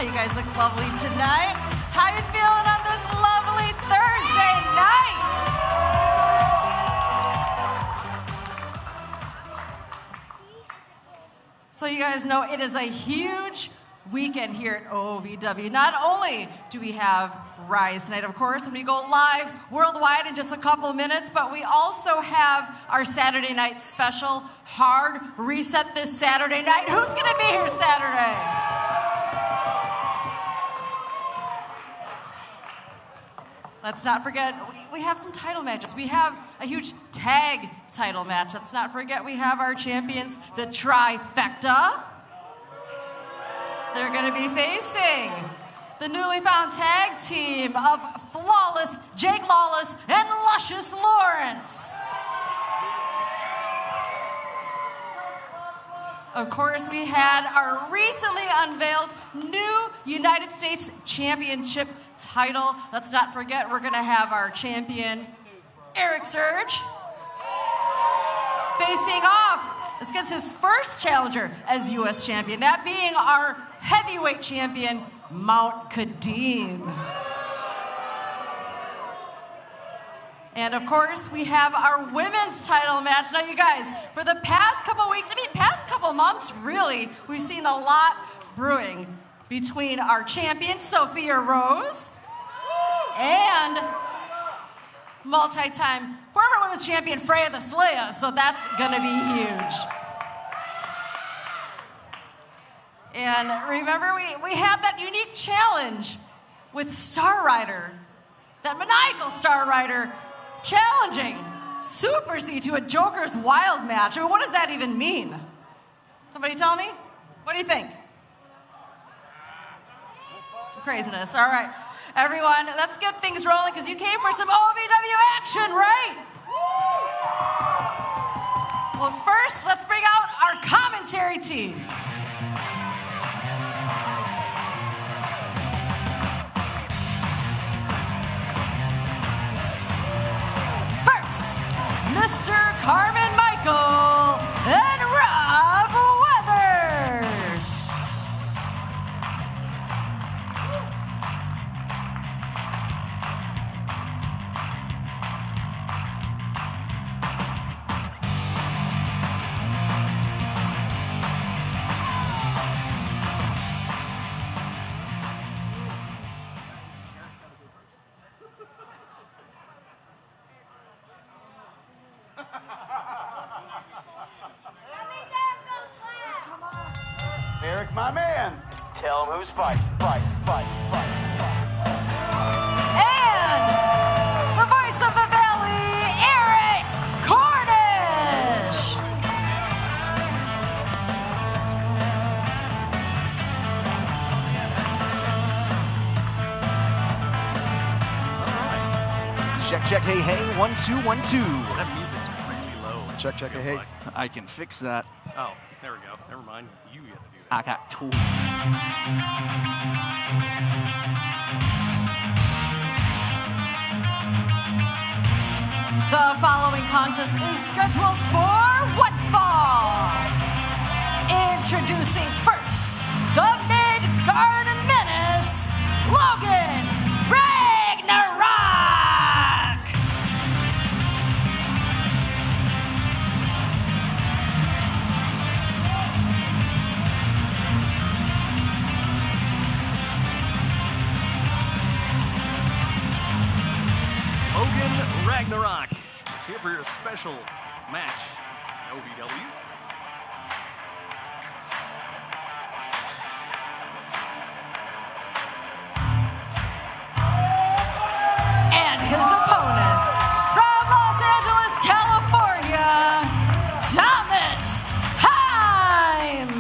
You guys look lovely tonight. How you feeling on this lovely Thursday night? So you guys know it is a huge weekend here at OVW. Not only do we have Rise tonight, of course, when we go live worldwide in just a couple of minutes, but we also have our Saturday night special, Hard Reset this Saturday night. Who's going to be here Saturday? Let's not forget, we have some title matches. We have a huge tag title match. Let's not forget we have our champions, the Trifecta. They're going to be facing the newly found tag team of Flawless, Jake Lawless, and Luscious Lawrence. Of course, we had our recently unveiled new United States Championship title. Let's not forget, we're going to have our champion, Eric Surge, facing off against his first challenger as U.S. champion, that being our heavyweight champion, Mount Kadeem. And of course, we have our women's title match. Now, you guys, for the past couple weeks, past couple months, really, we've seen a lot brewing between our champion, Sophia Rose, and multi-time former women's champion, Freya the Slayer. So that's gonna be huge. And remember, we had that unique challenge with Star Rider, that maniacal Star Rider challenging Super C to a Joker's Wild match. I mean, what does that even mean? Somebody tell me? What do you think? Some craziness. All right, everyone, let's get things rolling because you came for some OVW action, right? Well, first, let's bring out our commentary team. Mr. Carmen Michael and Rob Weathers. Eric, my man. Tell him who's fighting. Fight. And the voice of the Valley, Eric Cornish. Check, hey, 1 2 1 2. That music's really low. Check, hey. Like. I can fix that. Oh, there we go. Never mind. You get to do that. I got tools. The following contest is scheduled for one fall. Introducing first, the Midgard Menace, Logan Ragnarok. Logan Ragnarok, here for your special match, OVW. And his opponent, from Los Angeles, California, Thomas Heim.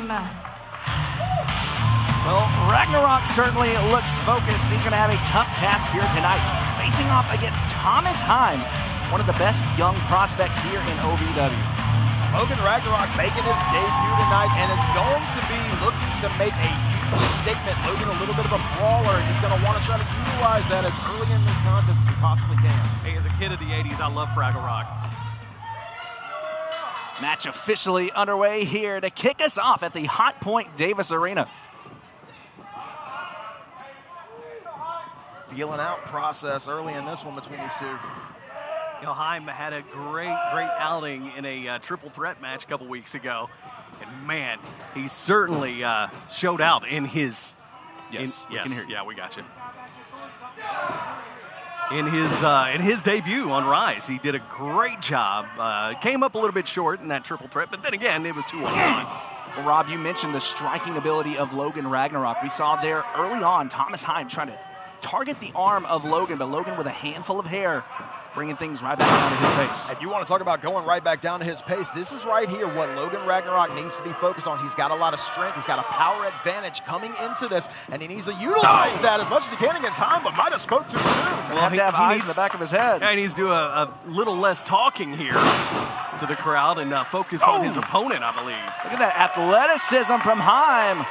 Well, Ragnarok certainly looks focused. He's going to have a tough task here tonight, facing off against Thomas Heim, one of the best young prospects here in OVW. Logan Ragnarok making his debut tonight and is going to be looking to make a huge statement. Logan, a little bit of a brawler, and he's going to want to try to utilize that as early in this contest as he possibly can. Hey, as a kid of the 80s, I love Ragnarok. Match officially underway here to kick us off at the Hot Point Davis Arena. feeling out process early in this one between these two. You know, Heim had a great outing in a triple threat match a couple weeks ago. And man, he certainly showed out in his... Yes, we can hear you. Yeah, we got you. In his debut on Rise, he did a great job. Came up a little bit short in that triple threat, but then again, it was 2-on-1. Well, Rob, you mentioned the striking ability of Logan Ragnarok. We saw there early on Thomas Heim trying to target the arm of Logan, but Logan with a handful of hair, bringing things right back down to his pace. And you want to talk about going right back down to his pace. This is right here what Logan Ragnarok needs to be focused on. He's got a lot of strength. He's got a power advantage coming into this, and he needs to utilize that as much as he can against Heim, but might have spoke too soon. Well, have to have eyes in the back of his head. Yeah, he needs to do a little less talking here to the crowd and focus on his opponent, I believe. Look at that athleticism from Heim.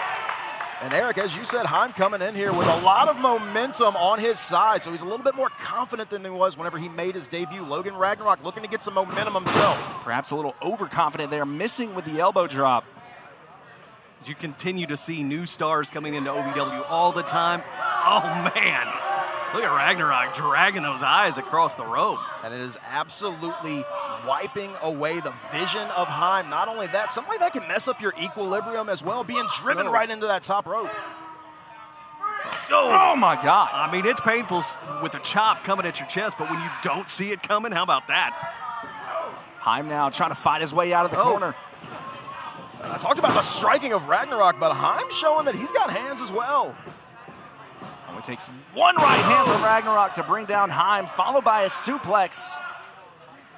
And Eric, as you said, Heim coming in here with a lot of momentum on his side, so he's a little bit more confident than he was whenever he made his debut. Logan Ragnarok looking to get some momentum himself. Perhaps a little overconfident there, missing with the elbow drop. You continue to see new stars coming into OVW all the time. Oh, man. Look at Ragnarok dragging those eyes across the rope. And it is absolutely wiping away the vision of Heim. Not only that, something like that can mess up your equilibrium as well, being driven right into that top rope. Oh my God. I mean, it's painful with a chop coming at your chest, but when you don't see it coming, how about that? Heim now trying to fight his way out of the corner. I talked about the striking of Ragnarok, but Heim showing that he's got hands as well. Only takes one right hand from Ragnarok to bring down Heim, followed by a suplex.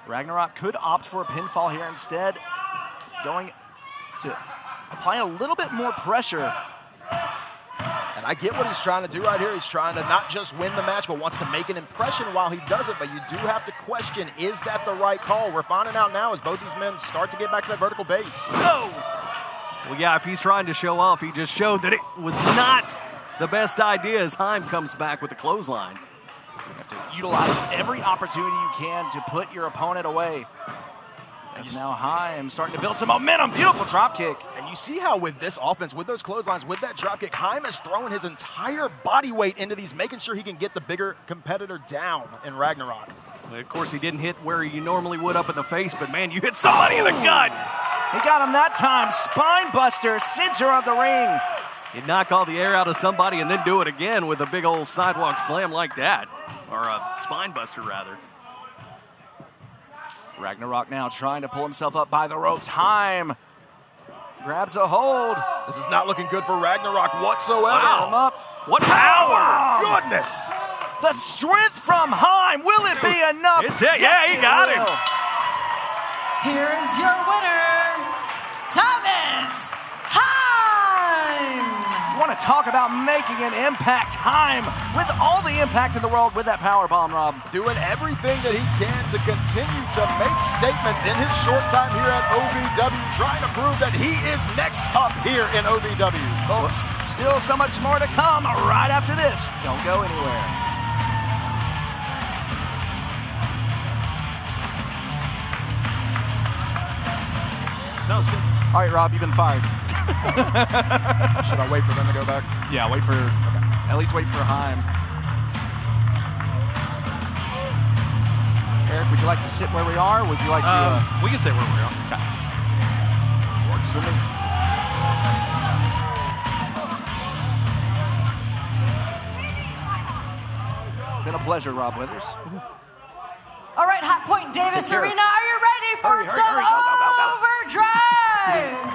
Ragnarok could opt for a pinfall here instead, going to apply a little bit more pressure. And I get what he's trying to do right here. He's trying to not just win the match, but wants to make an impression while he does it. But you do have to question, is that the right call? We're finding out now as both these men start to get back to that vertical base. No! Well, yeah, if he's trying to show off, he just showed that it was not the best idea as Heim comes back with the clothesline. You have to utilize every opportunity you can to put your opponent away. As now Heim starting to build some momentum. Beautiful drop kick. And you see how with this offense, with those clotheslines, with that drop kick, Heim is throwing his entire body weight into these, making sure he can get the bigger competitor down in Ragnarok. Well, of course, he didn't hit where you normally would up in the face, but man, you hit somebody in the gut. He got him that time. Spine buster, center of the ring. You knock all the air out of somebody and then do it again with a big old sidewalk slam like that. Or a spine buster, rather. Ragnarok now trying to pull himself up by the ropes. Heim grabs a hold. This is not looking good for Ragnarok whatsoever. Wow. Him up. What power! Goodness! The strength from Heim. Will it be enough? It's it. Yeah, he got him. Here's your winner, Thomas Heim. You want to talk about making an impact? Heim with all the impact in the world with that power bomb, Rob. Doing everything that he can to continue to make statements in his short time here at OVW, trying to prove that he is next up here in OVW. Folks, still so much more to come right after this. Don't go anywhere. That was good. All right, Rob, you've been fired. Should I wait for them to go back? Yeah, wait for, at least wait for Heim. Eric, would you like to sit where we are? Would you like to? We can sit where we are. Okay. Works for me. It's been a pleasure, Rob Withers. All right, Hot Point Davis Take care. Arena, are you ready for Hurry, some go, go, go, go. overdrive?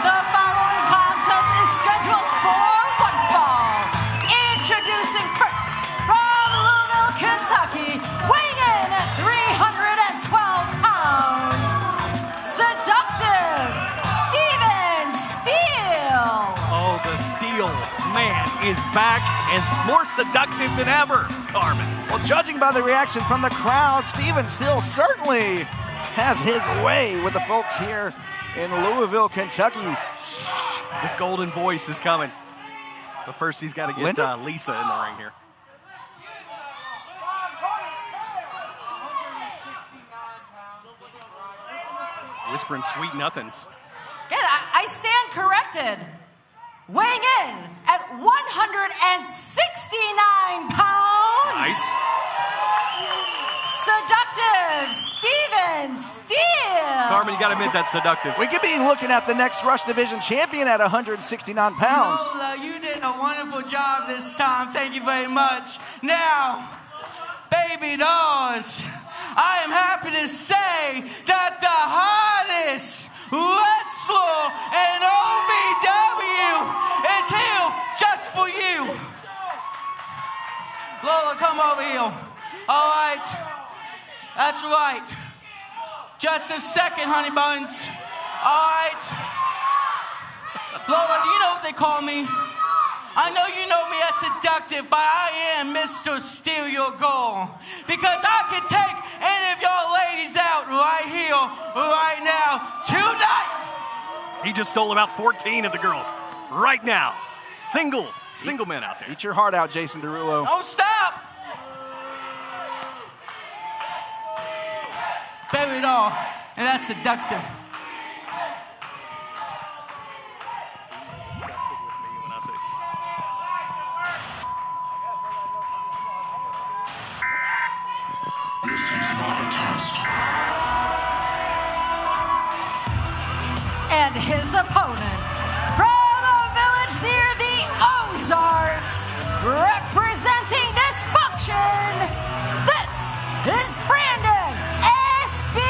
The following contest is scheduled for one fall. Introducing first, from Louisville, Kentucky, weighing in at 312 pounds, Seductive Steven Steele. Oh, the Steel man is back and more seductive than ever, Carmen. Well, judging by the reaction from the crowd, Steven Steele certainly has his way with the folks here in Louisville, Kentucky. The golden voice is coming. But first, he's got to get Lisa in the ring here. Whispering sweet nothings. Good, I stand corrected. Weighing in at 169 pounds. Nice. Seductive Steven Steele. Carmen, you got to admit that's seductive. We could be looking at the next Rush Division champion at 169 pounds. Lola, you did a wonderful job this time. Thank you very much. Now, baby dolls, I am happy to say that the hottest wrestler in OVW is here just for you. Lola, come over here. All right. That's right. Just a second, honey buns. All right. Lola, do you know what they call me? I know you know me as seductive, but I am Mr. Steal Your Girl. Because I can take any of y'all ladies out right here, right now, tonight. He just stole about 14 of the girls right now. Single men out there. Eat your heart out, Jason Derulo. Don't stop. Baby doll, and that's seductive. Disgusted with me when I say. This is not a test. And his opponent from a village near the Ozarks, representing Dysfunction, this is Brandon Espinosa.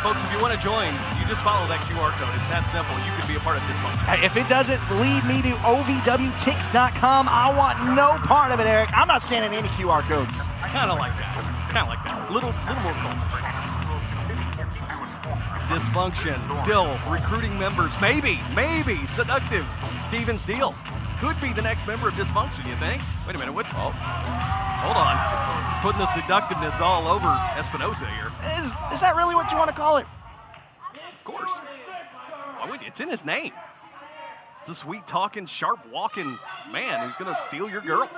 Folks, if you want to join, you just follow that QR code. It's that simple. You can be a part of Dysfunction. Hey, if it doesn't lead me to ovwtix.com, I want no part of it, Eric. I'm not scanning any QR codes. It's kind of like that. Little more culture. Dysfunction still recruiting members. Maybe seductive Steven Steele could be the next member of Dysfunction, you think? Wait a minute, what? Oh, hold on. He's putting the seductiveness all over Espinosa here. Is that really what you want to call it? Of course. Why would you? It's in his name. It's a sweet-talking, sharp-walking man who's going to steal your girl.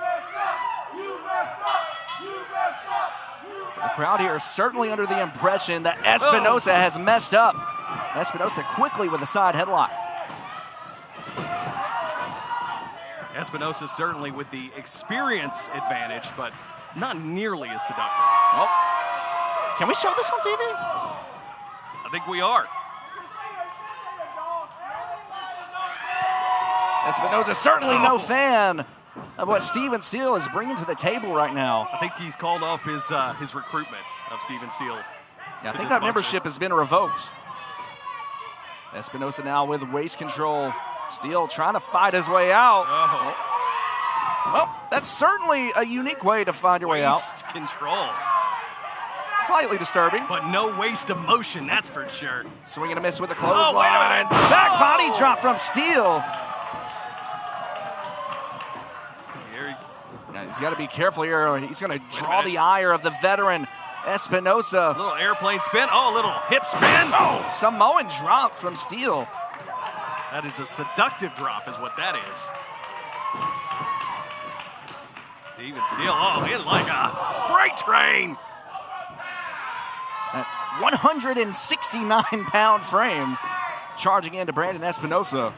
The crowd here is certainly under the impression that Espinosa has messed up. Espinosa quickly with a side headlock. Espinosa certainly with the experience advantage, but not nearly as seductive. Well, can we show this on TV? I think we are. Espinosa certainly no fan of what Steven Steele is bringing to the table right now. I think he's called off his recruitment of Steven Steele. Yeah, I think that membership has been revoked. Espinosa now with waist control. Steele trying to fight his way out. Oh. Well, that's certainly a unique way to find your way out. Waist control. Slightly disturbing. But no waste of motion, that's for sure. Swing and a miss with a wait a clothesline. minute. Back body drop from Steele. Now, he's got to be careful here. He's going to draw the ire of the veteran Espinosa. A little airplane spin. Oh, a little hip spin. Oh, Samoan drop from Steele. That is a seductive drop is what that is. Steven Steele, oh, in like a freight train. That 169-pound frame charging into Brandon Espinosa.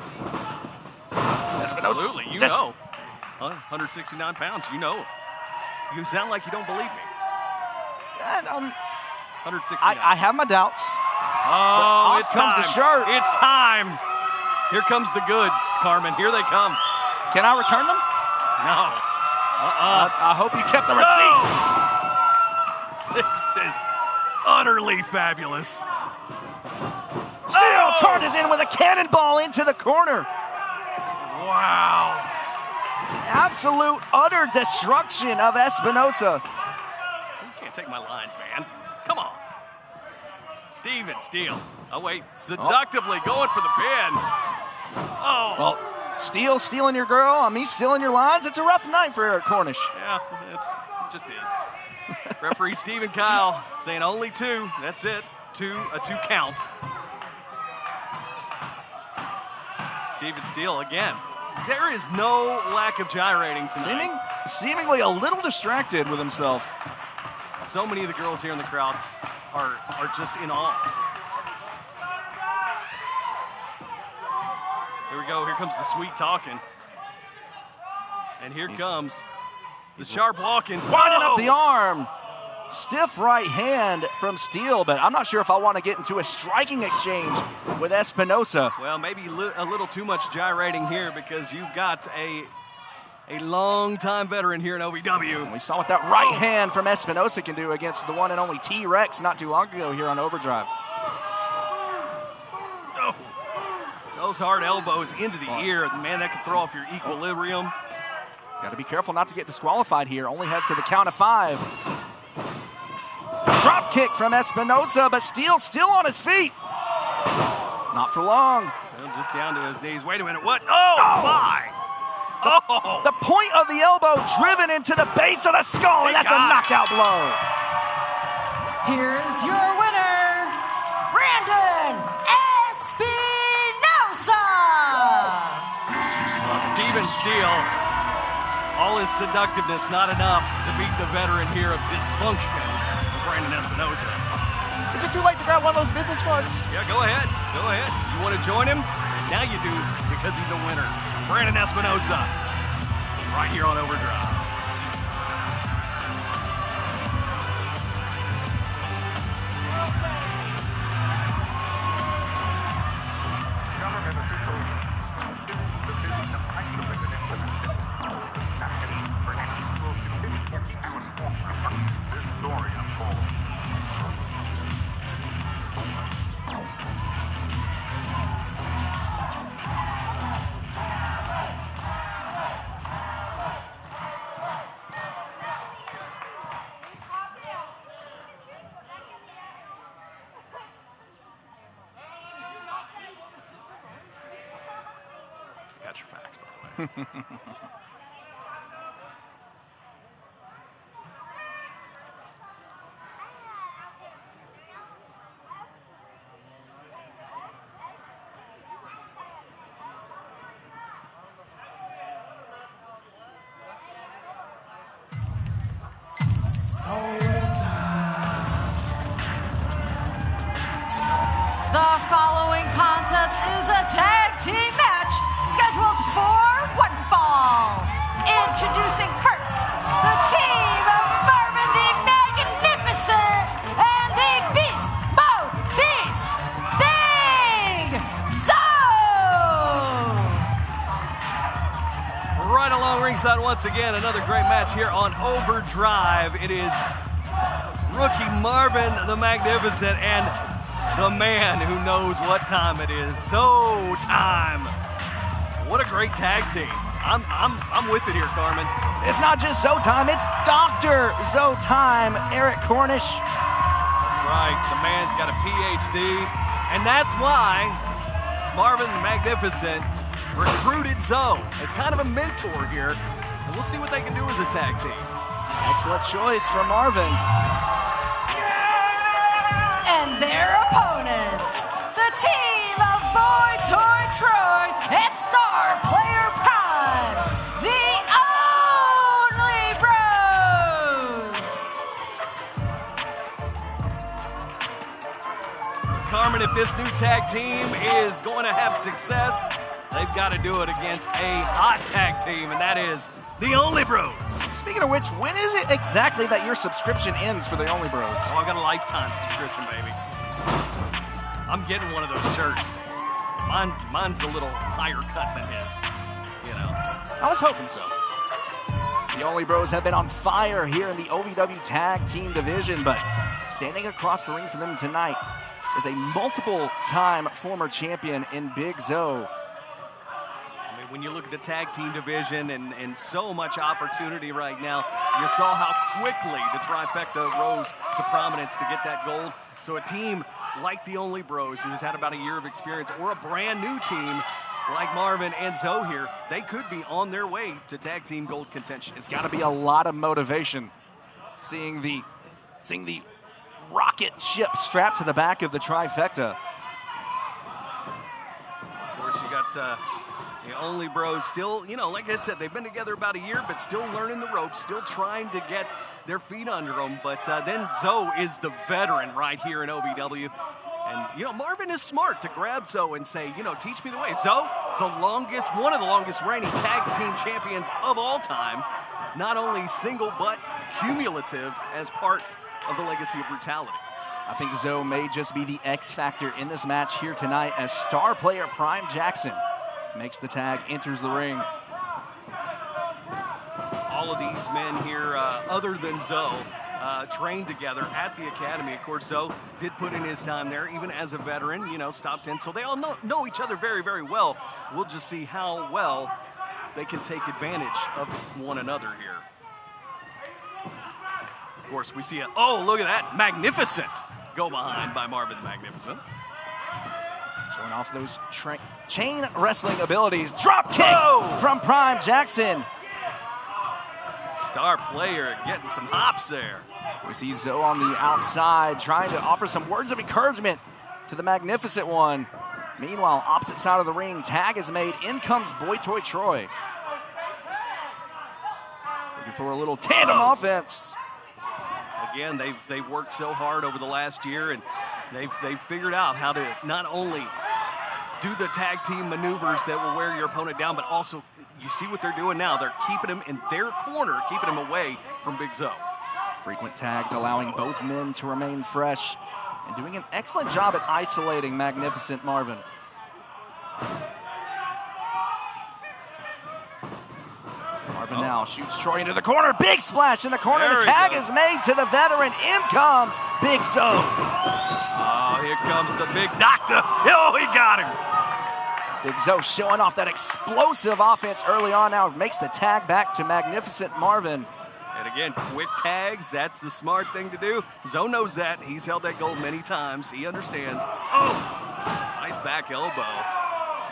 Espinosa. Absolutely, you know. 169 pounds, you know. You sound like you don't believe me. 169. I have my doubts. Oh, Off comes the shirt. It's time. Here comes the goods, Carmen. Here they come. Can I return them? No. I hope you kept the receipt. This is utterly fabulous. Steele charges in with a cannonball into the corner. Wow. Absolute, utter destruction of Espinosa. You can't take my lines, man. Come on. Steven Steele. Oh, wait. Seductively going for the pin. Oh. Well, Steele stealing your girl, me stealing your lines. It's a rough night for Eric Cornish. Yeah, it just is. Referee Stephen Kyle saying only two. That's it. A two count. Steven Steele again. There is no lack of gyrating tonight. Seemingly a little distracted with himself. So many of the girls here in the crowd are just in awe. Here we go. Here comes the sweet talking. And here comes the sharp walking. Winding up the arm. Stiff right hand from Steele, but I'm not sure if I want to get into a striking exchange with Espinosa. Well, maybe a little too much gyrating here because you've got a long-time veteran here in OVW. And we saw what that right hand from Espinosa can do against the one and only T-Rex not too long ago here on Overdrive. Oh, those hard elbows into the ear. Man, that could throw off your equilibrium. Got to be careful not to get disqualified here. Only heads to the count of 5. Drop kick from Espinosa, but Steele still on his feet. Not for long. Well, just down to his knees. Wait a minute, what? Oh, my! Oh! The point of the elbow driven into the base of the skull, and that's a knockout blow. Here's your winner, Brandon Espinosa. Steven Steele, all his seductiveness not enough to beat the veteran here of dysfunction, Brandon Espinosa. Is it too late to grab one of those business cards? Yeah, go ahead. Go ahead. You want to join him? Now you do because he's a winner. Brandon Espinosa, right here on Overdrive. Got your facts, by the way. The following contest is a tag team match scheduled for one fall. Introducing first, the team of Marvin the Magnificent and the Beast Mode Beast, Big Zone. Right along ringside once again, another great match here on Overdrive. It is rookie Marvin the Magnificent and the man who knows what time it is. So time. What a great tag team. I'm with it here, Carmen. It's not just Zoe time, it's Dr. Zoe time, Eric Cornish. That's right. The man's got a PhD, and that's why Marvin the Magnificent recruited Zoe as kind of a mentor here. And we'll see what they can do as a tag team. Excellent choice from Marvin. And their opponents, the team of Boy Toy Troy and Star Player Prime, the Only Bros. Carmen, if this new tag team is going to have success, they've got to do it against a hot tag team, and that is the Only Bros. Speaking of which, when is it exactly that your subscription ends for the Only Bros? Oh, I've got a lifetime subscription, baby. I'm getting one of those shirts. Mine's a little higher cut than his, you know. I was hoping so. The Only Bros have been on fire here in the OVW Tag Team Division, but standing across the ring for them tonight is a multiple-time former champion in Big Zoe. When you look at the tag team division and so much opportunity right now, you saw how quickly the trifecta rose to prominence to get that gold. So a team like the Only Bros, who has had about a year of experience, or a brand new team like Marvin and Zoe here, they could be on their way to tag team gold contention. It's got to be a lot of motivation seeing the rocket ship strapped to the back of the trifecta. Of course, you got got the Only Bros still, you know, like I said, they've been together about a year, but still learning the ropes, still trying to get their feet under them. But then Zoe is the veteran right here in OVW. And, you know, Marvin is smart to grab Zoe and say, you know, teach me the way. Zoe, one of the longest reigning tag team champions of all time, not only single but cumulative as part of the legacy of brutality. I think Zoe may just be the X factor in this match here tonight as star player Prime Jackson makes the tag, enters the ring. All of these men here, other than Zoe, trained together at the academy. Of course, Zoe did put in his time there, even as a veteran, you know, stopped in. So they all know each other very, very well. We'll just see how well they can take advantage of one another here. Of course, we see oh, look at that, magnificent go behind by Marvin the Magnificent. Showing off those chain wrestling abilities. Drop kick from Prime Jackson. Star player getting some hops there. We see Zoe on the outside trying to offer some words of encouragement to the Magnificent One. Meanwhile, opposite side of the ring, tag is made. In comes Boy Toy Troy. Looking for a little tandem offense. Again, they've worked so hard over the last year, and they've figured out how to not only do the tag team maneuvers that will wear your opponent down, but also you see what they're doing now. They're keeping him in their corner, keeping him away from Big Zoe. Frequent tags allowing both men to remain fresh and doing an excellent job at isolating Magnificent Marvin. Marvin now shoots Troy into the corner. Big splash in the corner. The tag is made to the veteran. In comes Big Zoe. Oh, here comes the big doctor. Oh, he got him. Big Zoe showing off that explosive offense early on now. Makes the tag back to Magnificent Marvin. And again, quick tags, that's the smart thing to do. Zoe knows that. He's held that gold many times. He understands. Oh, nice back elbow.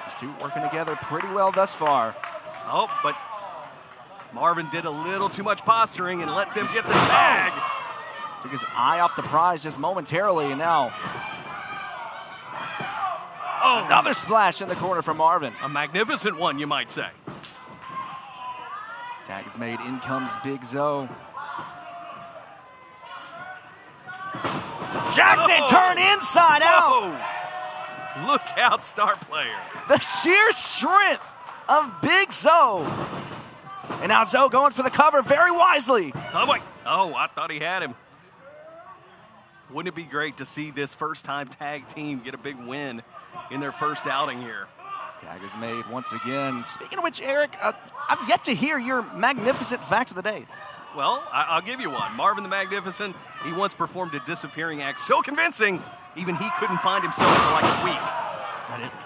These two working together pretty well thus far. Oh, but Marvin did a little too much posturing and let them get the tag. Took his eye off the prize just momentarily, and now another splash in the corner from Marvin. A magnificent one, you might say. Tag is made. In comes Big Zoe. Jackson turn inside out. Look out, star player. The sheer strength of Big Zoe. And now Zoe going for the cover very wisely. Oh, wait. Oh, I thought he had him. Wouldn't it be great to see this first-time tag team get a big win in their first outing here? Tag is made once again. Speaking of which, Eric, I've yet to hear your magnificent fact of the day. Well, I'll give you one. Marvin the Magnificent, he once performed a disappearing act so convincing, even he couldn't find himself for like a week.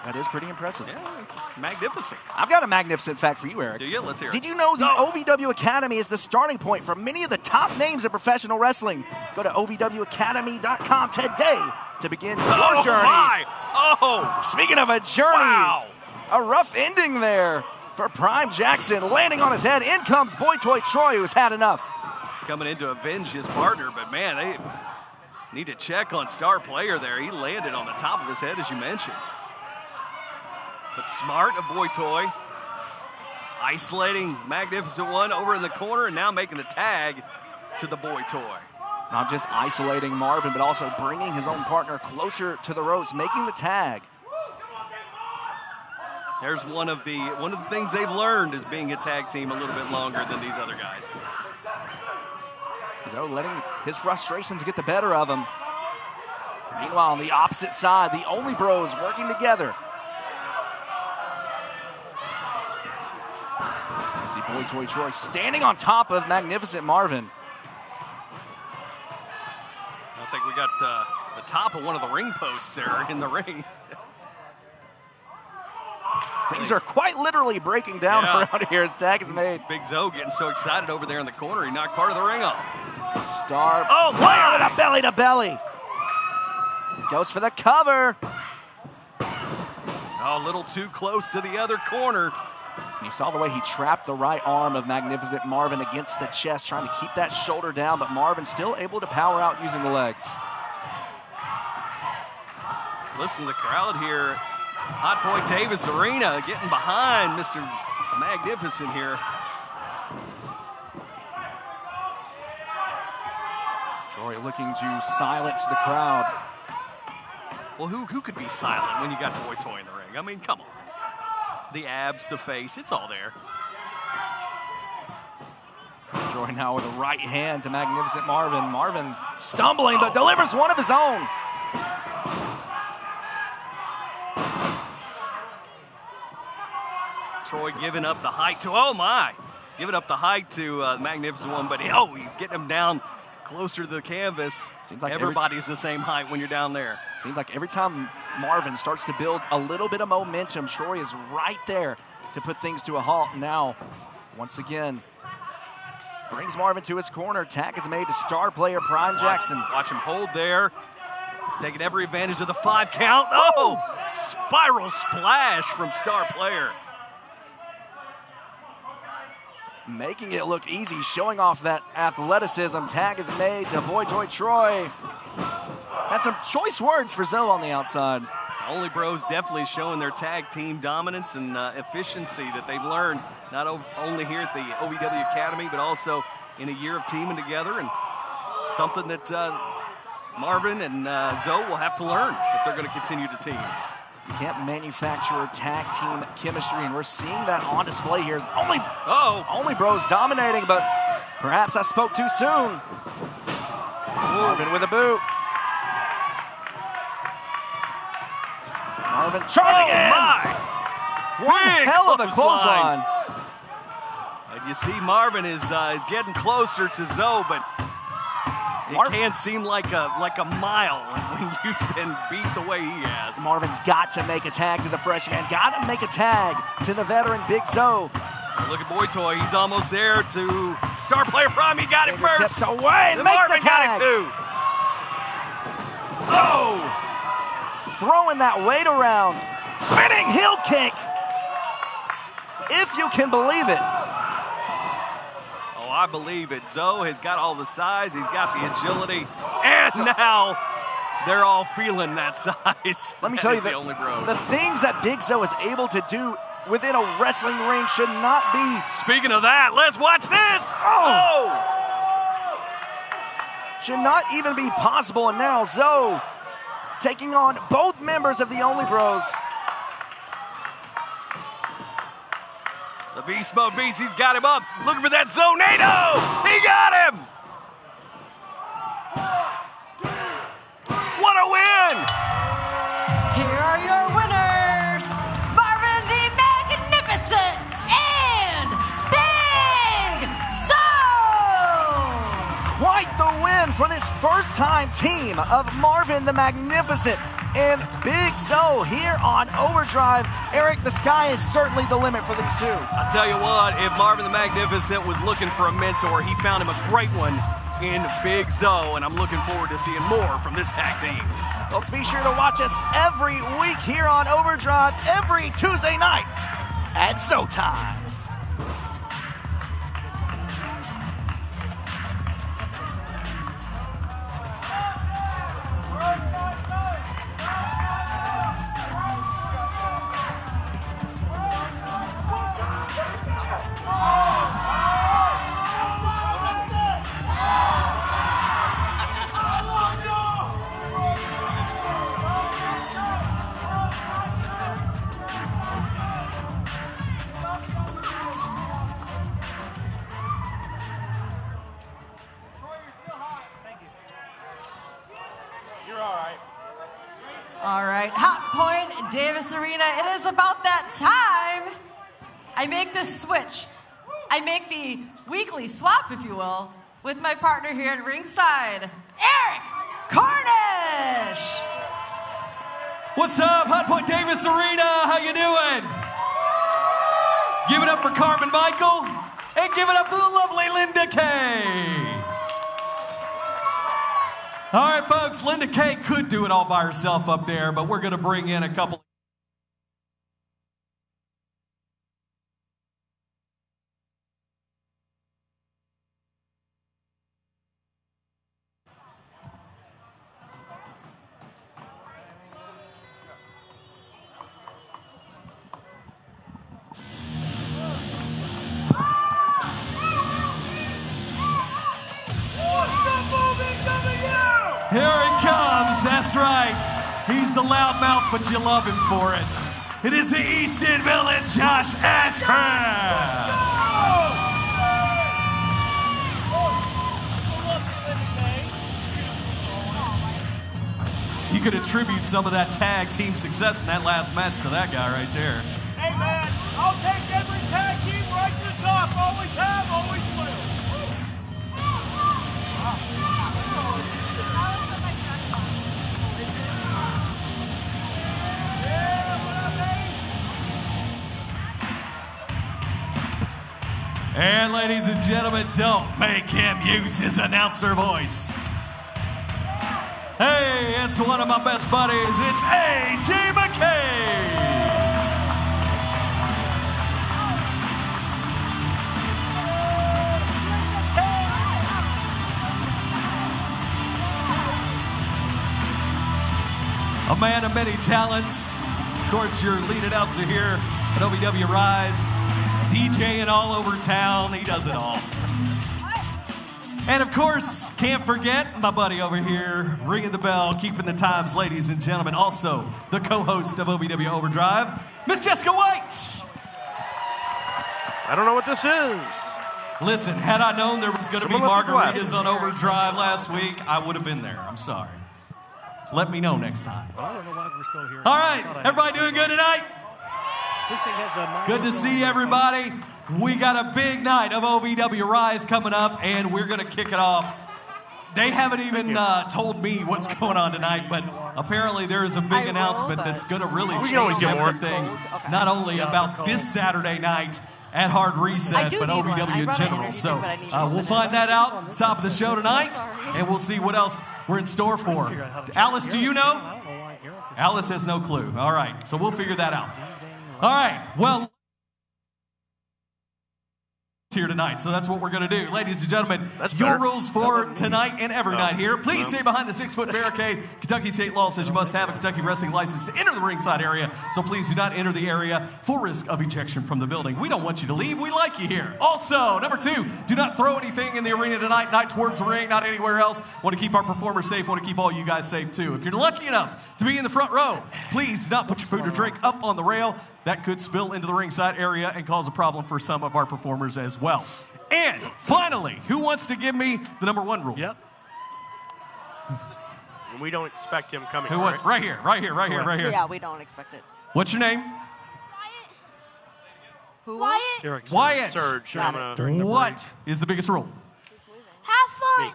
That is pretty impressive. Yeah, it's magnificent. I've got a magnificent fact for you, Eric. Do you? Let's hear it. Did you know the OVW Academy is the starting point for many of the top names in professional wrestling? Go to ovwacademy.com today to begin your journey. My. Oh! Speaking of a journey, a rough ending there for Prime Jackson, landing on his head. In comes Boy Toy Troy, who's had enough. Coming in to avenge his partner, but man, they need to check on star player there. He landed on the top of his head, as you mentioned. But smart of Boy Toy, isolating Magnificent One over in the corner and now making the tag to the Boy Toy. Not just isolating Marvin, but also bringing his own partner closer to the ropes, making the tag. There's one of the things they've learned is being a tag team a little bit longer than these other guys. Zoe letting his frustrations get the better of him. Meanwhile, on the opposite side, the Only Bros working together. You see Boy Toy Troy standing on top of Magnificent Marvin. I think we got the top of one of the ring posts there in the ring. Things are quite literally breaking down around here as tag is made. Big Zoe getting so excited over there in the corner, he knocked part of the ring off. Star player with a belly to belly. Goes for the cover. Oh, a little too close to the other corner. And you saw the way he trapped the right arm of Magnificent Marvin against the chest, trying to keep that shoulder down, but Marvin still able to power out using the legs. Listen, the crowd here Hot Point Davis Arena getting behind Mr. Magnificent here. Troy looking to silence the crowd. Well, who could be silent when you got Toy Toy in the ring? I mean, come on. The abs, the face, it's all there. Troy now with a right hand to Magnificent Marvin. Marvin stumbling, but delivers one of his own. Troy giving up the height to, oh my, giving up the height to the Magnificent One, but oh, he's getting him down closer to the canvas. Seems like everybody's the same height when you're down there. Seems like every time Marvin starts to build a little bit of momentum, Troy is right there to put things to a halt. Now, once again, brings Marvin to his corner. Tag is made to star player Prime Jackson. Watch him hold there, taking every advantage of the 5 count. Oh, spiral splash from star player. Making it look easy, showing off that athleticism. Tag is made to Boy Toy Troy. Had some choice words for Zoe on the outside. The Only Bros definitely showing their tag team dominance and efficiency that they've learned, not only here at the OVW Academy, but also in a year of teaming together, and something that Marvin and Zoe will have to learn if they're going to continue to team. You can't manufacture tag team chemistry, and we're seeing that on display here. Only Bros dominating, but perhaps I spoke too soon. Marvin with a boot. Marvin charging in. One hell of a clothesline. And you see Marvin is getting closer to Zoe, but it can't seem like a mile when you've been beat the way he has. Marvin's got to make a tag to the freshman. Got to make a tag to the veteran Big Zoe. Look at Boy Toy. He's almost there to star player Prime. He got it first. Tips away and makes Marvin a tag. got it too. Zoe throwing that weight around. Spinning heel kick. If you can believe it. Oh, I believe it. Zoe has got all the size. He's got the agility. And now they're all feeling that size. Let me tell you, the things that Big Zoe is able to do within a wrestling ring should not be. Speaking of that, let's watch this. Oh! Should not even be possible. And now Zoe taking on both members of the Only Bros. The Beast Mode Beast, he's got him up. Looking for that Zonado. He got him. What a win. Here are your winners, Marvin the Magnificent and Big Zoe. Quite the win for this first-time team of Marvin the Magnificent and Big Zoe here on Overdrive. Eric, the sky is certainly the limit for these two. I'll tell you what, if Marvin the Magnificent was looking for a mentor, he found him a great one in Big Zoe, and I'm looking forward to seeing more from this tag team. Folks, be sure to watch us every week here on Overdrive, every Tuesday night at Zoe Time. All right, Hot Point Davis Arena, it is about that time. I make this switch. I make the weekly swap, if you will, with my partner here at ringside, Eric Cornish. What's up, Hot Point Davis Arena? How you doing? Give it up for Carmen Michael, and give it up to the lovely Linda Kay. All right, folks, Linda Kay could do it all by herself up there, but we're going to bring in a couple. Here he comes. That's right. He's the loudmouth, but you love him for it. It is the Easton villain, Josh Ashcraft. You could attribute some of that tag team success in that last match to that guy right there. Hey man, I'll take every tag team right to the top. Always have, always will. And ladies and gentlemen, don't make him use his announcer voice. Hey, it's one of my best buddies. It's A.J. McKay. A man of many talents. Of course, your lead announcer here at OVW Rise. DJing all over town. He does it all. And of course, can't forget my buddy over here, ringing the bell, keeping the times, ladies and gentlemen. Also, the co-host of OVW Overdrive, Miss Jessica White. I don't know what this is. Listen, had I known there was going to be margaritas on Overdrive last week, I would have been there. I'm sorry. Let me know next time. I don't know why we're still here. All right, everybody doing good tonight? This thing has a good to see everybody. We got a big night of OVW Rise coming up, and we're going to kick it off. They haven't even told me what's going on tonight, but apparently there is a big announcement that's going to really change everything, not only about this Saturday night at Hard Reset, but OVW in general. So we'll find that out at the top of the show tonight, and we'll see what else we're in store for. Alice, do you know? Alice has no clue. All right, so we'll figure that out. All right, well, here tonight, so that's what we're going to do. Ladies and gentlemen, your rules for tonight and every night here. Please stay behind the 6-foot barricade. Kentucky state law says you must have a Kentucky wrestling license to enter the ringside area, so please do not enter the area for risk of ejection from the building. We don't want you to leave. We like you here. Also, number 2, do not throw anything in the arena tonight, not towards the ring, not anywhere else. Want to keep our performers safe, want to keep all you guys safe too. If you're lucky enough to be in the front row, please do not put your food or drink up on the rail. That could spill into the ringside area and cause a problem for some of our performers as well. And finally, who wants to give me the number 1 rule? Yep. We don't expect him coming. Who wants? Right here. Yeah, we don't expect it. What's your name? Who? Wyatt. Surge. What is the biggest rule? Have fun.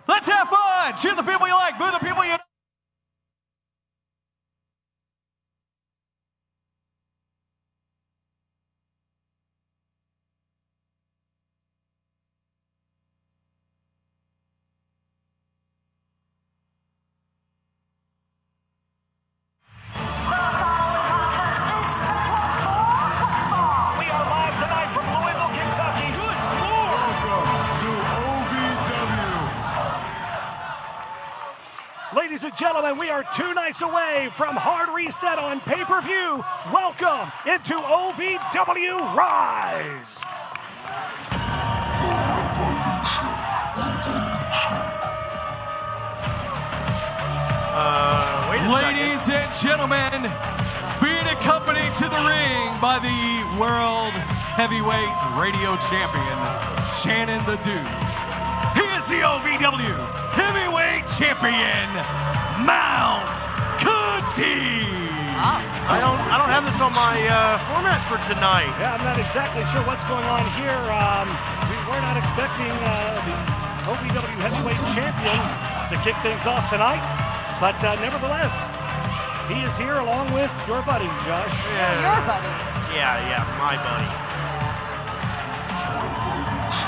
Let's have fun. Cheer the people you like. Boo the people you don't. Ladies and gentlemen, we are 2 nights away from Hard Reset on pay-per-view. Welcome into OVW Rise. Ladies and gentlemen, being accompanied to the ring by the World Heavyweight Radio Champion, Shannon the Dude. He is the OVW Heavyweight Champion, Mount Cootie. I don't have this on my format for tonight. Yeah, I'm not exactly sure what's going on here. We were not expecting the OVW Heavyweight Champion to kick things off tonight, but nevertheless, he is here along with your buddy, Josh. Your buddy. Yeah, my buddy.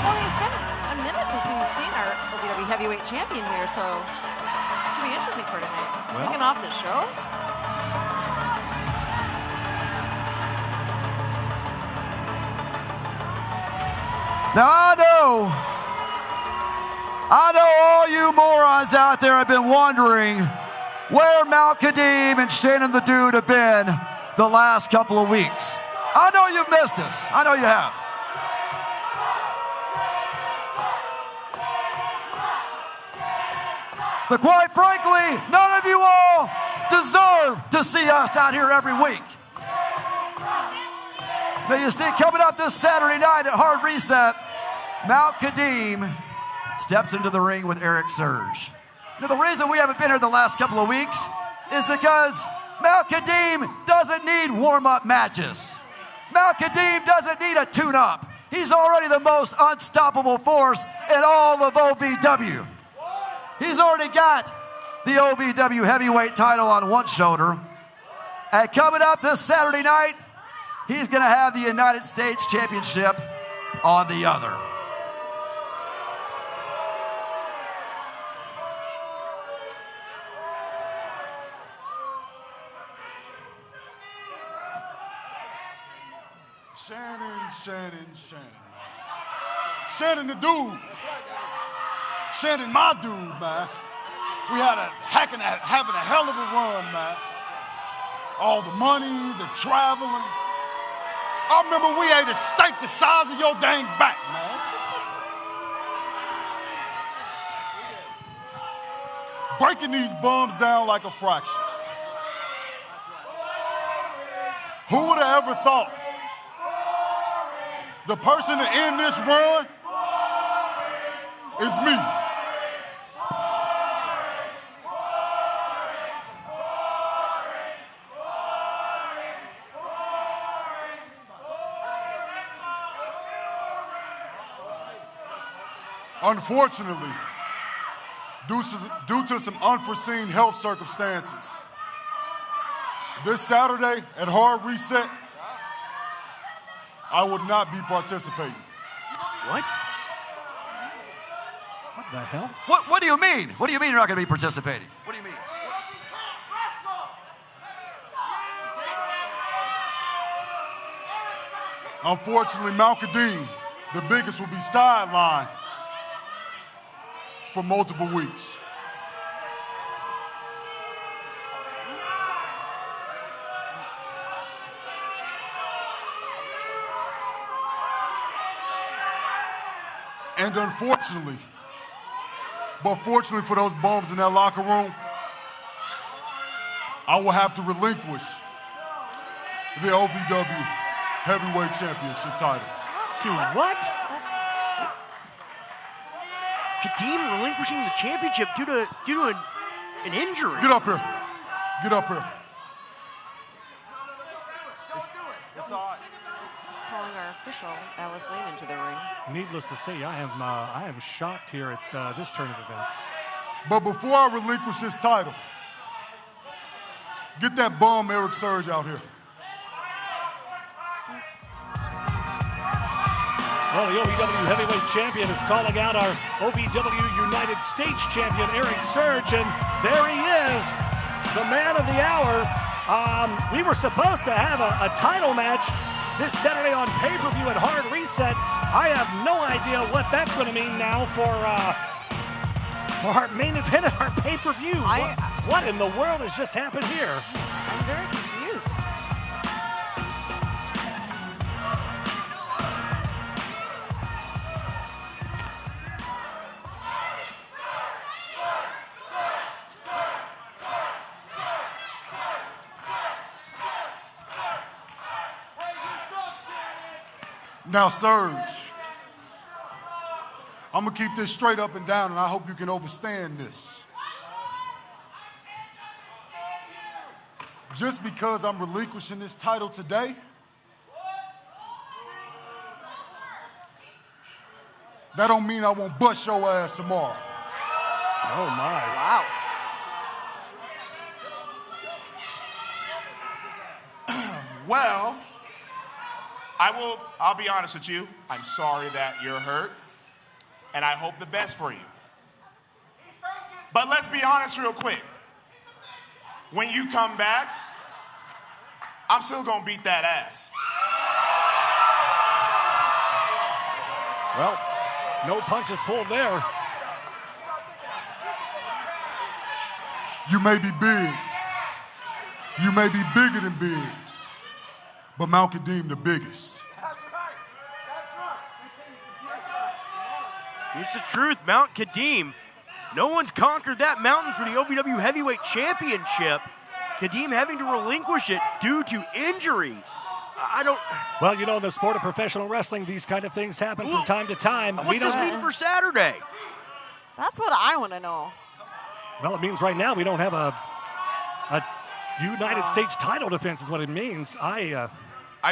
Well, it's been a minute since we've seen our OVW Heavyweight Champion here, so it should be interesting for tonight. Kicking off the show. Now I know all you morons out there have been wondering where Mount Kadeem and Shannon the Dude have been the last couple of weeks. I know you've missed us. I know you have. But quite frankly, none of you all deserve to see us out here every week. Now you see, coming up this Saturday night at Hard Reset, Mount Kadim steps into the ring with Eric Surge. Now the reason we haven't been here the last couple of weeks is because Mount Kadim doesn't need warm-up matches. Mount Kadim doesn't need a tune-up. He's already the most unstoppable force in all of OVW. He's already got the OVW heavyweight title on one shoulder. And coming up this Saturday night, he's going to have the United States Championship on the other. Shannon the dude. Shannon my dude, man. We had having a hell of a run, man. All the money, the traveling. I remember we ate a steak the size of your dang back, man. Breaking these bums down like a fraction. Who would have ever thought the person to end this run is me? Unfortunately, due to some unforeseen health circumstances, this Saturday at Hard Reset, I would not be participating. What? What the hell? What do you mean? What do you mean you're not going to be participating? What do you mean? Unfortunately, Mount Kadim, the biggest, will be sidelined for multiple weeks. And unfortunately, but fortunately for those bums in that locker room, I will have to relinquish the OVW Heavyweight Championship title. Dude, what? Kadim relinquishing the championship due to an injury. Get up here. Get up here. It's all right. He's calling our official, Alice Lane, into the ring. Needless to say, I am shocked here at this turn of events. But before I relinquish this title, get that bum Eric Surge out here. Well, the OVW Heavyweight Champion is calling out our OVW United States Champion, Eric Surge, and there he is, the man of the hour. We were supposed to have a title match this Saturday on pay-per-view at Hard Reset. I have no idea what that's going to mean now for our main event at our pay-per-view. What in the world has just happened here? I'm very confused. Now, Surge, I'm going to keep this straight up and down, and I hope you can understand this. Just because I'm relinquishing this title today, that don't mean I won't bust your ass tomorrow. Oh, my. Wow. Well, I'll be honest with you. I'm sorry that you're hurt, and I hope the best for you. But let's be honest real quick. When you come back, I'm still going to beat that ass. Well, no punches pulled there. You may be big. You may be bigger than big. But Mount Kadim the biggest. Here's the truth, Mount Kadim No one's conquered that mountain for the OVW Heavyweight Championship. Kadeem having to relinquish it due to injury. I don't... Well, you know, in the sport of professional wrestling, these kind of things happen from time to time. What's this mean for Saturday? That's what I want to know. Well, it means right now we don't have a United States title defense is what it means. I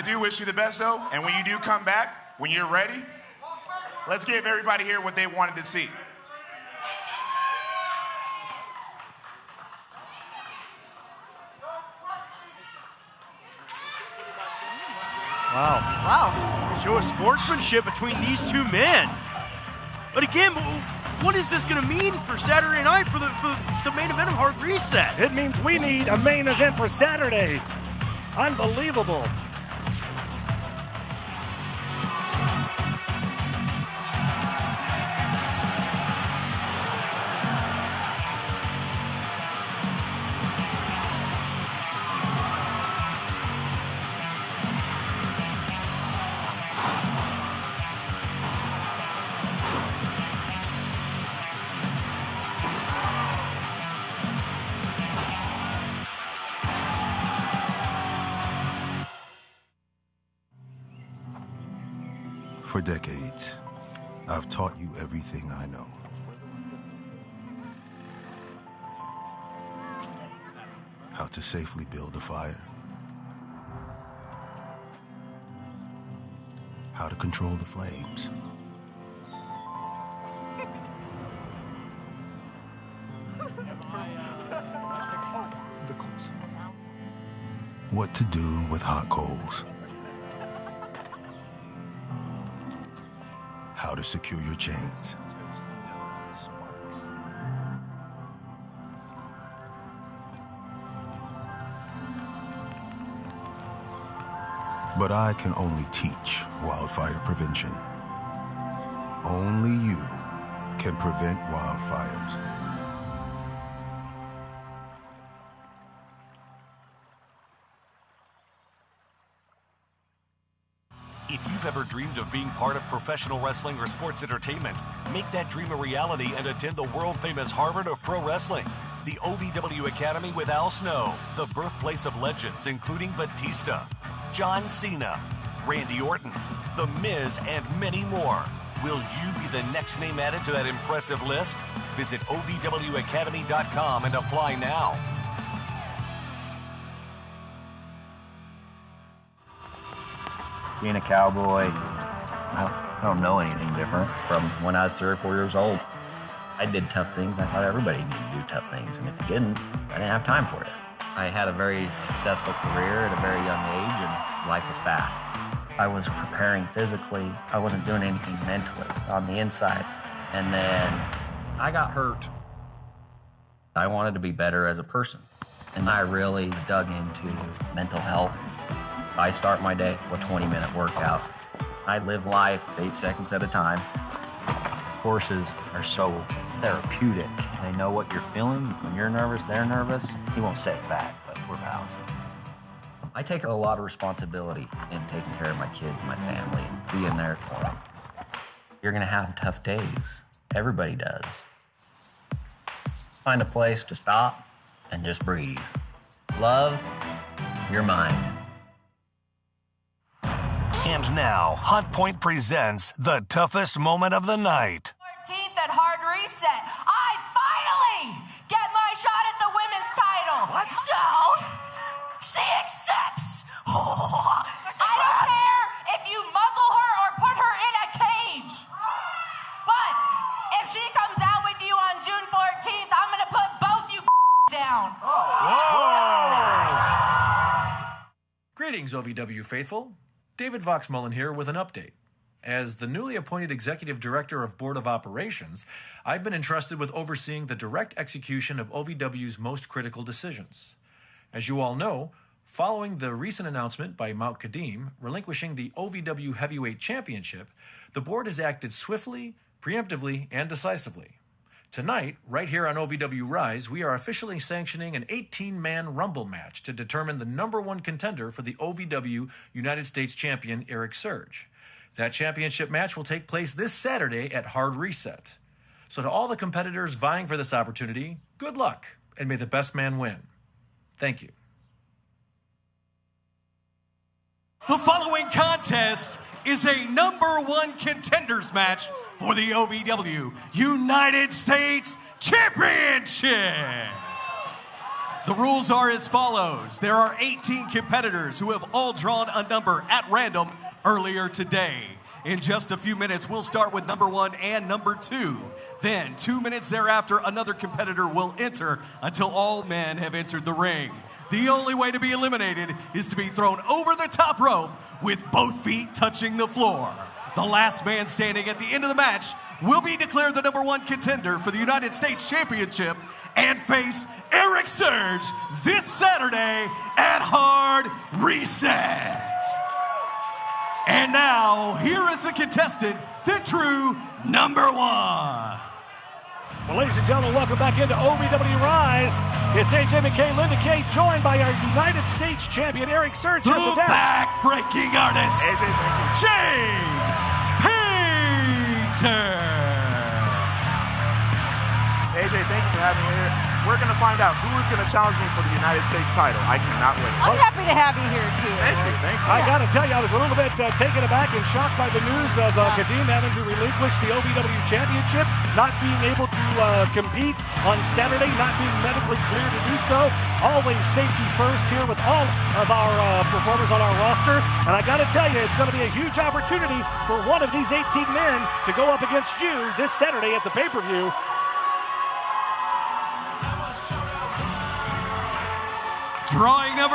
do wish you the best, though, and when you do come back, when you're ready, let's give everybody here what they wanted to see. Wow. Show of sportsmanship between these two men. But again, what is this going to mean for Saturday night for the main event of Hard Reset? It means we need a main event for Saturday. Unbelievable. For decades, I've taught you everything I know. How to safely build a fire. How to control the flames. What to do with hot coals. How to secure your chains. But I can only teach wildfire prevention. Only you can prevent wildfires. If you've ever dreamed of being part of professional wrestling or sports entertainment, make that dream a reality and attend the world-famous Harvard of Pro Wrestling. The OVW Academy with Al Snow, the birthplace of legends including Batista, John Cena, Randy Orton, The Miz, and many more. Will you be the next name added to that impressive list? Visit OVWacademy.com and apply now. Being a cowboy, I don't know anything different from when I was 3 or 4 years old. I did tough things. I thought everybody needed to do tough things, and if you didn't, I didn't have time for it. I had a very successful career at a very young age, and life was fast. I was preparing physically. I wasn't doing anything mentally on the inside. And then I got hurt. I wanted to be better as a person, and I really dug into mental health. I start my day with 20-minute workouts. I live life 8 seconds at a time. Horses are so therapeutic. They know what you're feeling. When you're nervous, they're nervous. You won't say it back, but we're pals. I take a lot of responsibility in taking care of my kids, my family, and being there for them. You're gonna have tough days. Everybody does. Find a place to stop and just breathe. Love your mind. And now, Hot Point presents the toughest moment of the night. 14th at Hard Reset, I finally get my shot at the women's title. What? So, she accepts. I don't care if you muzzle her or put her in a cage. But if she comes out with you on June 14th, I'm going to put both you down. Greetings, OVW faithful. David Voxmullen here with an update. As the newly appointed Executive Director of Board of Operations, I've been entrusted with overseeing the direct execution of OVW's most critical decisions. As you all know, following the recent announcement by Mount Kadeem relinquishing the OVW Heavyweight Championship, the board has acted swiftly, preemptively, and decisively. Tonight, right here on OVW Rise, we are officially sanctioning an 18-man Rumble match to determine the #1 contender for the OVW United States Champion, Eric Surge. That championship match will take place this Saturday at Hard Reset. So to all the competitors vying for this opportunity, good luck, and may the best man win. Thank you. The following contest is a #1 contenders match for the OVW United States Championship. The rules are as follows. There are 18 competitors who have all drawn a number at random earlier today. In just a few minutes, we'll start with #1 and #2. Then, 2 minutes thereafter, another competitor will enter until all men have entered the ring. The only way to be eliminated is to be thrown over the top rope with both feet touching the floor. The last man standing at the end of the match will be declared the #1 contender for the United States Championship and face Eric Surge this Saturday at Hard Reset. And now, here is the contestant, the true #1. Well, ladies and gentlemen, welcome back into OVW Rise. It's AJ McKay, Linda Kate, joined by our United States champion, Eric Surge, at the desk. Back-breaking artist, AJ, thank you. Painter. AJ, thank you for having me here. We're going to find out who is going to challenge me for the United States title. I cannot wait. I'm happy to have you here, too. Thank you, thank you. I got to tell you, I was a little bit taken aback and shocked by the news of Kadeem having to relinquish the OVW Championship, not being able to compete on Saturday, not being medically cleared to do so. Always safety first here with all of our performers on our roster. And I got to tell you, it's going to be a huge opportunity for one of these 18 men to go up against you this Saturday at the pay-per-view. Drawing #2,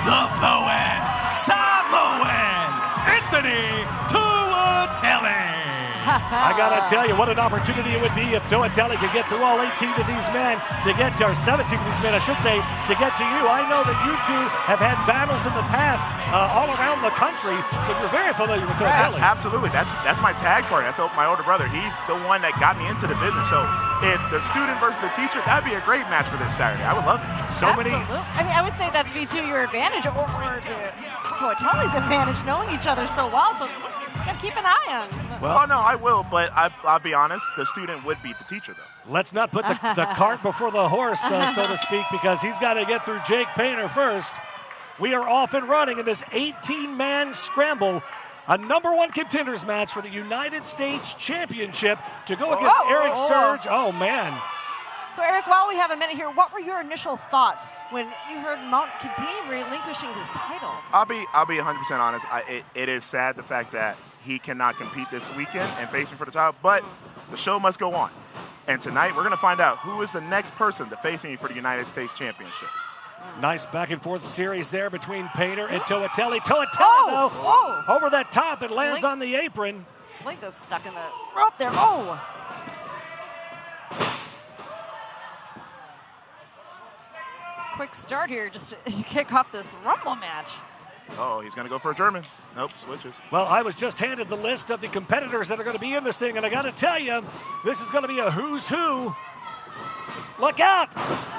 the Bowen, Samoan, Anthony Tuatele. I gotta tell you, what an opportunity it would be if Tuatele could get through all 18 of these men to get to, or 17 of these men, I should say, to get to you. I know that you two have had battles in the past all around the country, so you're very familiar with Tuatele. Yeah, absolutely. That's my tag partner. That's my older brother. He's the one that got me into the business. So if the student versus the teacher, that'd be a great match for this Saturday. I would love it. I mean, I would say that'd be to your advantage, or Tuatele's advantage, knowing each other so well. So you gotta keep an eye on. Well, no, I will, but I'll be honest, the student would beat the teacher, though. Let's not put the cart before the horse, so to speak, because he's got to get through Jake Painter first. We are off and running in this 18-man scramble, a #1 contenders match for the United States Championship to go against Eric Surge. Oh, man. So, Eric, while we have a minute here, what were your initial thoughts when you heard Mount Kadeem relinquishing his title? I'll be 100% honest. It is sad the fact that he cannot compete this weekend and face me for the title, but the show must go on. And tonight, we're going to find out who is the next person to face me for the United States Championship. Nice back-and-forth series there between Painter and Tuatele. Tuatele, though, over that top and lands on the apron. Link is stuck in the rope there. Oh! Quick start here just to kick off this Rumble match. Oh, he's going to go for a German. Nope, switches. Well, I was just handed the list of the competitors that are going to be in this thing, and I got to tell you, this is going to be a who's who. Look out!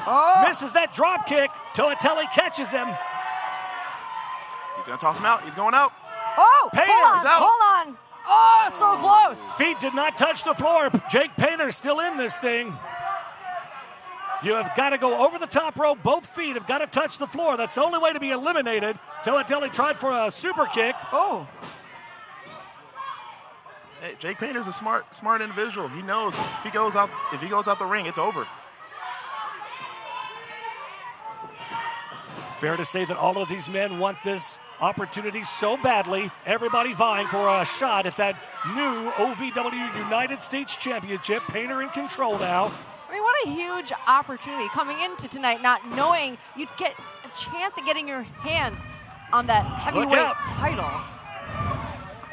Oh. Misses that drop kick. Tuatele catches him. He's going to toss him out. He's going out. Oh, Painter. hold on. Oh, so close. Feet did not touch the floor. Jake Painter's still in this thing. You have got to go over the top rope. Both feet have got to touch the floor. That's the only way to be eliminated. Tuatele tried for a super kick. Oh. Hey, Jake Painter's a smart individual. He knows if he goes out the ring, it's over. Fair to say that all of these men want this opportunity so badly. Everybody vying for a shot at that new OVW United States Championship. Painter in control now. I mean, what a huge opportunity coming into tonight, not knowing you'd get a chance of getting your hands on that heavyweight title.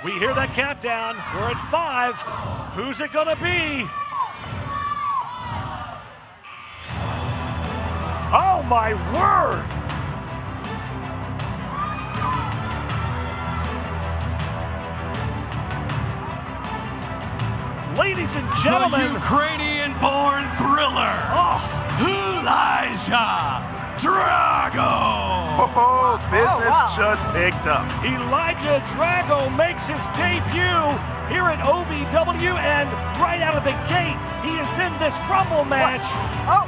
We hear that countdown. We're at 5. Who's it gonna be? Oh my word! Ladies and gentlemen, the Ukrainian-born thriller, Elijah Drago! Oh, business just picked up. Elijah Drago makes his debut here at OVW, and right out of the gate, he is in this Rumble match. Oh,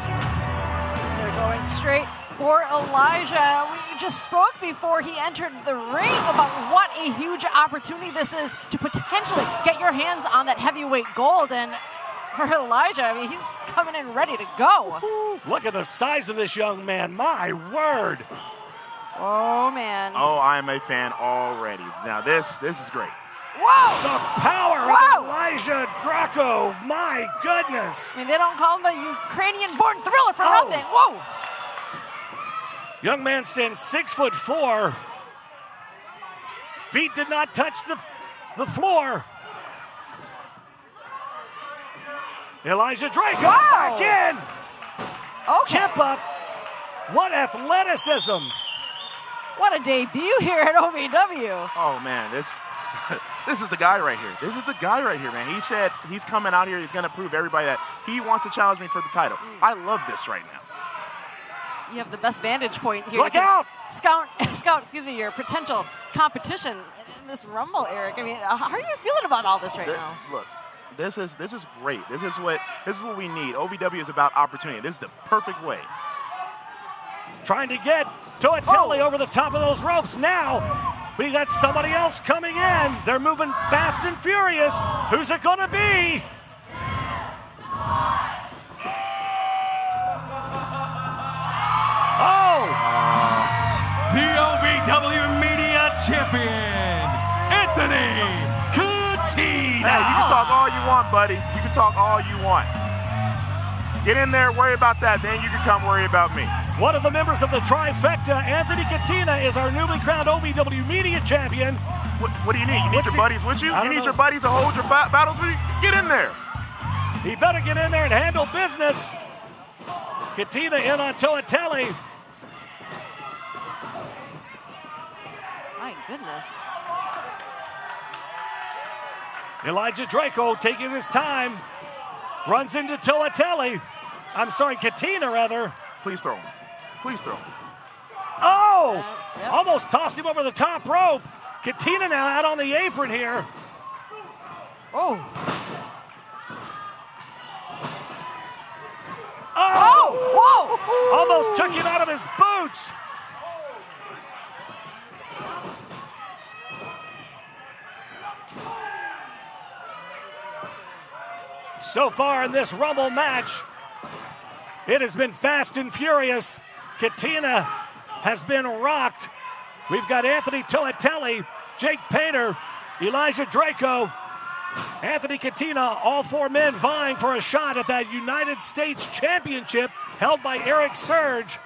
they're going straight for Elijah. We just spoke before he entered the ring about what a huge opportunity this is to potentially get your hands on that heavyweight gold. And for Elijah, I mean, he's coming in ready to go. Look at the size of this young man. My word. Oh, man. Oh, I am a fan already. Now, this is great. Whoa! The power of Elijah Drago. My goodness. I mean, they don't call him the Ukrainian-born thriller for nothing. Whoa! Young man stands 6'4". Feet did not touch the floor. Elijah Drago back in. Okay. Chip up. What athleticism. What a debut here at OVW. Oh, man, this is the guy right here. This is the guy right here, man. He said he's coming out here. He's going to prove everybody that he wants to challenge me for the title. I love this right now. You have the best vantage point here. Look out! Scout, excuse me, your potential competition in this Rumble, Eric. I mean, how are you feeling about all this right now? Look, this is great. This is what we need. OVW is about opportunity. This is the perfect way. Trying to get Toatelli over the top of those ropes. Now we got somebody else coming in. They're moving fast and furious. Who's it going to be? Oh! The OVW Media Champion, Anthony Katina. Hey, you can talk all you want, buddy. You can talk all you want. Get in there, worry about that, then you can come worry about me. One of the members of the trifecta, Anthony Katina, is our newly crowned OVW Media Champion. What do you need? You need your buddies with you? You need your buddies to hold your battles with you? Get in there. He better get in there and handle business. Katina in on Toatelli. My goodness. Elijah Drago taking his time. Runs into Toatelli. I'm sorry, Katina, rather. Please throw him. Please throw him. Oh! Almost tossed him over the top rope. Katina now out on the apron here. Oh. Oh! Whoa! Almost took him out of his boots. So far in this Rumble match, it has been fast and furious. Katina has been rocked. We've got Anthony Toatelli, Jake Painter, Elijah Drago, Anthony Katina, all four men vying for a shot at that United States Championship held by Eric Surge.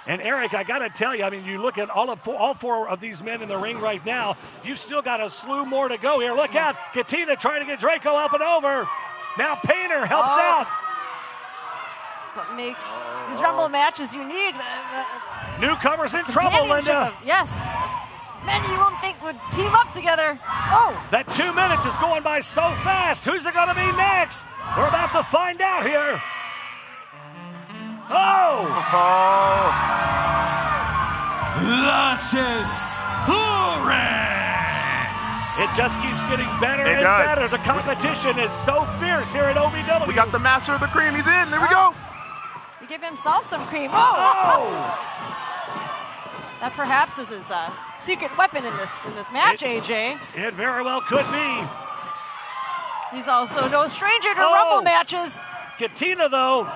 And Eric, I got to tell you, I mean, you look at all four of these men in the ring right now, you've still got a slew more to go here. Look out, Katina trying to get Drago up and over. Now Painter helps out. That's what makes these Rumble matches unique. Newcomers in trouble, Linda. Yes. Men you wouldn't think would team up together. Oh. That 2 minutes is going by so fast. Who's it going to be next? We're about to find out here. Oh! Luscious Horace! It just keeps getting better and better. The competition is so fierce here at OVW. We got the master of the cream. He's in. There we go. He gave himself some cream. Oh! That perhaps is his secret weapon in this match, AJ. It very well could be. He's also no stranger to Rumble matches. Katina, though,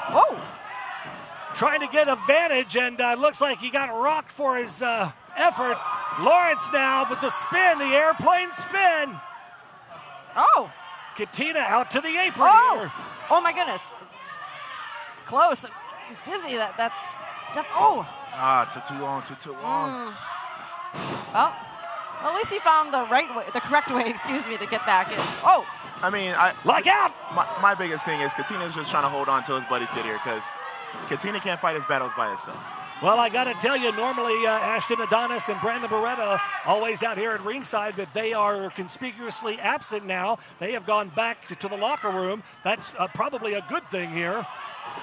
trying to get advantage, and looks like he got rocked for his effort. Lawrence now with the spin, the airplane spin. Oh. Katina out to the apron here. Oh, my goodness. It's close. He's dizzy. That's... Took too long, too long. Well, at least he found the correct way, to get back in. Oh! I mean, look out! My biggest thing is Katina's just trying to hold on till his buddies get here because Katina can't fight his battles by himself. Well, I got to tell you, normally Ashton Adonis and Brandon Beretta always out here at ringside, but they are conspicuously absent now. They have gone back to the locker room. That's probably a good thing here.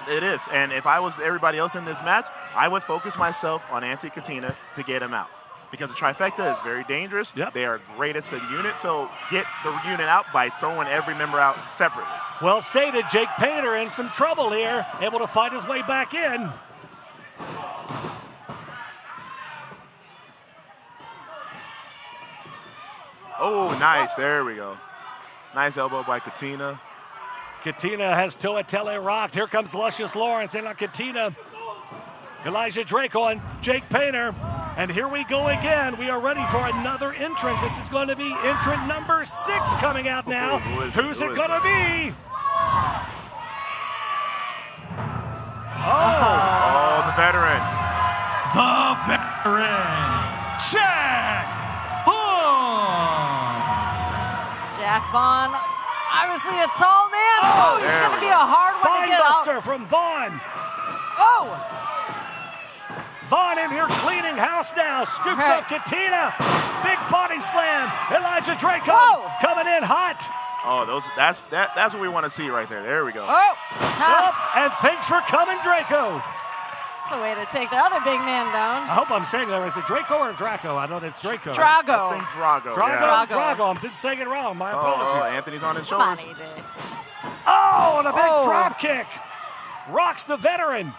It is, and if I was everybody else in this match, I would focus myself on Anthony Katina to get him out. Because the trifecta is very dangerous. Yep. They are great as a unit, so get the unit out by throwing every member out separately. Well stated. Jake Painter in some trouble here, able to fight his way back in. Oh, nice. There we go. Nice elbow by Katina. Katina has Toatele rocked. Here comes Lucius Lawrence in on Katina. Elijah Draco and Jake Painter. And here we go again. We are ready for another entrant. This is going to be entrant number 6 coming out now. Who's it going to be? Oh, the veteran. The veteran, Jack Vaughn. Jack Vaughn, obviously a tall man. Oh, he's going to be a hard one to get out. Spinebuster from Vaughn. Oh! Vaughn in here cleaning house now. Scoops up Katina. Big body slam. Elijah Draco coming in hot. Oh, that's what we want to see right there. There we go. And thanks for coming, Draco. That's the way to take the other big man down. I hope I'm saying that. Is it Draco or Draco? I know it's Draco. Drago. I think Drago. Drago. I've been saying it wrong. My apologies. Oh, Anthony's on his shoulders. Come on, AJ. Oh, and a big drop kick. Rocks the veteran.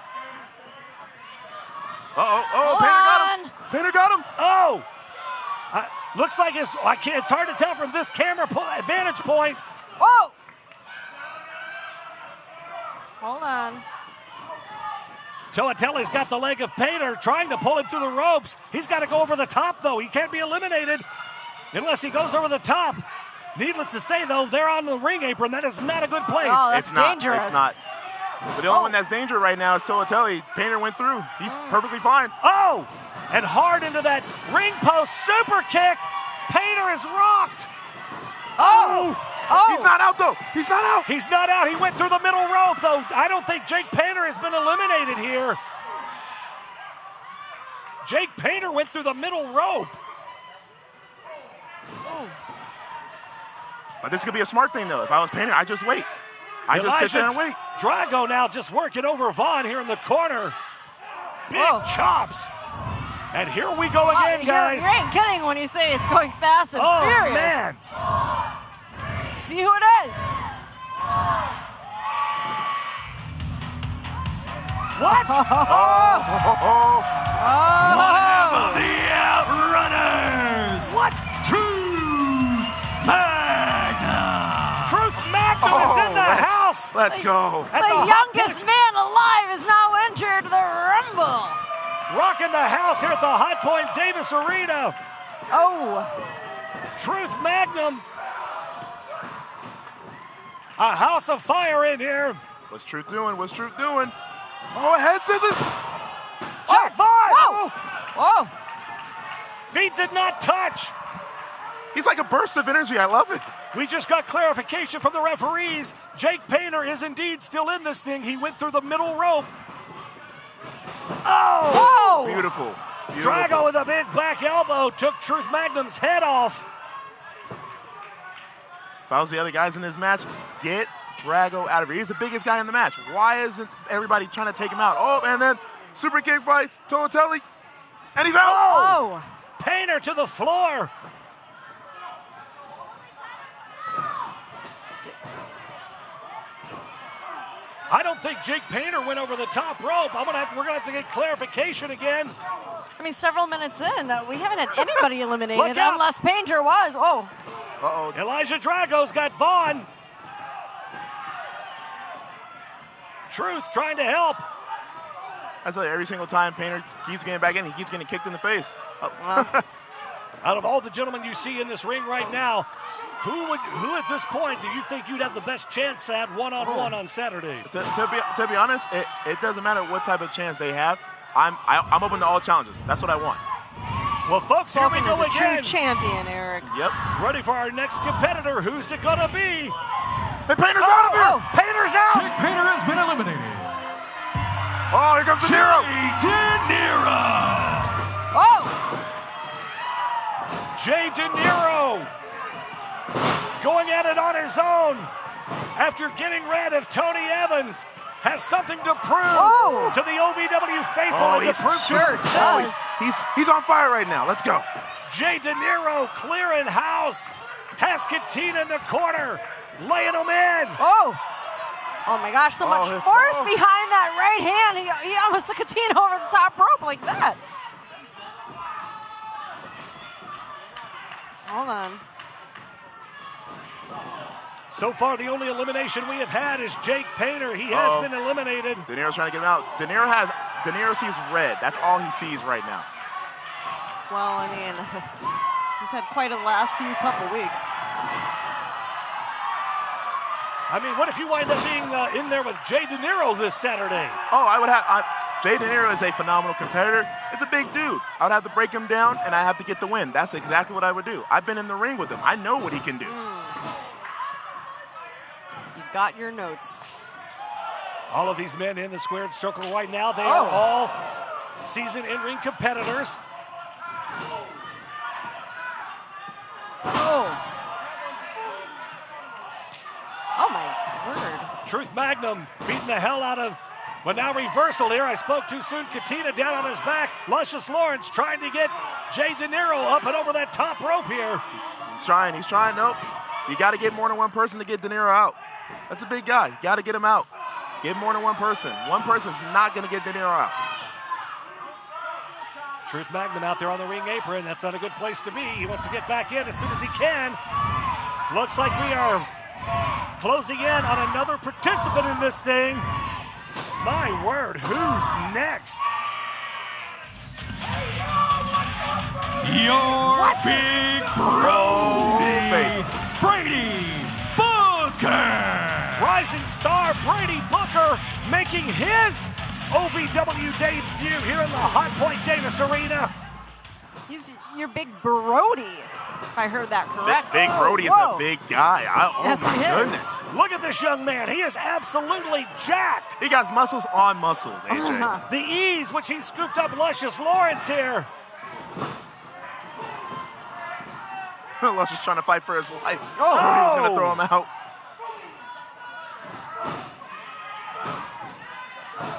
Painter got him. Oh, looks like it's hard to tell from this camera vantage point. Whoa! Hold on. Toatele's got the leg of Painter, trying to pull him through the ropes. He's got to go over the top, though. He can't be eliminated unless he goes over the top. Needless to say, though, they're on the ring apron. That is not a good place. Oh, that's dangerous. It's not. But the only one that's dangerous right now is Toatele. Painter went through. He's perfectly fine. Oh, and hard into that ring post super kick. Painter is rocked. Oh. He's not out, though. He's not out. He's not out. He went through the middle rope, though. I don't think Jake Painter has been eliminated here. Jake Painter went through the middle rope. Oh. But this could be a smart thing, though. If I was Painter, I'd just wait. I just sit there and wait. Drago now just working over Vaughn here in the corner. Big chops. And here we go again, guys. You ain't kidding when you say it's going fast and furious. Oh, man. See who it is. What? Whatever the Outrunners. What? Truth Magnum. Truth Magnum is in the house. Let's go. The youngest man alive is now entered the Rumble. Rocking the house here at the Hot Point Davis Arena. Oh. Truth Magnum. A house of fire in here. What's Truth doing? What's Truth doing? Oh, head scissors. Jack Vaughn. Whoa. Whoa. Feet did not touch. He's like a burst of energy. I love it. We just got clarification from the referees. Jake Painter is indeed still in this thing. He went through the middle rope. Oh! Beautiful. Drago with a big back elbow took Truth Magnum's head off. If I was the other guys in this match, get Drago out of here. He's the biggest guy in the match. Why isn't everybody trying to take him out? Oh, and then super kick by Toatele, and he's out. Oh! Painter to the floor. I don't think Jake Painter went over the top rope. We're gonna have to get clarification again. I mean, several minutes in, we haven't had anybody eliminated unless Painter was. Oh. Uh-oh. Elijah Drago's got Vaughn. Truth trying to help. I tell you, every single time Painter keeps getting back in, he keeps getting kicked in the face. Out of all the gentlemen you see in this ring right now, who at this point do you think you'd have the best chance at one-on-one on Saturday? To be honest, it doesn't matter what type of chance they have. I'm open to all challenges. That's what I want. Well, folks, here we go again. True champion, Eric. Yep. Ready for our next competitor. Who's it gonna be? Hey, Painter's out of here. Painter's out. Jake Painter has been eliminated. Oh, here comes De Niro. De Niro. Oh. Jay De Niro going at it on his own after getting rid of Tony Evans. has something to prove to the OVW faithful and to prove to himself. He's on fire right now. Let's go. Jay De Niro clearing house. Has Katina in the corner, laying him in. Oh my gosh, so much force behind that right hand. He almost took Katina over the top rope like that. Hold on. So far, the only elimination we have had is Jake Painter. He has been eliminated. De Niro's trying to get him out. De Niro sees red. That's all he sees right now. Well, I mean, he's had quite a last couple weeks. I mean, what if you wind up being in there with Jay De Niro this Saturday? I would have. Jay De Niro is a phenomenal competitor. It's a big dude. I would have to break him down, and I have to get the win. That's exactly what I would do. I've been in the ring with him. I know what he can do. You've got your notes. All of these men in the squared circle right now, they are all seasoned in-ring competitors. Oh my word. Truth Magnum beating the hell out of, well, now reversal here. I spoke too soon. Katina down on his back. Luscious Lawrence trying to get Jay De Niro up and over that top rope here. He's trying. Nope. You got to get more than one person to get De Niro out. That's a big guy. You got to get him out. Get more than one person. One person's not going to get De Niro out. Truth Magnum out there on the ring apron. That's not a good place to be. He wants to get back in as soon as he can. Looks like we are closing in on another participant in this thing. My word, who's next? Your big Brady Booker. Rising star Brady Booker making his OVW debut here in the Hot Point Davis Arena. He's your big Brody, if I heard that correct. Big Brody is a big guy. Yes, oh my goodness. Look at this young man. He is absolutely jacked. He got muscles on muscles, AJ. The ease which he scooped up Luscious Lawrence here. Luscious trying to fight for his life. Brody's going to throw him out.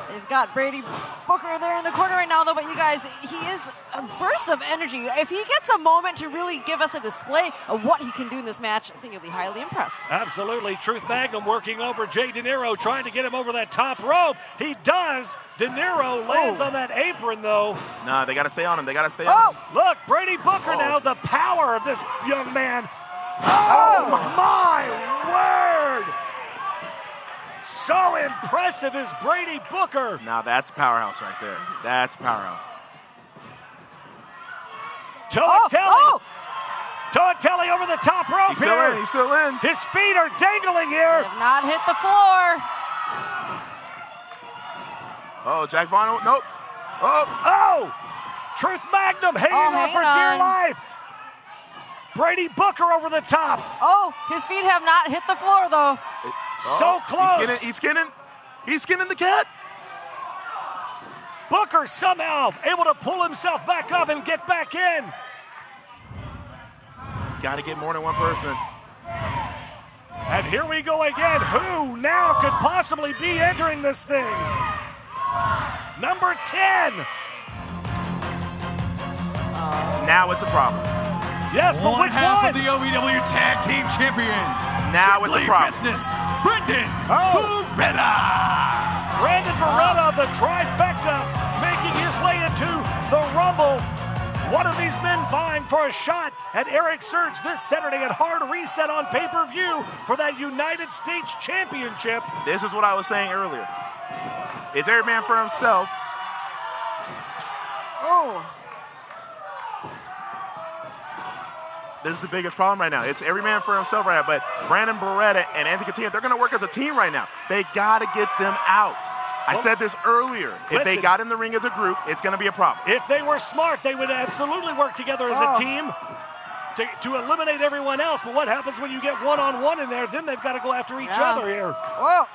They've got Brady Booker there in the corner right now, though, but you guys, he is a burst of energy. If he gets a moment to really give us a display of what he can do in this match, I think you'll be highly impressed. Absolutely. Truth Magnum working over Jay De Niro, trying to get him over that top rope. He does. De Niro lands on that apron, though. Nah, they got to stay on him. They got to stay on him. Look, Brady Booker now, the power of this young man. Oh my word! So impressive is Brady Booker. Now that's powerhouse right there. That's powerhouse. Toatelli over the top rope here. He's still in. His feet are dangling here. They have not hit the floor. Oh, Jack Vaughn, nope. Oh! Truth Magnum hanging on for dear life. Brady Booker over the top. Oh, his feet have not hit the floor, though. So close. He's skinning the cat. Booker somehow able to pull himself back up and get back in. Got to get more than one person. And here we go again. Who now could possibly be entering this thing? Number 10. Now it's a problem. Yes, but which one? Of the OVW Tag Team Champions. Now it's a problem. Business. Brandon Beretta. Brandon Beretta, the trifecta, making his way into the Rumble. One of these men vying for a shot at Eric Surge this Saturday at Hard Reset on pay-per-view for that United States Championship. This is what I was saying earlier. It's every man for himself. This is the biggest problem right now. It's every man for himself right now. But Brandon Beretta and Anthony Katina, they're going to work as a team right now. They got to get them out. I said this earlier. If they got in the ring as a group, it's going to be a problem. If they were smart, they would absolutely work together as a team to eliminate everyone else. But what happens when you get one-on-one in there? Then they've got to go after each other here. Whoa.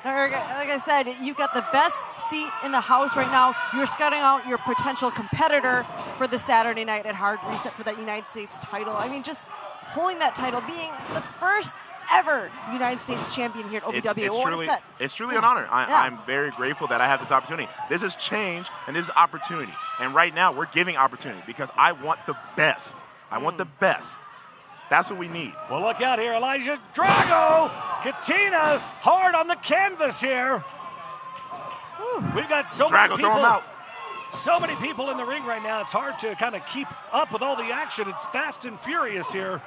Like I said, you've got the best seat in the house right now. You're scouting out your potential competitor for the Saturday night at Hard Reset for that United States title. I mean, just holding that title, being the first ever United States champion here at OVW. It's truly an honor. I'm very grateful that I have this opportunity. This is change, and this is opportunity. And right now, we're giving opportunity because I want the best. I want the best. That's what we need. Well, look out here, Elijah Drago. Katina hard on the canvas here. We've got so many people. Throw him out. So many people in the ring right now. It's hard to kind of keep up with all the action. It's fast and furious here.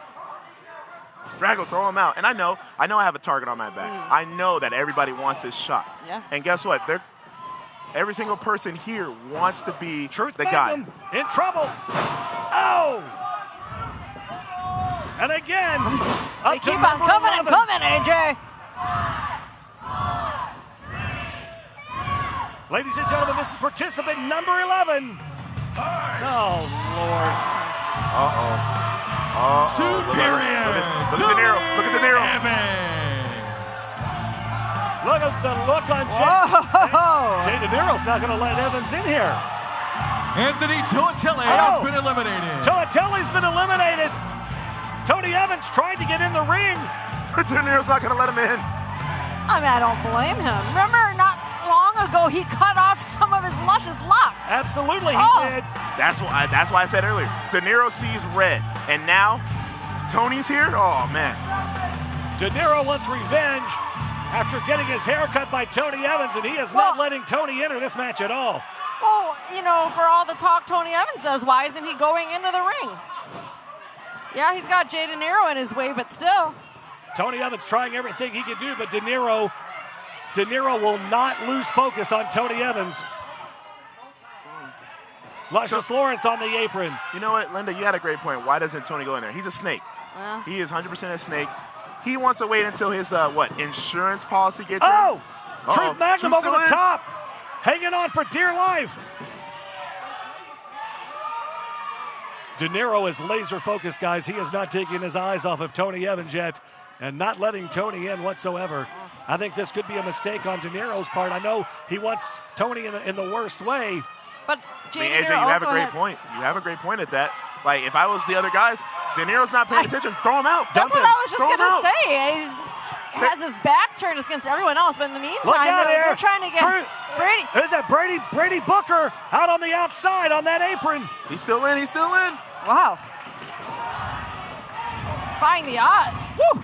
Drago, throw him out. And I know I have a target on my back. I know that everybody wants this shot. Yeah. And guess what? Every single person here wants to be the guy. In trouble. Oh! And again, they keep on coming and coming, AJ. Ladies and gentlemen, this is participant number 11. Oh, Lord. Superior. Look at De Niro. Look at De Niro. Look at the look on Jay De Niro's not going to let Evans in here. Anthony Toatelli has been eliminated. Toatelli's been eliminated. Tony Evans tried to get in the ring. De Niro's not going to let him in. I mean, I don't blame him. Remember, not long ago, he cut off some of his luscious locks. Absolutely, he did. That's why I said earlier. De Niro sees red, and now Tony's here. Oh man. De Niro wants revenge after getting his hair cut by Tony Evans, and he is not letting Tony enter this match at all. Well, you know, for all the talk Tony Evans does, why isn't he going into the ring? Yeah, he's got Jay De Niro in his way, but still. Tony Evans trying everything he can do, but De Niro will not lose focus on Tony Evans. Luscious Lawrence on the apron. You know what, Linda, you had a great point. Why doesn't Tony go in there? He's a snake. Well. He is 100% a snake. He wants to wait until his, insurance policy gets in. Oh! Truth Magnum over the top. Hanging on for dear life. De Niro is laser focused, guys. He is not taking his eyes off of Tony Evans yet and not letting Tony in whatsoever. I think this could be a mistake on De Niro's part. I know he wants Tony in the worst way. But AJ, you have a great point. You have a great point at that. Like, if I was the other guys, De Niro's not paying attention. Throw him out. That's what I was just going to say. He has his back turned against everyone else, but in the meantime, they're trying to get Brady. Who's that? Brady Booker out on the outside on that apron. He's still in. He's still in. Wow. Defying the odds. Woo!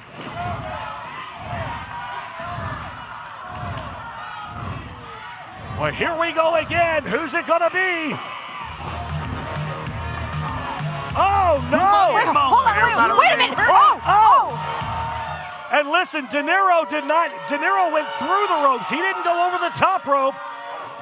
Well, here we go again. Who's it going to be? Oh, no! Hold on, wait a minute! Oh! And listen, De Niro went through the ropes. He didn't go over the top rope.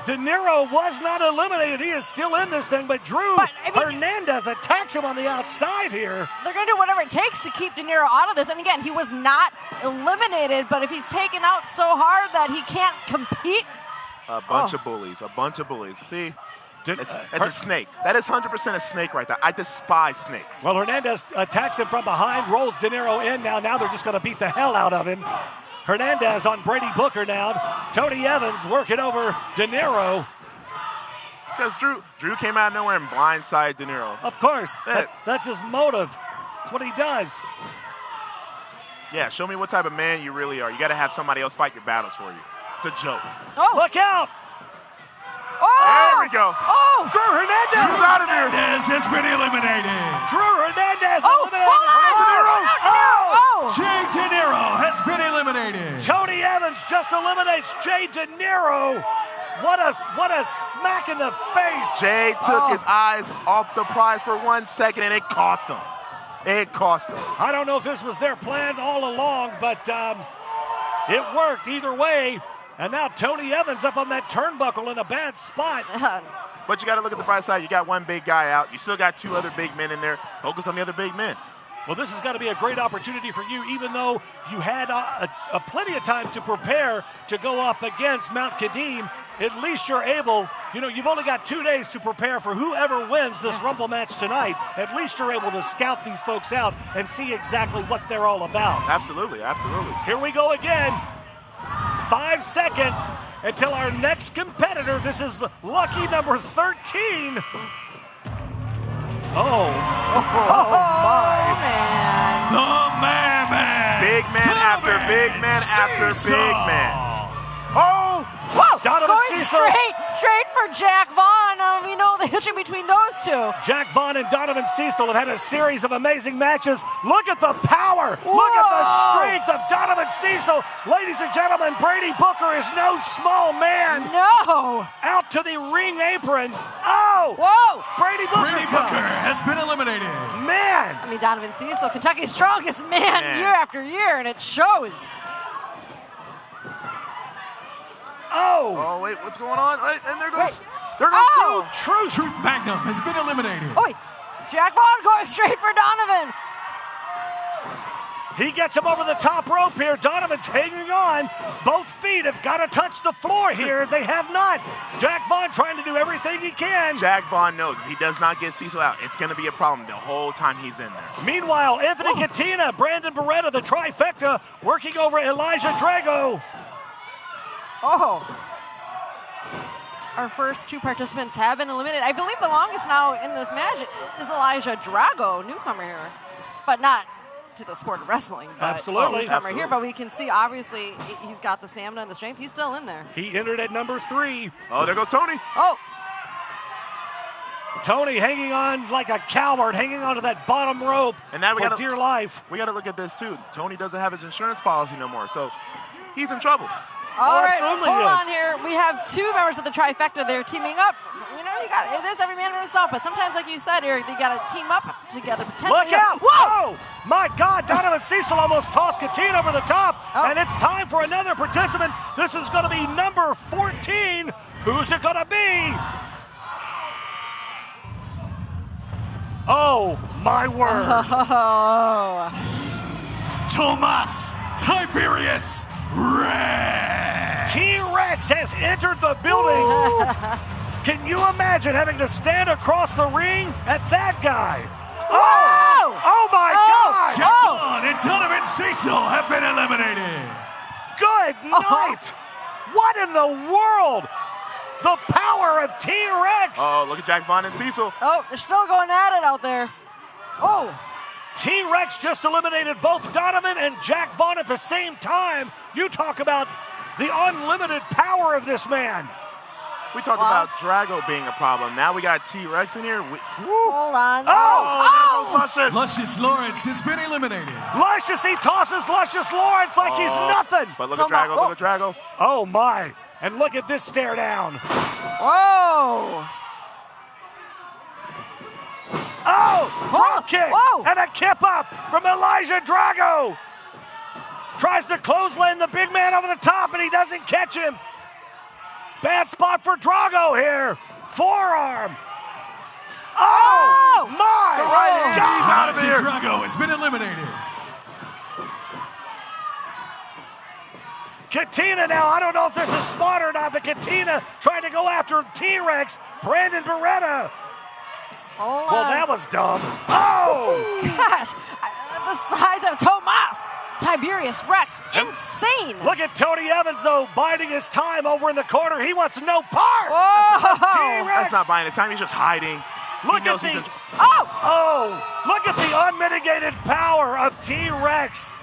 De Niro was not eliminated. He is still in this thing, but Hernandez attacks him on the outside here. They're going to do whatever it takes to keep De Niro out of this. And again, he was not eliminated, but if he's taken out so hard that he can't compete. A bunch of bullies. See? It's a snake. That is 100% a snake right there. I despise snakes. Well, Hernandez attacks him from behind, rolls De Niro in. Now they're just going to beat the hell out of him. Hernandez on Brady Booker now. Tony Evans working over De Niro. Because Drew came out of nowhere and blindsided De Niro. Of course. That's his motive. That's what he does. Yeah, show me what type of man you really are. You got to have somebody else fight your battles for you. It's a joke. Oh. Look out! There we go. Oh! Drew Hernandez! Drew's out of there. Hernandez has been eliminated. Drew Hernandez eliminated. Jay De Niro has been eliminated. Tony Evans just eliminates Jay De Niro. What a smack in the face. Jay took his eyes off the prize for 1 second, and it cost him. I don't know if this was their plan all along, but it worked either way. And now Tony Evans up on that turnbuckle in a bad spot. But you got to look at the bright side. You got one big guy out. You still got two other big men in there. Focus on the other big men. Well, this has got to be a great opportunity for you, even though you had a plenty of time to prepare to go up against Mount Kadim. At least you're able, you've only got 2 days to prepare for whoever wins this Rumble match tonight. At least you're able to scout these folks out and see exactly what they're all about. Absolutely. Here we go again. 5 seconds until our next competitor. This is lucky number 13. Oh my. Man. The man. Big man after big man after big man. Oh! Whoa! Donovan Going Cecil. straight for Jack Vaughn. We know the history between those two. Jack Vaughn and Donovan Cecil have had a series of amazing matches. Look at the power. Whoa. Look at the strength of Donovan Cecil. Ladies and gentlemen, Brady Booker is no small man. No. Out to the ring apron. Oh! Whoa! Brady Booker has been eliminated. Man! I mean, Donovan Cecil, Kentucky's strongest man year after year, and it shows. Oh, wait, what's going on? Wait, and there goes Truth Magnum has been eliminated. Oh, wait. Jack Vaughn going straight for Donovan. He gets him over the top rope here. Donovan's hanging on. Both feet have got to touch the floor here. They have not. Jack Vaughn trying to do everything he can. Jack Vaughn knows if he does not get Cecil out, it's going to be a problem the whole time he's in there. Meanwhile, Anthony Katina, Brandon Beretta, the trifecta, working over Elijah Drago. Oh. Our first two participants have been eliminated. I believe the longest now in this match is Elijah Drago, newcomer here, but not to the sport of wrestling. But Absolutely. Newcomer here, but we can see obviously he's got the stamina and the strength. He's still in there. He entered at number 3. Oh, there goes Tony. Oh. Tony hanging on like a coward, hanging onto that bottom rope and now for dear life. We got to look at this too. Tony doesn't have his insurance policy no more, so he's in trouble. All right, hold on here. We have two members of the trifecta. They're teaming up. You know, it is every man for himself, but sometimes, like you said, Eric, you got to team up together. Look out! Whoa! My God, Donovan Cecil almost tossed Katina over the top, and it's time for another participant. This is going to be number 14. Who's it going to be? Oh, my word. Oh. Tomas Tiberius Rex. T-Rex has entered the building. Can you imagine having to stand across the ring at that guy? Oh! Oh my God! Jack Vaughn and Donovan Cecil have been eliminated. Good night! What in the world? The power of T-Rex! Oh, look at Jack Vaughn and Cecil. Oh, they're still going at it out there. Oh. T-Rex just eliminated both Donovan and Jack Vaughn at the same time. You talk about the unlimited power of this man. We talked about Drago being a problem. Now we got T-Rex in here. Hold on. Oh, there goes Luscious. Luscious Lawrence has been eliminated. Luscious, he tosses Luscious Lawrence like he's nothing. But look at Drago, look at Drago. Oh my, and look at this stare down. Whoa. Oh, drop kick and a kip up from Elijah Drago. Tries to clothesline the big man over the top, and he doesn't catch him. Bad spot for Drago here. Forearm. Oh, my God. Elijah Drago has been eliminated. Katina now, I don't know if this is smart or not, but Katina trying to go after T-Rex, Brandon Beretta. Hold well, on. that was dumb. Oh! Gosh, the size of Tomas Tiberius Rex, insane. Look at Tony Evans, though, biding his time over in the corner. He wants no part Whoa. of T-Rex. That's not buying the time. He's just hiding. Look at the look at the unmitigated power of T-Rex.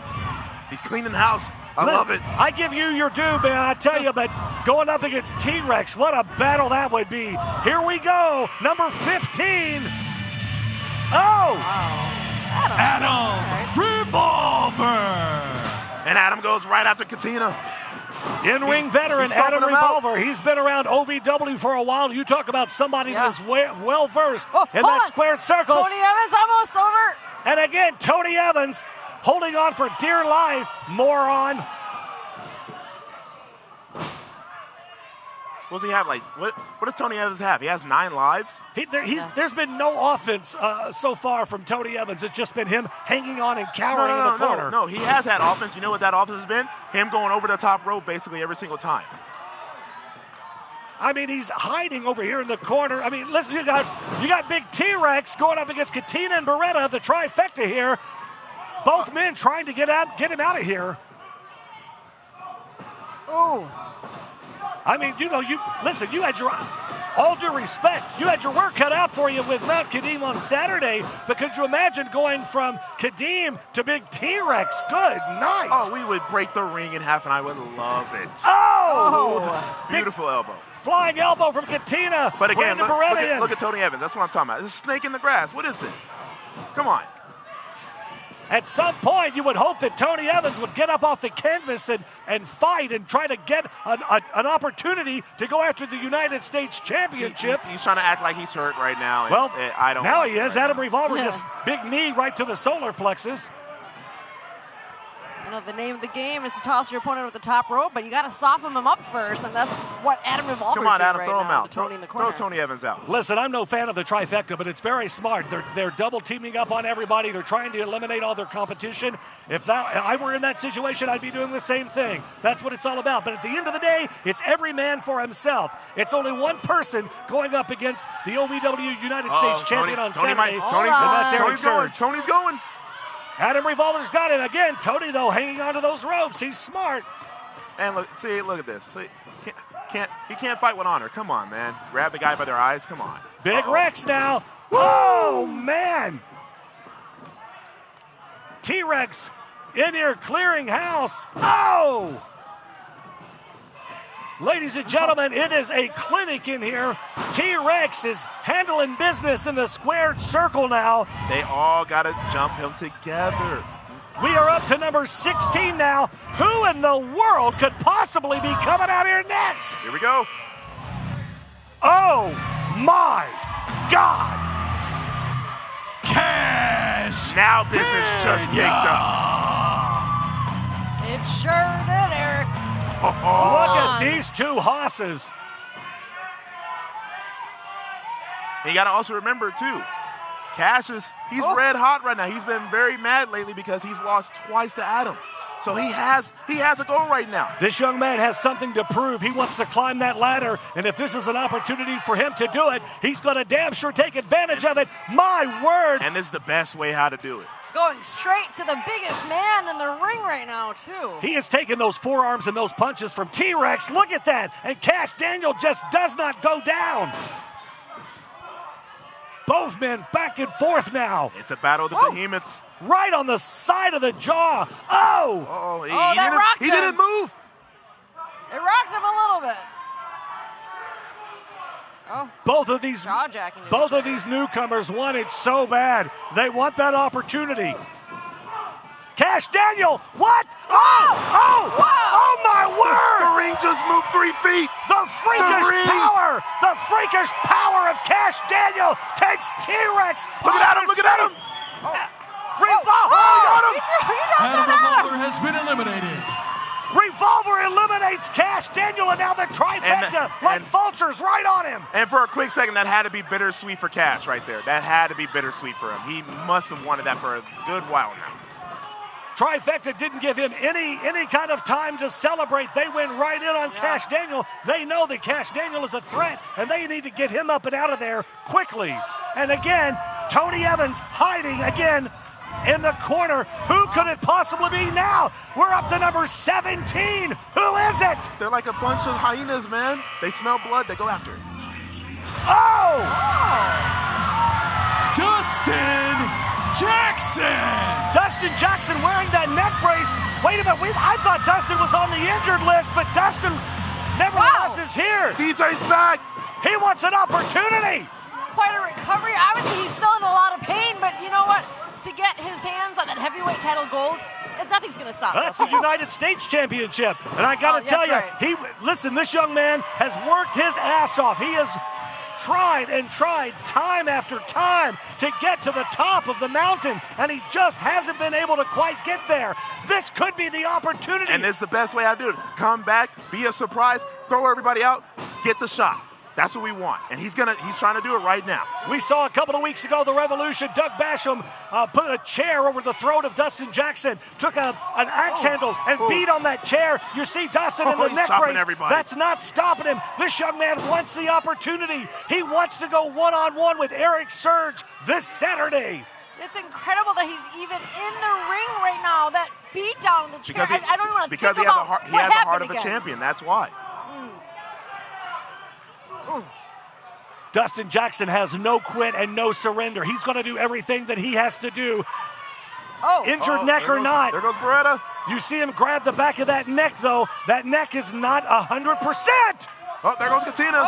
He's cleaning the house. I love it. I give you your due, man, I tell you, but going up against T-Rex, what a battle that would be. Here we go, number 15. Oh! Adam Revolver. And Adam goes right after Katina. In-ring veteran Adam Revolver. He's been around OVW for a while. You talk about somebody that's well-versed in that squared circle. Tony Evans almost over. And again, Tony Evans holding on for dear life, moron. What does he have? Like, what does Tony Evans have? He has 9 lives? There's been no offense so far from Tony Evans. It's just been him hanging on and cowering in the corner. No, he has had offense. You know what that offense has been? Him going over the top rope basically every single time. I mean, he's hiding over here in the corner. I mean, listen, you got big T-Rex going up against Katina and Beretta, the trifecta here. Both men trying to get him out of here. Oh. I mean, you know, you had all due respect, you had your work cut out for you with Mount Kadim on Saturday, but could you imagine going from Kadim to Big T-Rex? Good night. Oh, we would break the ring in half, and I would love it. Oh! Beautiful elbow. Flying elbow from Katina. But again, Brandon look at Tony Evans. That's what I'm talking about. This is a snake in the grass. What is this? Come on. At some point, you would hope that Tony Evans would get up off the canvas and fight and try to get an opportunity to go after the United States Championship. He's trying to act like he's hurt right now. Well, I don't. Now he is. Adam Revolver just big knee right to the solar plexus. You know, the name of the game is to toss your opponent with the top rope, but you got to soften him up first, and that's what Adam Revolver Come on, doing Adam, right throw him now out. to Tony in the corner. Throw Tony Evans out. Listen, I'm no fan of the trifecta, but it's very smart. They're double teaming up on everybody. They're trying to eliminate all their competition. If I were in that situation, I'd be doing the same thing. That's what it's all about. But at the end of the day, it's every man for himself. It's only one person going up against the OVW United States champion on Saturday, and that's Eric Surge. Tony's going. Adam Revolver's got it again. Tony, though, hanging onto those ropes. He's smart. And look at this. See, he can't fight with honor. Come on, man. Grab the guy by their eyes. Come on. Big Rex now. Oh, man. T-Rex in here clearing house. Oh! Ladies and gentlemen, it is a clinic in here. T-Rex is handling business in the squared circle now. They all got to jump him together. We are up to number 16 now. Who in the world could possibly be coming out here next? Here we go. Oh, my God. Cash. Now business just kicked up. It sure did, Eric. Look at these two hosses. You got to also remember, too, Cash he's red hot right now. He's been very mad lately because he's lost twice to Adam. So he has a goal right now. This young man has something to prove. He wants to climb that ladder, and if this is an opportunity for him to do it, he's going to damn sure take advantage of it. My word. And this is the best way how to do it. Going straight to the biggest man in the ring right now, too. He is taking those forearms and those punches from T-Rex. Look at that. And Cash Daniel just does not go down. Both men back and forth now. It's a battle of the behemoths. Right on the side of the jaw. Oh! He didn't move. It rocked him a little bit. Oh. Both of these newcomers want it so bad. They want that opportunity. Cash Daniel, what? Oh my word! The ring just moved 3 feet. The freakish power of Cash Daniel takes T-Rex. Look at Adam. Revolver! Adam Revolver has been eliminated. Revolver eliminates Cash Daniel, and now the trifecta like vultures right on him. And for a quick second, that had to be bittersweet for Cash right there. That had to be bittersweet for him. He must have wanted that for a good while now. Trifecta didn't give him any kind of time to celebrate. They went right in on Cash Daniel. They know that Cash Daniel is a threat, and they need to get him up and out of there quickly. And again, Tony Evans hiding again in the corner. Who could it possibly be now? We're up to number 17. Who is it? They're like a bunch of hyenas, man. They smell blood. They go after it. Oh! Dustin Jackson! Dustin Jackson wearing that neck brace. Wait a minute. I thought Dustin was on the injured list, but Dustin nevertheless is here. DJ's back. He wants an opportunity. It's quite a recovery. Obviously, he's still in a lot of pain, but you know what? To get his hands on that heavyweight title gold, nothing's going to stop That's us. the United States Championship. And I got to tell you, listen, this young man has worked his ass off. He has tried and tried time after time to get to the top of the mountain, and he just hasn't been able to quite get there. This could be the opportunity. And this is the best way I do it. Come back, be a surprise, throw everybody out, get the shot. That's what we want, and he's trying to do it right now. We saw a couple of weeks ago the Revolution. Doug Basham put a chair over the throat of Dustin Jackson, took an axe handle and beat on that chair. You see Dustin in the neck brace. Everybody. That's not stopping him. This young man wants the opportunity. He wants to go one-on-one with Eric Surge this Saturday. It's incredible that he's even in the ring right now. That beat down the chair. I don't even want to think about he has a heart of a champion. That's why. Dustin Jackson has no quit and no surrender. He's going to do everything that he has to do. Injured neck or not. There goes Beretta. You see him grab the back of that neck, though. That neck is not 100%. Oh, there goes Katina.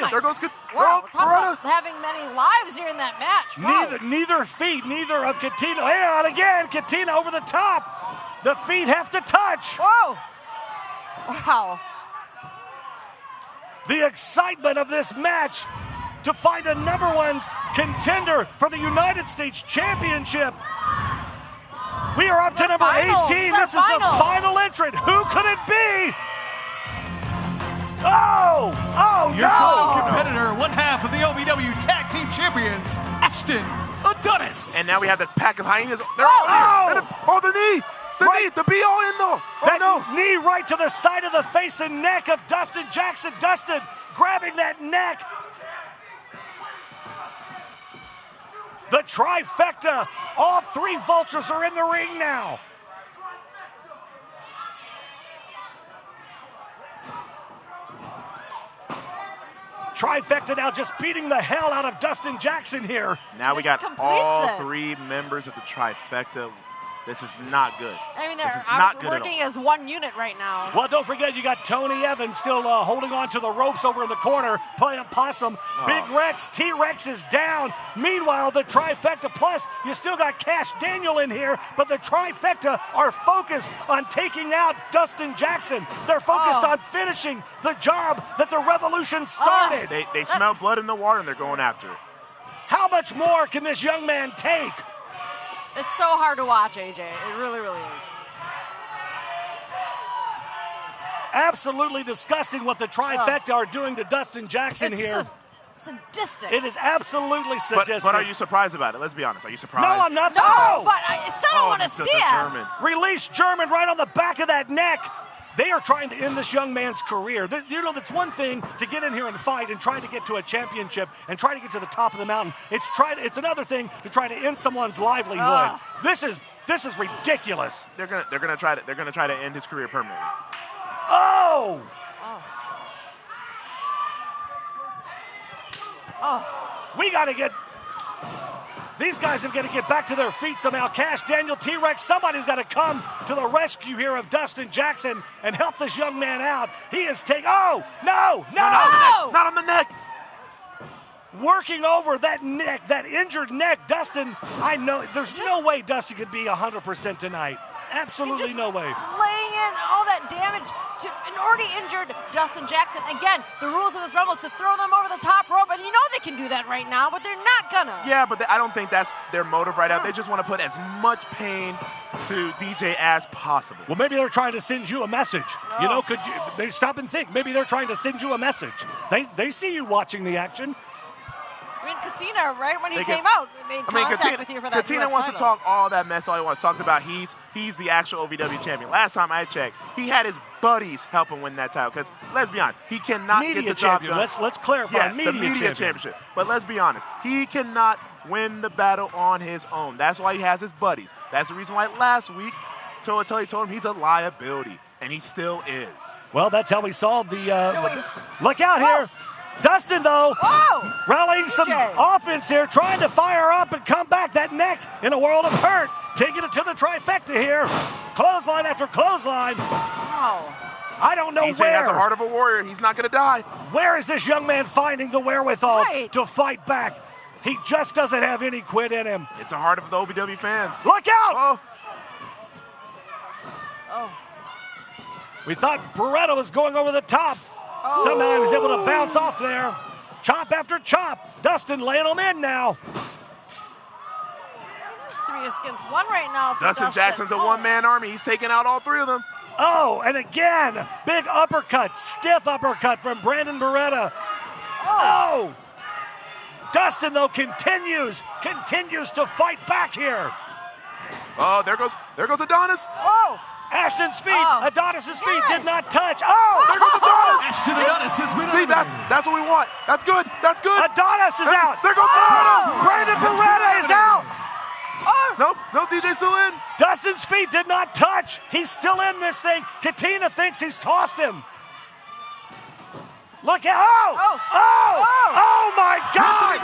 There goes Katina. Wow, talk about having many lives here in that match. Wow. Neither feet, neither of Katina. And again, Katina over the top. The feet have to touch. Whoa. Wow. The excitement of this match to find a #1 contender for the United States Championship. We are up to number 18. This is the final entrant. Who could it be? Your final competitor, one half of the OVW Tag Team Champions, Ashton Adonis. And now we have the pack of hyenas. They're all here. The knee. The be all in though. Knee right to the side of the face and neck of Dustin Jackson. Dustin grabbing that neck. The trifecta. All 3 vultures are in the ring now. Trifecta now just beating the hell out of Dustin Jackson here. Now we got all 3 members of the trifecta. This is not good. I mean, they're working as one unit right now. Well, don't forget, you got Tony Evans still holding on to the ropes over in the corner, playing possum. Big Rex, T-Rex is down. Meanwhile, the trifecta plus, you still got Cash Daniel in here, but the trifecta are focused on taking out Dustin Jackson. They're focused on finishing the job that the Revolution started. They smell blood in the water, and they're going after it. How much more can this young man take? It's so hard to watch, AJ. It really, really is. Absolutely disgusting what the trifecta are doing to Dustin Jackson here. Sadistic. It is absolutely sadistic. But are you surprised about it? Let's be honest. Are you surprised? No, I'm not. No, but I still don't want to see it. Release German right on the back of that neck. They are trying to end this young man's career. That's one thing to get in here and fight and try to get to a championship and try to get to the top of the mountain. It's another thing to try to end someone's livelihood. This is ridiculous. They're gonna try to end his career permanently. We got to get. These guys have got to get back to their feet somehow. Cash, Daniel, T-Rex, somebody's got to come to the rescue here of Dustin Jackson and help this young man out. He is taking, no! Not on the neck! Working over that neck, that injured neck. Dustin, I know, there's no way Dustin could be 100% tonight. Absolutely no way. Laying in all that damage to an already injured Dustin Jackson. Again, the rules of this Rumble is to throw them over the top rope, and you know they can do that right now, but they're not gonna. Yeah, but I don't think that's their motive right now. They just want to put as much pain to DJ as possible. Well, maybe they're trying to send you a message. You know, they stop and think. Maybe they're trying to send you a message. They see you watching the action. I mean, Katina, right when he came out, made contact with you for that Katina wants to talk all that mess, all he wants to talk about. He's the actual OVW champion. Last time I checked, he had his buddies help him win that title. Because let's be honest, he cannot get the job done. Let's clarify. Yes, the media championship. But let's be honest, he cannot win the battle on his own. That's why he has his buddies. That's the reason why last week Toa told him he's a liability, and he still is. Well, that's how we solved the. Look out here. Dustin, though, rallying some offense here, trying to fire up and come back. That neck in a world of hurt, taking it to the trifecta here. Clothesline after clothesline. Wow. I don't know DJ has the heart of a warrior. He's not going to die. Where is this young man finding the wherewithal to fight back? He just doesn't have any quit in him. It's the heart of the OVW fans. Look out! We thought Beretta was going over the top. Somehow he was able to bounce off there. Chop after chop. Dustin laying them in now. It's 3 against 1 right now for Dustin Jackson's a one-man army. He's taking out all 3 of them. And again, big uppercut, stiff uppercut from Brandon Beretta. Dustin, though, continues to fight back here. There goes Adonis. Ashton's feet, Adonis's feet did not touch. There goes Adonis. Ashton Adonis has been See, that's what we want. That's good. That's good. Adonis is out. There goes Beretta. Brandon Beretta is out. No, DJ still in. Dustin's feet did not touch. He's still in this thing. Katina thinks he's tossed him. Look out! Oh my God!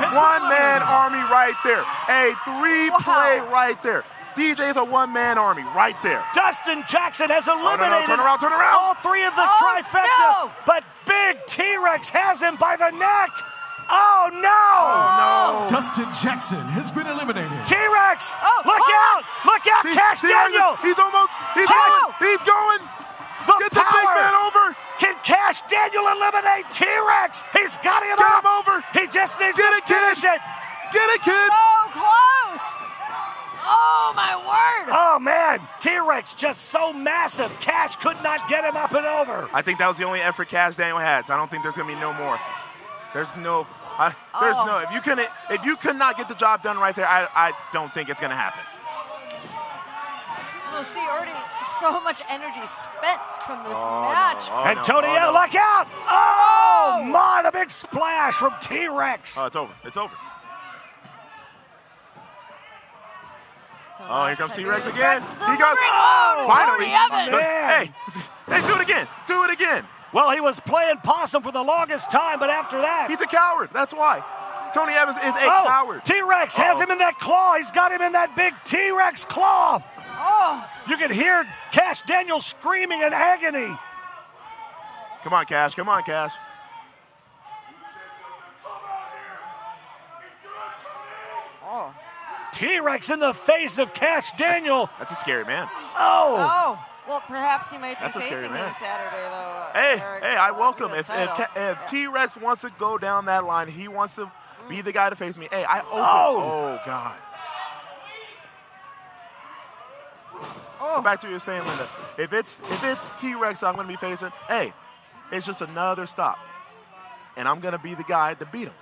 One-man army right there. A three-play right there. DJ's a one-man army right there. Dustin Jackson has eliminated turn around. all three of the trifecta, but Big T-Rex has him by the neck. Oh no! Dustin Jackson has been eliminated. T-Rex! Look out! Look out, Cash Daniel! He's going! Get the big man over! Can Cash Daniel eliminate T-Rex? He's got him Get up! him over! He just needs to finish it! Get it, kid! So close! Oh, my word! Oh, man. T-Rex just so massive. Cash could not get him up and over. I think that was the only effort Cash Daniel had, so I don't think there's going to be no more. There's no. If you could not get the job done right there, I don't think it's going to happen. We'll see already so much energy spent from this match. Tony, look out! Oh, my, a big splash from T-Rex. Oh, it's over. It's over. Oh, here comes T-Rex again. He goes. Finally. Hey, do it again. Do it again. Well, he was playing possum for the longest time, but after that. He's a coward. That's why. Tony Evans is a coward. T-Rex has him in that claw. He's got him in that big T-Rex claw. Oh. You can hear Cash Daniel screaming in agony. Come on, Cash. Come on, Cash. Oh. T-Rex in the face of Cash Daniel. That's a scary man. Oh. Well, perhaps he might be That's a scary facing man. him Saturday, though. Hey, I welcome. If T-Rex wants to go down that line, he wants to be the guy to face me. Hey, I open. Oh, God. Go back to what you were saying, Linda. If it's T-Rex I'm going to be facing, hey, it's just another stop. And I'm going to be the guy to beat him.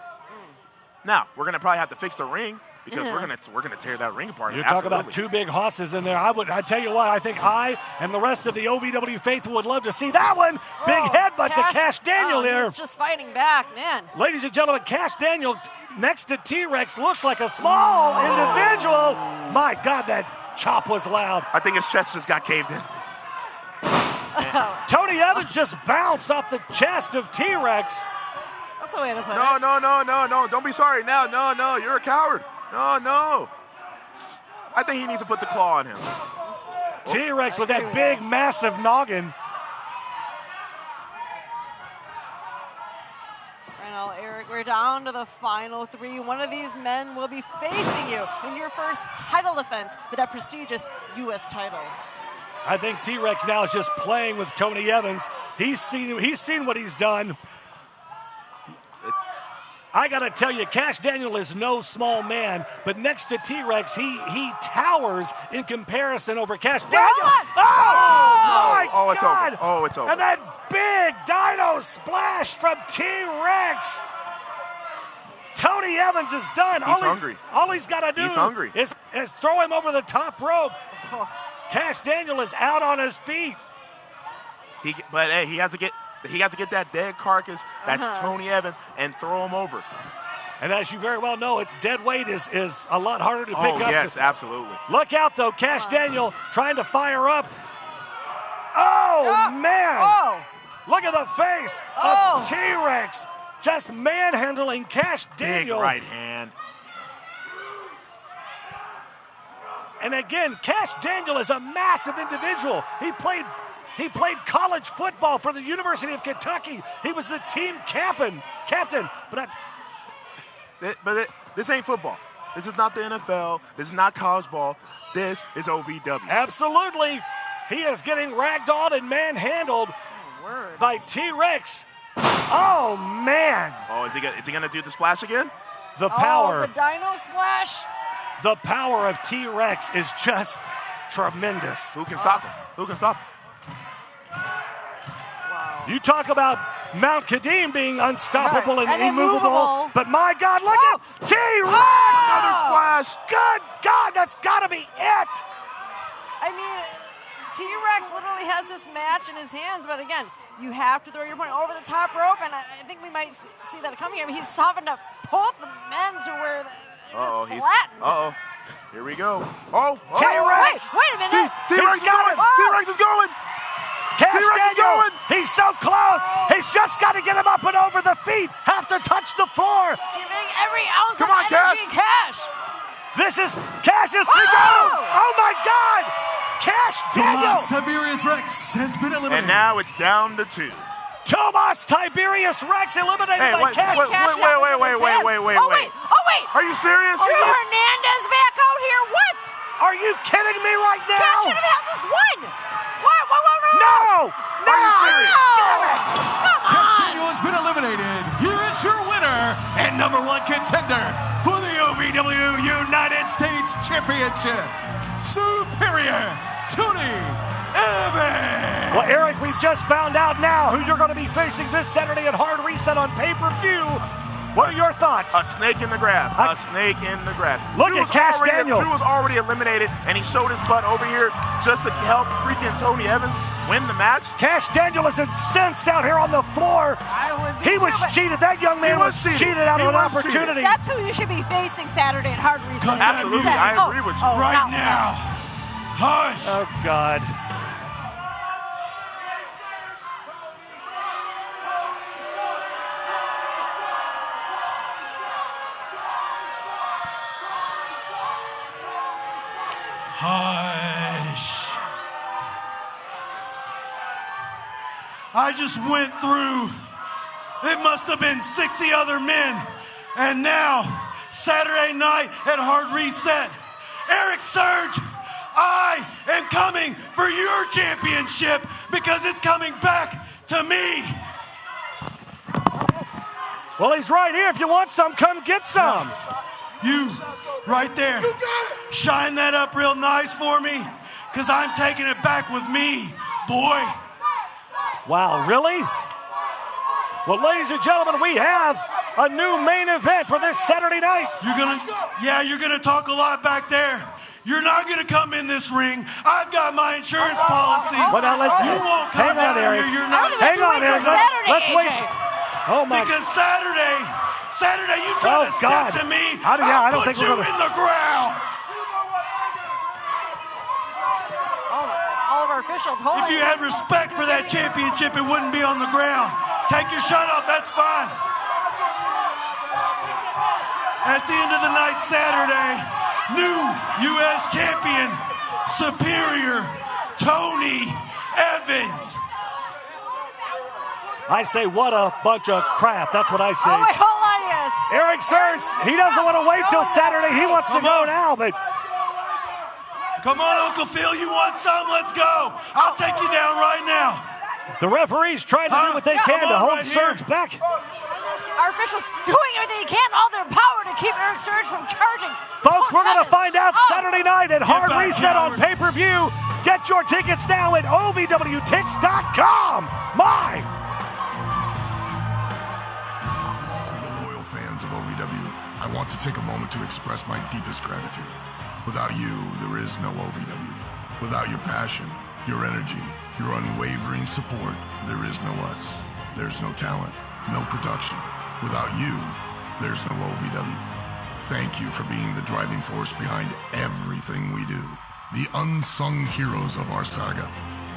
Now, we're going to probably have to fix the ring, because we're gonna tear that ring apart. You talk about two big hosses in there. I tell you what, I think I and the rest of the OVW faithful would love to see that one. Big headbutt to Cash Daniel here. He's just fighting back, man. Ladies and gentlemen, Cash Daniel next to T-Rex looks like a small individual. My God, that chop was loud. I think his chest just got caved in. Tony Evans just bounced off the chest of T-Rex. That's the way to put it. No. Don't be sorry now. No. You're a coward. No. I think he needs to put the claw on him. T-Rex with that big, massive noggin. Right now, Eric, we're down to the final three. One of these men will be facing you in your first title defense for that prestigious U.S. title. I think T-Rex now is just playing with Tony Evans. He's seen what he's done. I got to tell you, Cash Daniel is no small man, but next to T-Rex, he towers in comparison over Cash Daniel. My God! It's over. And that big dino splash from T-Rex. Tony Evans is done. He's hungry. All he's got to do is throw him over the top rope. Cash Daniel is out on his feet. But hey, he has to get that dead carcass, that's Tony Evans, and throw him over. And as you very well know, its dead weight is a lot harder to pick up. Oh, yes, absolutely. Look out, though. Cash Daniel trying to fire up. Oh, man. Look at the face of T-Rex. Just manhandling Cash Daniel. Big right hand. And again, Cash Daniel is a massive individual. He played college football for the University of Kentucky. He was the team captain. But this ain't football. This is not the NFL. This is not college ball. This is OVW. Absolutely. He is getting ragdolled and manhandled by T-Rex. Oh, man. Oh, is he going to do the splash again? The power. Oh, the dino splash. The power of T-Rex is just tremendous. Who can stop him? Who can stop him? You talk about Mount Kadim being unstoppable and immovable, but my God, look at T-Rex! Another splash. Good God, that's got to be it. I mean, T-Rex literally has this match in his hands, but again, you have to throw your opponent over the top rope, and I think we might see that coming. I mean, he's softened up both the men to where they're flattened. Here we go. Oh, T-Rex! Wait a minute. T-Rex is going. T-Rex is going. Cash T-Rex is Daniel, going. he's so close. He's just got to get him up and over the feet. Have to touch the floor. Giving every ounce Come of on, energy, Cash. This is Cash's Oh my God! Cash Daniel. Tomas Tiberius Rex has been eliminated. And now it's down to 2. Tomas Tiberius Rex eliminated Hey, by wait, Cash. wait. Oh, wait. Are you serious? Drew Hernandez back out here. What? Are you kidding me right now? Cash should have had this one. What? No! Are you serious? Damn it! Cash Daniel has been eliminated. Here is your winner and #1 contender for the OVW United States Championship, Superior Tony Evans. Well, Eric, we've just found out now who you're going to be facing this Saturday at Hard Reset on pay-per-view. What are your thoughts? A snake in the grass. A snake in the grass. Look at Cash Daniel. Drew was already eliminated, and he showed his butt over here just to help freaking Tony Evans win the match. Cash Daniel is incensed out here on the floor. He was cheated. That young man was cheated out of an opportunity. That's who you should be facing Saturday at Hard Reset. Absolutely, I agree with you. Right now. Hush. Oh, God. Hush. I just went through, it must have been 60 other men. And now, Saturday night at Hard Reset, Eric Surge, I am coming for your championship because it's coming back to me. Well, he's right here. If you want some, come get some. You, right there. Shine that up real nice for me, because I'm taking it back with me, boy. Wow, really? Well, ladies and gentlemen, we have a new main event for this Saturday night. You're gonna talk a lot back there. You're not gonna come in this ring. I've got my insurance policy. Well, now you won't come down here. You're not. Hang on, Eric. Let's wait. Oh my! Because Saturday, you try to step to me. I don't think we're gonna. In the ground. All of our officials. If you had respect for that championship, it wouldn't be on the ground. Take your shut off. That's fine. At the end of the night, Saturday, new U.S. champion, Superior Tony Evans. I say, what a bunch of crap. That's what I say. Oh, wait, hold on, yes. Eric Surge, he doesn't want to wait till Saturday. He wants to go now, but... Come on, Uncle Phil, you want some? Let's go. I'll take you down right now. The referee's trying to do what they can to hold Surge back. Our officials doing everything they can, all their power to keep Eric Surge from charging. Folks, we're going to find out Saturday night at Hard Reset on pay-per-view. Get your tickets now at ovwtix.com. My! Of OVW, I want to take a moment to express my deepest gratitude. Without you, there is no OVW. Without your passion, your energy, your unwavering support, there is no us. There's no talent, no production. Without you, there's no OVW. Thank you for being the driving force behind everything we do. The unsung heroes of our saga.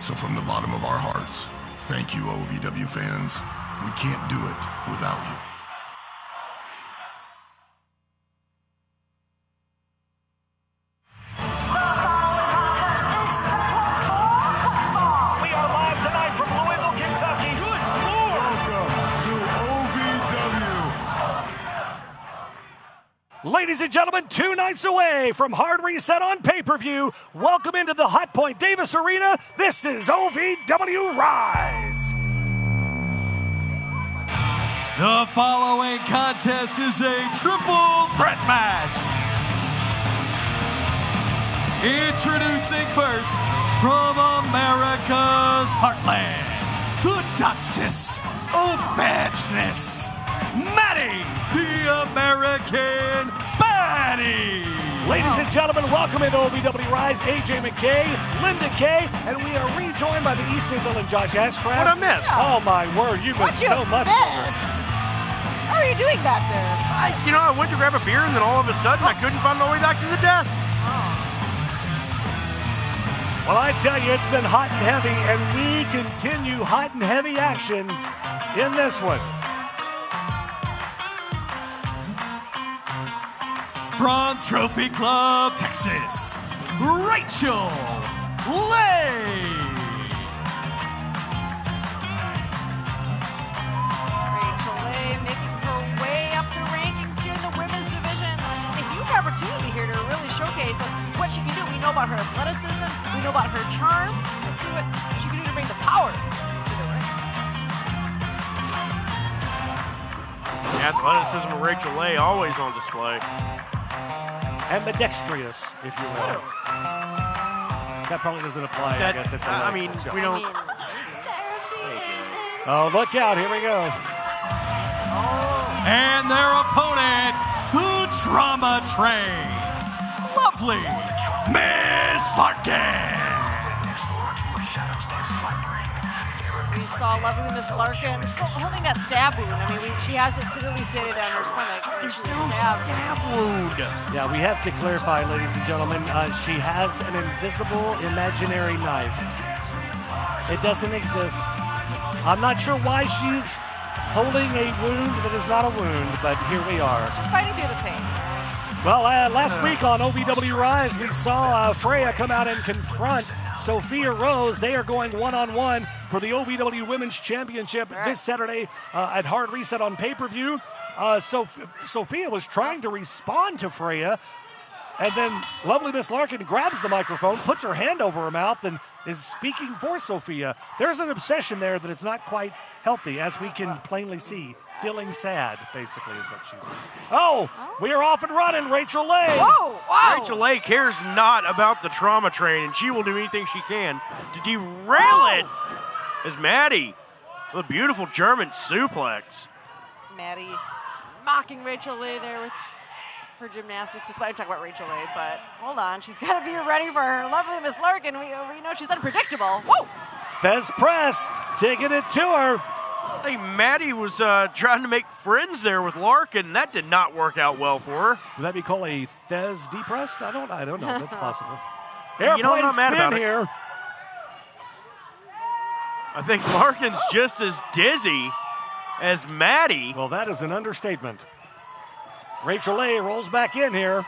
So from the bottom of our hearts, thank you, OVW fans. We can't do it without you. Ladies and gentlemen, 2 nights away from Hard Reset on pay-per-view, welcome into the Hot Point Davis Arena. This is OVW Rise. The following contest is a triple threat match. Introducing first, from America's heartland, the Duchess of Fetchness, Maddie, the American Baddie. Ladies and gentlemen, welcome into OVW Rise. AJ McKay, Linda Kay, and we are rejoined by the Easton Villain, Josh Ashcraft. What a miss. Oh my word, you missed so much. How are you doing back there? I went to grab a beer and then all of a sudden I couldn't find my way back to the desk. Well, I tell you, it's been hot and heavy, and we continue hot and heavy action in this one. From Trophy Club, Texas, Rachel Lay. Rachel Lay making her way up the rankings here in the women's division. A huge opportunity here to really showcase what she can do. We know about her athleticism. We know about her charm. Let's see what she can do to bring the power to the ring. The athleticism of Rachel Lay always on display. Ambidextrous, if you will. That probably doesn't apply, I guess. I mean, we don't. Oh, look out. Here we go. And their opponent, who trauma trained, lovely Miss Larkin. We saw lovely Miss Larkin holding that stab wound. I mean, she has it clearly stated on her stomach. There's no stab wound. Yeah, we have to clarify, ladies and gentlemen, she has an invisible imaginary knife. It doesn't exist. I'm not sure why she's holding a wound that is not a wound, but here we are. She's fighting through the pain. Well, last week on OVW Rise, we saw Freya come out and confront Sophia Rose. They are going one-on-one for the OVW Women's Championship this Saturday at Hard Reset on pay-per-view. Sophia was trying to respond to Freya, and then lovely Miss Larkin grabs the microphone, puts her hand over her mouth, and is speaking for Sophia. There's an obsession there that it's not quite healthy, as we can plainly see. Feeling sad, basically, is what she's saying. Oh, we are off and running, Rachel Lay. Whoa, wow. Rachel Lay cares not about the trauma train, and she will do anything she can to derail it. As Maddie, with a beautiful German suplex. Maddie mocking Rachel Lay there with her gymnastics. That's why I'm talking about Rachel Lay, but hold on. She's got to be ready for her lovely Miss Larkin. We know she's unpredictable. Whoa! Fez pressed, taking it to her. I think Maddie was trying to make friends there with Larkin, and that did not work out well for her. Would that be called a Fez depressed? I don't know. That's possible. You know, I'm Airplane not mad spin about it. here. I think Larkin's just as dizzy as Maddie. Well, that is an understatement. Rachel Lay rolls back in here.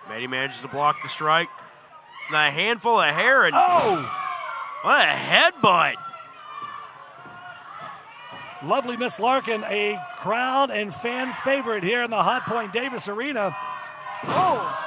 Maddie manages to block the strike. And a handful of hair, and what a headbutt. Lovely Miss Larkin, a crowd and fan favorite here in the Hot Point Davis Arena. Oh!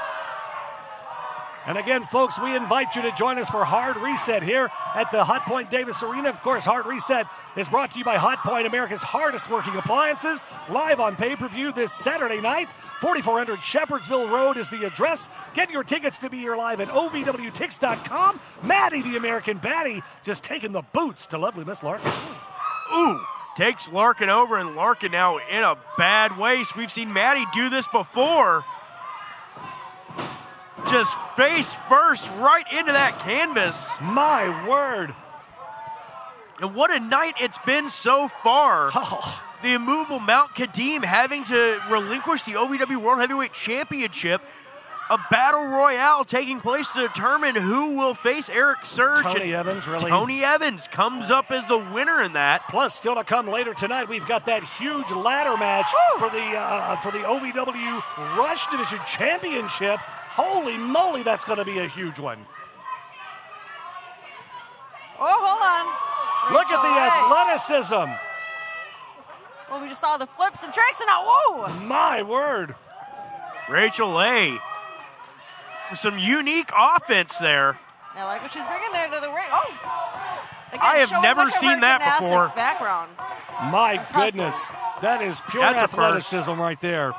And again, folks, we invite you to join us for Hard Reset here at the Hot Point Davis Arena. Of course, Hard Reset is brought to you by Hot Point, America's hardest working appliances, live on pay-per-view this Saturday night. 4400 Shepherdsville Road is the address. Get your tickets to be here live at ovwtix.com. Maddie, the American Baddie, just taking the boots to lovely Miss Larkin. Ooh, takes Larkin over, and Larkin now in a bad way. We've seen Maddie do this before. Just face first right into that canvas. My word. And what a night it's been so far. Oh. The immovable Mount Kadim having to relinquish the OVW World Heavyweight Championship. A battle royale taking place to determine who will face Eric Surge. Tony Evans, really. Tony Evans comes up as the winner in that. Plus, still to come later tonight, we've got that huge ladder match for the OVW Rush Division Championship. Holy moly, that's going to be a huge one. Oh, hold on. Look at the athleticism. Well, we just saw the flips and tricks, and now, whoa! My word. Rachel Lay with some unique offense there. I like what she's bringing there to the ring. Oh! Again, I have showing never much of seen her that gymnastics before. Background. My Impressive. goodness. That is pure That's a first. athleticism right there.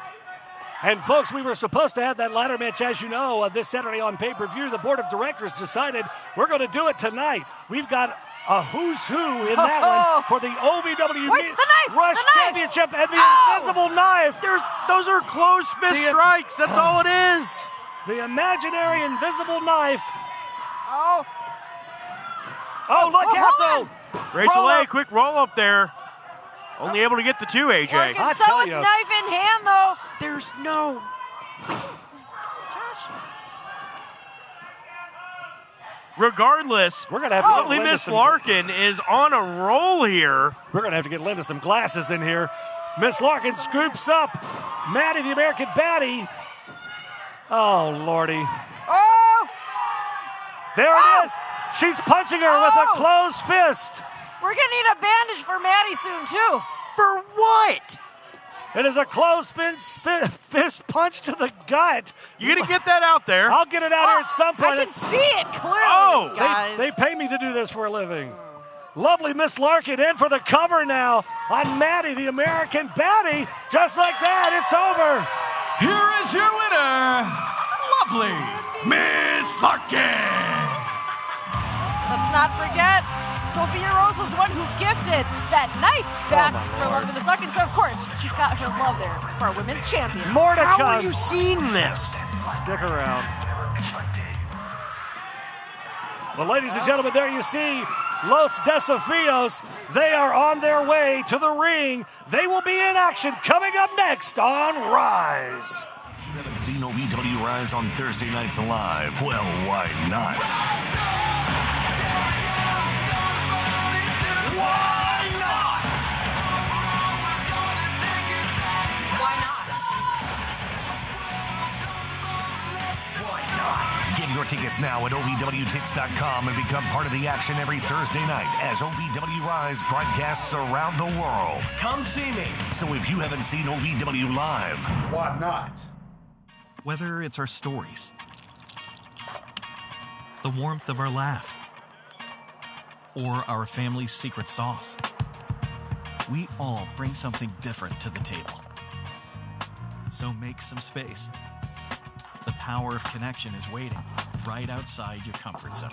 And folks, we were supposed to have that ladder match, as you know, this Saturday on pay-per-view. The board of directors decided we're going to do it tonight. We've got a who's who in that one for the OVW Rush Championship and the invisible knife. Those are close fist strikes. That's all it is. The imaginary invisible knife. Oh. Oh, look out, though. Rachel Lay, quick roll up there. Only able to get the two, AJ. Larkin I so tell with you. knife in hand, though. There's no. regardless, we're gonna have to Lovely Miss Larkin is on a roll here. We're going to have to get Linda some glasses in here. Miss Larkin scoops up Maddie, the American Baddie. Oh, Lordy. Oh! There it is. She's punching her with a closed fist. We're going to need a bandage for Maddie soon, too. For what? It is a closed fist punch to the gut. You going to get that out there? I'll get it out here at some point. I can see it clearly, guys. They pay me to do this for a living. Lovely Miss Larkin in for the cover now on Maddie, the American Baddie. Just like that, it's over. Here is your winner, Lovely Miss Larkin. Let's not forget, Sophia Rose was the one who gifted that knife back for Lovely Miss Larkin. So, of course, she's got her love there for our women's champion. More to How come. are you seeing this? Stick around. Well, ladies and gentlemen, there you see Los Desafios. They are on their way to the ring. They will be in action coming up next on Rise. If you haven't seen OVW Rise on Thursday nights live, well, why not? Why not? Why not? Get your tickets now at OVWTix.com and become part of the action every Thursday night as OVW Rise broadcasts around the world. Come see me. So if you haven't seen OVW Live, why not? Whether it's our stories, the warmth of our laugh, or our family's secret sauce, we all bring something different to the table. So make some space. The power of connection is waiting right outside your comfort zone.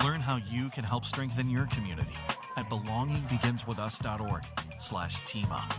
Learn how you can help strengthen your community at belongingbeginswithus.org/teamup.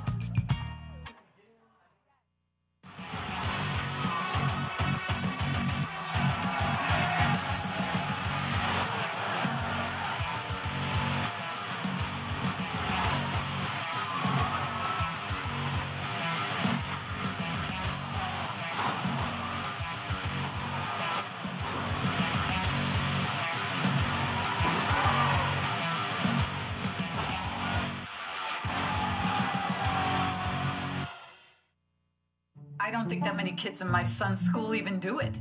I don't think that many kids in my son's school even do it.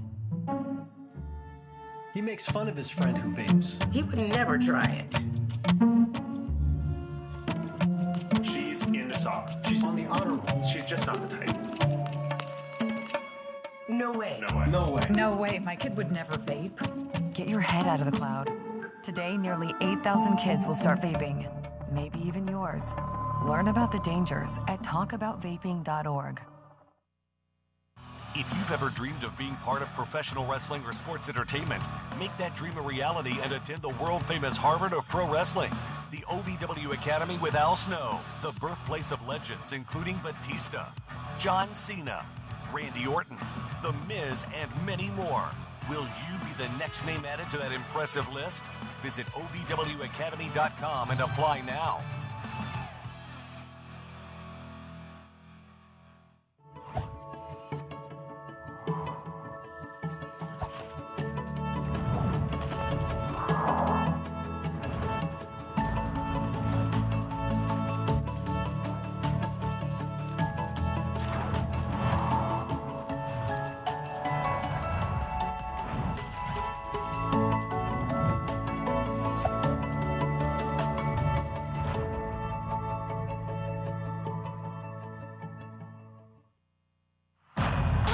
He makes fun of his friend who vapes. He would never try it. She's into soccer. She's on the honor roll. She's just not the type. No way. No way. No way. No way. My kid would never vape. Get your head out of the cloud. Today, nearly 8,000 kids will start vaping. Maybe even yours. Learn about the dangers at talkaboutvaping.org. if you've ever dreamed of being part of professional wrestling or sports entertainment, make that dream a reality and attend the world-famous Harvard of Pro Wrestling. The OVW Academy with Al Snow, the birthplace of legends including Batista, John Cena, Randy Orton, The Miz, and many more. Will you be the next name added to that impressive list? Visit OVWacademy.com and apply now.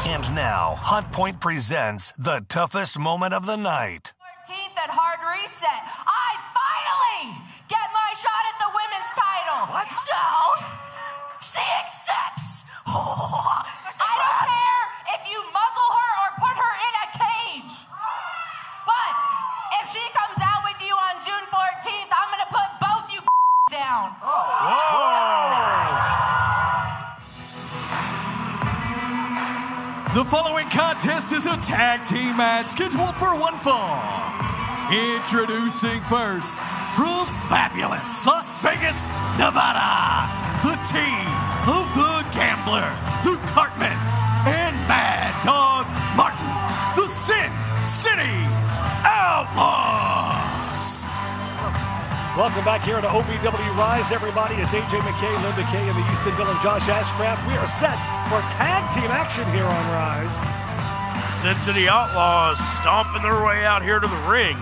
And now, Hot Point presents the toughest moment of the night. 14th at Hard Reset, I finally get my shot at the women's title. What? So, she accepts. I don't care if you muzzle her or put her in a cage. But if she comes out with you on June 14th, I'm going to put both you down. The following contest is a tag team match scheduled for one fall. Introducing first, from fabulous Las Vegas, Nevada, the team of the Gambler, Luke Hartman, and Mad Dog Martin, the Sin City Welcome back here to OVW Rise, everybody. It's AJ McKay, Lynn McKay in the Eastonville, and Josh Ashcraft. We are set for tag team action here on Rise. Sin City Outlaws stomping their way out here to the ring.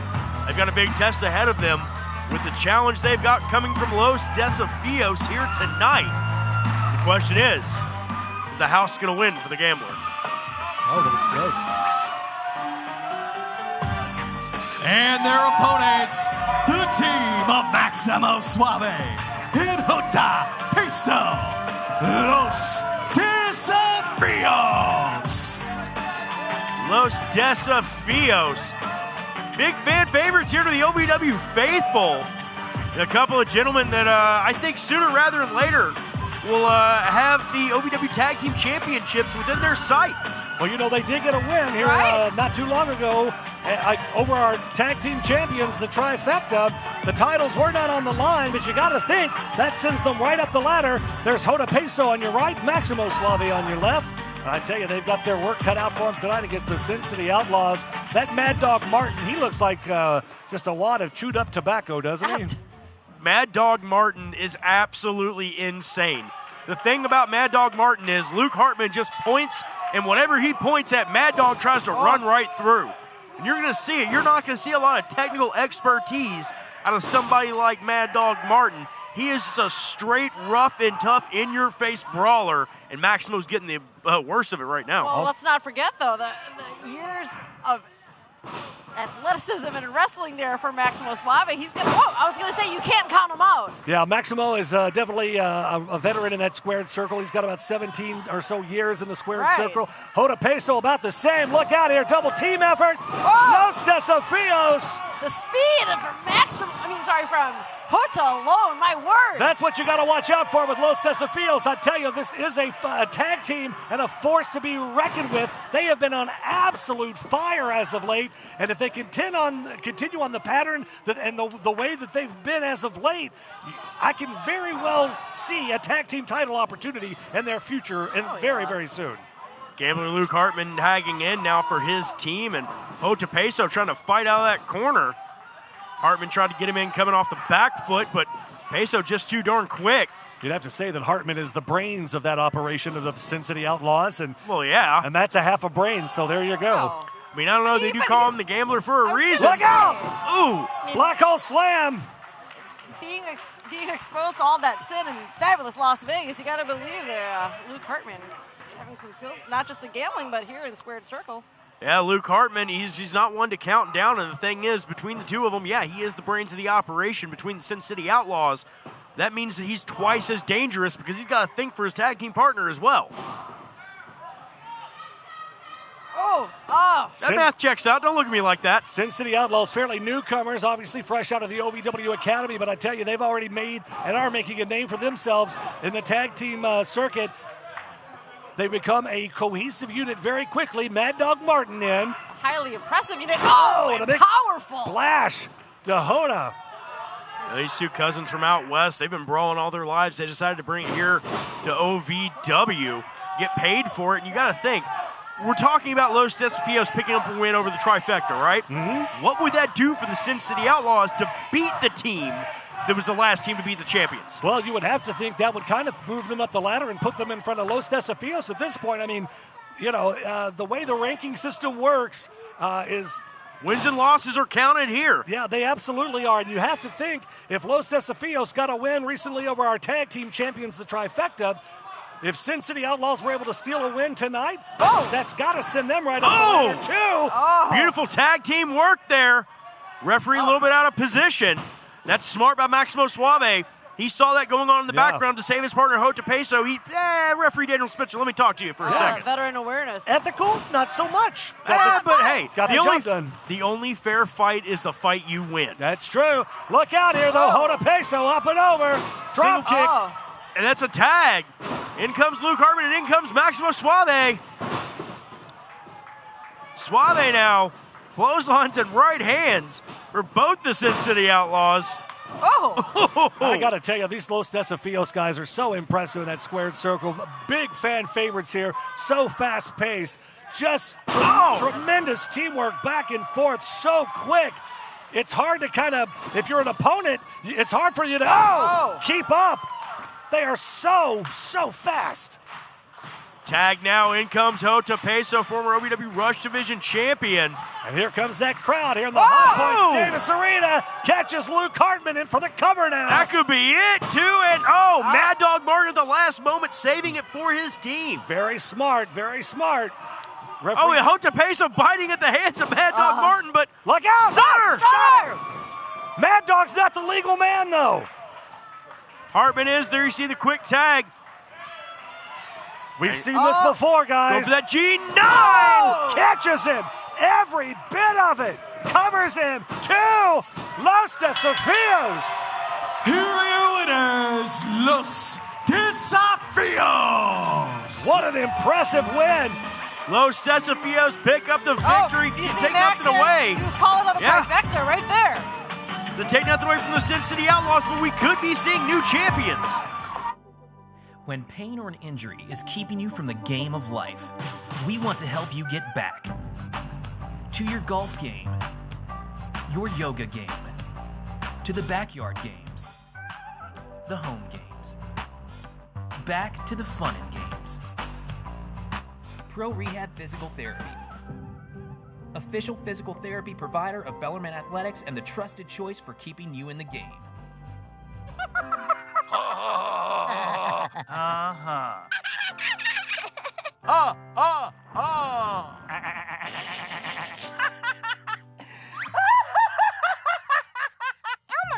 They've got a big test ahead of them with the challenge they've got coming from Los Desafios here tonight. The question is the house going to win for the Gambler? Oh, that was great. And their opponents, the team of Maximo Suave and Ovw Tv, Los Desafios. Los Desafios. Big fan favorites here to the OVW faithful. A couple of gentlemen that I think sooner rather than later will have the OVW Tag Team Championships within their sights. Well, you know, they did get a win here not too long ago over our tag team champions, the Trifecta. The titles were not on the line, but you got to think that sends them right up the ladder. There's Hoda Peso on your right, Maximo Suave on your left. I tell you, they've got their work cut out for them tonight against the Sin City Outlaws. That Mad Dog Martin, he looks like just a wad of chewed up tobacco, doesn't he? Mad Dog Martin is absolutely insane. The thing about Mad Dog Martin is Luke Hartman just points, and whatever he points at, Mad Dog tries to run right through. And you're going to see it. You're not going to see a lot of technical expertise out of somebody like Mad Dog Martin. He is just a straight, rough and tough, in-your-face brawler, and Maximo's getting the worst of it right now. Well, let's not forget, though, the years of athleticism and wrestling there for Maximo Suave. He's gonna. Whoa! I was gonna say you can't count him out. Yeah, Maximo is definitely a veteran in that squared circle. He's got about 17 or so years in the squared circle. Hoda Peso about the same. Look out here, double team effort. Los Desafios. The speed from Maximo. From Hota alone. My word. That's what you got to watch out for with Los Desafios. I tell you, this is a tag team and a force to be reckoned with. They have been on absolute fire as of late, and if they continue on the pattern and the way that they've been as of late, I can very well see a tag team title opportunity in their future very soon. Gambler Luke Hartman tagging in now for his team, and Hoda Peso trying to fight out of that corner. Hartman tried to get him in coming off the back foot, but Peso just too darn quick. You'd have to say that Hartman is the brains of that operation of the Sin City Outlaws. Well, yeah. And that's a half a brain, so there you go. Oh. I mean, I don't know. They do call him the Gambler for a reason. Look out! Ooh! Black hole slam! Being exposed to all that sin in fabulous Las Vegas, you got to believe there, Luke Hartman having some skills, not just the gambling, but here in the squared circle. Yeah, Luke Hartman, he's not one to count down, and the thing is, between the two of them, yeah, he is the brains of the operation between the Sin City Outlaws. That means that he's twice as dangerous because he's got to think for his tag team partner as well. That math checks out. Don't look at me like that. Sin City Outlaws, fairly newcomers, obviously fresh out of the OVW Academy, but I tell you, they've already made and are making a name for themselves in the tag team circuit. They become a cohesive unit very quickly. Mad Dog Martin in. Highly impressive unit. And a big powerful splash to Hoda. These two cousins from out west, they've been brawling all their lives. They decided to bring it here to OVW, get paid for it. And you got to think, we're talking about Los Desafios picking up a win over the Trifecta, right? Mm-hmm. What would that do for the Sin City Outlaws to beat the team that was the last team to beat the champions? Well, you would have to think that would kind of move them up the ladder and put them in front of Los Desafios at this point. I mean, you know, the way the ranking system works is wins and losses are counted here. Yeah, they absolutely are. And you have to think if Los Desafios got a win recently over our tag team champions, the Trifecta, if Sin City Outlaws were able to steal a win tonight, that's got to send them right up the ladder too. Beautiful tag team work there. Referee a little bit out of position. That's smart by Maximo Suave. He saw that going on in the background to save his partner, Hoda Peso. Referee Daniel Spitzer, let me talk to you for a second. Veteran awareness. Ethical? Not so much. But hey, got the job done. The only fair fight is the fight you win. That's true. Look out here, though. Hoda Peso up and over. Drop kick. And that's a tag. In comes Luke Hartman, and in comes Maximo Suave. Suave now. Clotheslines and right hands for both the Sin City Outlaws. I got to tell you, these Los Desafios guys are so impressive in that squared circle. Big fan favorites here. So fast-paced. Just tremendous teamwork back and forth. So quick. it's hard to kind of, if you're an opponent, it's hard for you to keep up. They are so fast. Tag now, in comes Ovw Tv, former OVW Rush Division champion. And here comes that crowd here in the High Point Davis Arena. Catches Luke Hartman in for the cover now. That could be it, too. And Mad Dog Martin at the last moment saving it for his team. Very smart, very smart. Referee. And Ovw Tv biting at the hands of Mad Dog Martin, but look out! Stunner! Mad Dog's not the legal man, though. Hartman is there. You see the quick tag. We've seen this before, guys. Go for that G9! Catches him. Every bit of it. Covers him. 2 Los Desafíos. Here are your winners, Los Desafíos. What an impressive win. Los Desafíos pick up the victory. Take nothing away. He was calling on the trifecta right there. To take nothing away from the Sin City Outlaws, but we could be seeing new champions. When pain or an injury is keeping you from the game of life, we want to help you get back to your golf game, your yoga game, to the backyard games, the home games, back to the fun in games. Pro Rehab Physical Therapy, official physical therapy provider of Bellarmine Athletics and the trusted choice for keeping you in the game. Elmer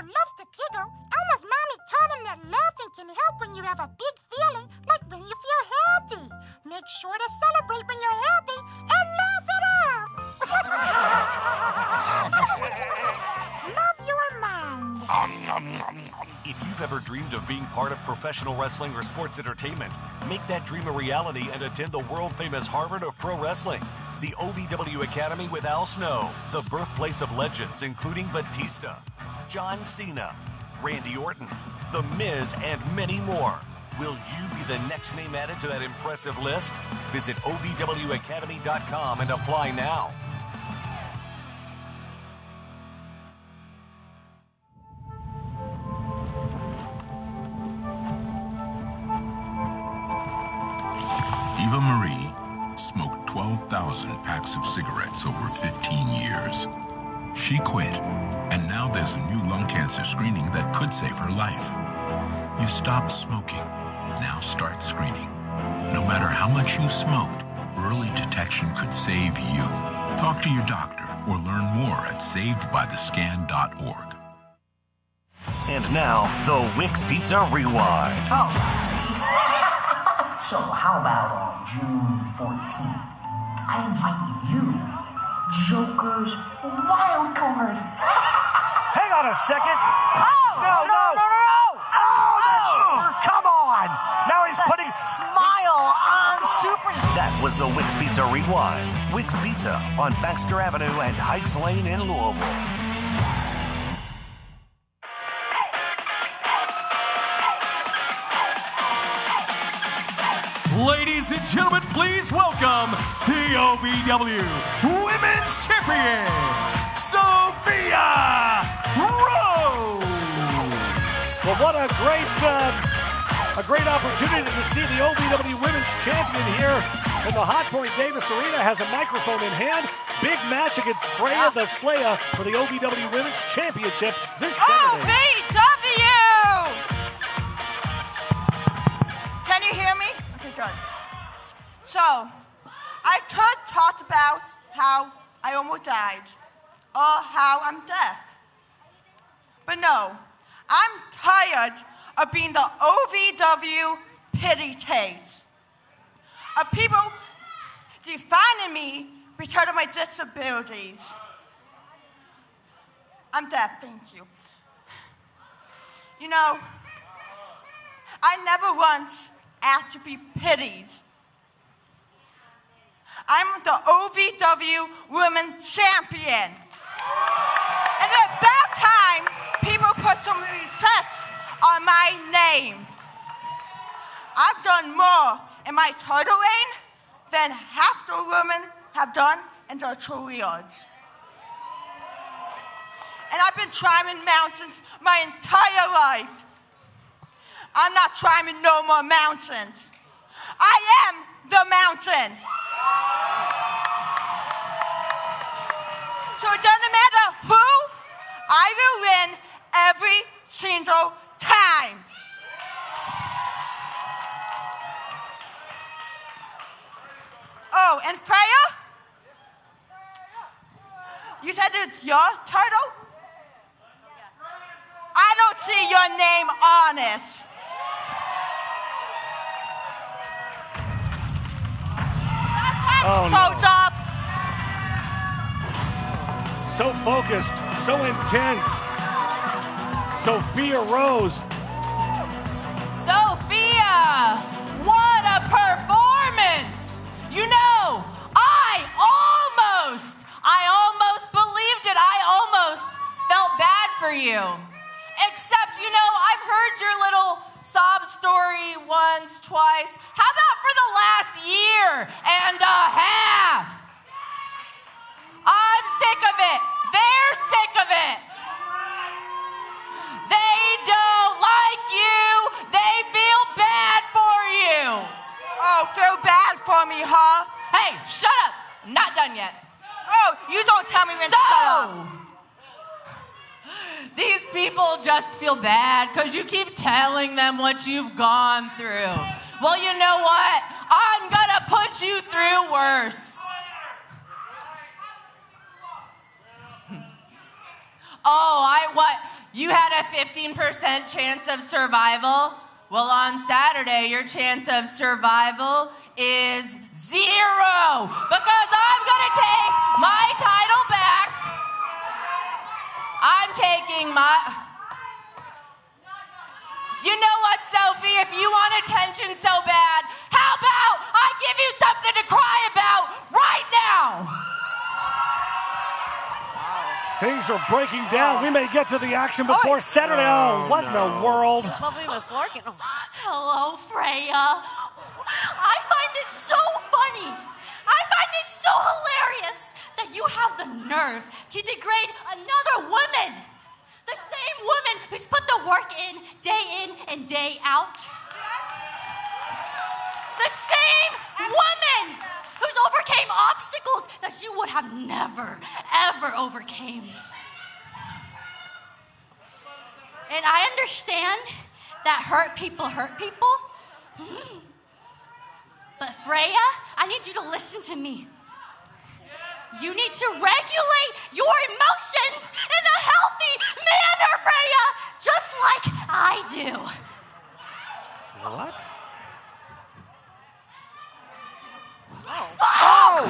loves to giggle. Elmer's mommy told him that laughing can help when you have a big feeling, like when you feel happy. Make sure to celebrate when you're happy and laugh it out. Love your mind. If you've ever dreamed of being part of professional wrestling or sports entertainment, make that dream a reality and attend the world-famous Harvard of Pro Wrestling, the OVW Academy with Al Snow, the birthplace of legends including Batista, John Cena, Randy Orton, The Miz, and many more. Will you be the next name added to that impressive list? Visit OVWacademy.com and apply now. Eva Marie smoked 12,000 packs of cigarettes over 15 years. She quit, and now there's a new lung cancer screening that could save her life. You stopped smoking, now start screening. No matter how much you smoked, early detection could save you. Talk to your doctor or learn more at savedbythescan.org. And now, the Wix Pizza Rewind. So how about on June 14th, I invite you, Joker's wild card. Hang on a second. No. Come on. Now he's putting smile on Super. That was the Wix Pizza Rewind. Wix Pizza on Baxter Avenue and Heights Lane in Louisville. Ladies and gentlemen, please welcome the OVW Women's Champion, Sophia Rose. Well, what a great opportunity to see the OVW Women's Champion here in the Hot Point Davis Arena. Has a microphone in hand. Big match against Freya the Slayer for the OVW Women's Championship this Saturday. OVW! Can you hear me? Okay, good. So, I could talk about how I almost died or how I'm deaf. But no, I'm tired of being the OVW pity case. Of people defining me because of my disabilities. I'm deaf, thank you. You know, I never once asked to be pitied. I'm the OVW Women's Champion. And it's about time people put some respect on my name. I've done more in my title reign than half the women have done in their careers. and I've been climbing mountains my entire life. I'm not climbing no more mountains. I am the mountain. So it doesn't matter who, I will win every single time. Oh, and Freya? You said it's your title? I don't see your name on it. Oh, Showed up. So focused, so intense. Sophia Rose. Sophia, what a performance! You know, I almost believed it. I almost felt bad for you. Except, you know, I've heard your little sob story once, twice. How about for the last year and a half? I'm sick of it. They're sick of it. They don't like you. They feel bad for you. Oh, feel bad for me, huh? Hey, shut up. I'm not done yet. Oh, you don't tell me when to shut up. These people just feel bad because you keep telling them what you've gone through. Well, you know what? I'm gonna put you through worse. Oh, what? You had a 15% chance of survival? Well, on Saturday, your chance of survival is 0 because I'm gonna take my title back. I'm taking my... You know what, Sophie? If you want attention so bad, how about I give you something to cry about right now? Things are breaking down. We may get to the action before Saturday. Oh, what in the world? Lovely Miss Larkin. Hello, Freya. I find it so funny. I find it so hilarious that you have the nerve to degrade another woman. The same woman who's put the work in and day out. The same woman who's overcame obstacles that you would have never, ever overcame. And I understand that hurt people. But Freya, I need you to listen to me. You need to regulate your emotions in a healthy manner, Freya, just like I do. What? Oh,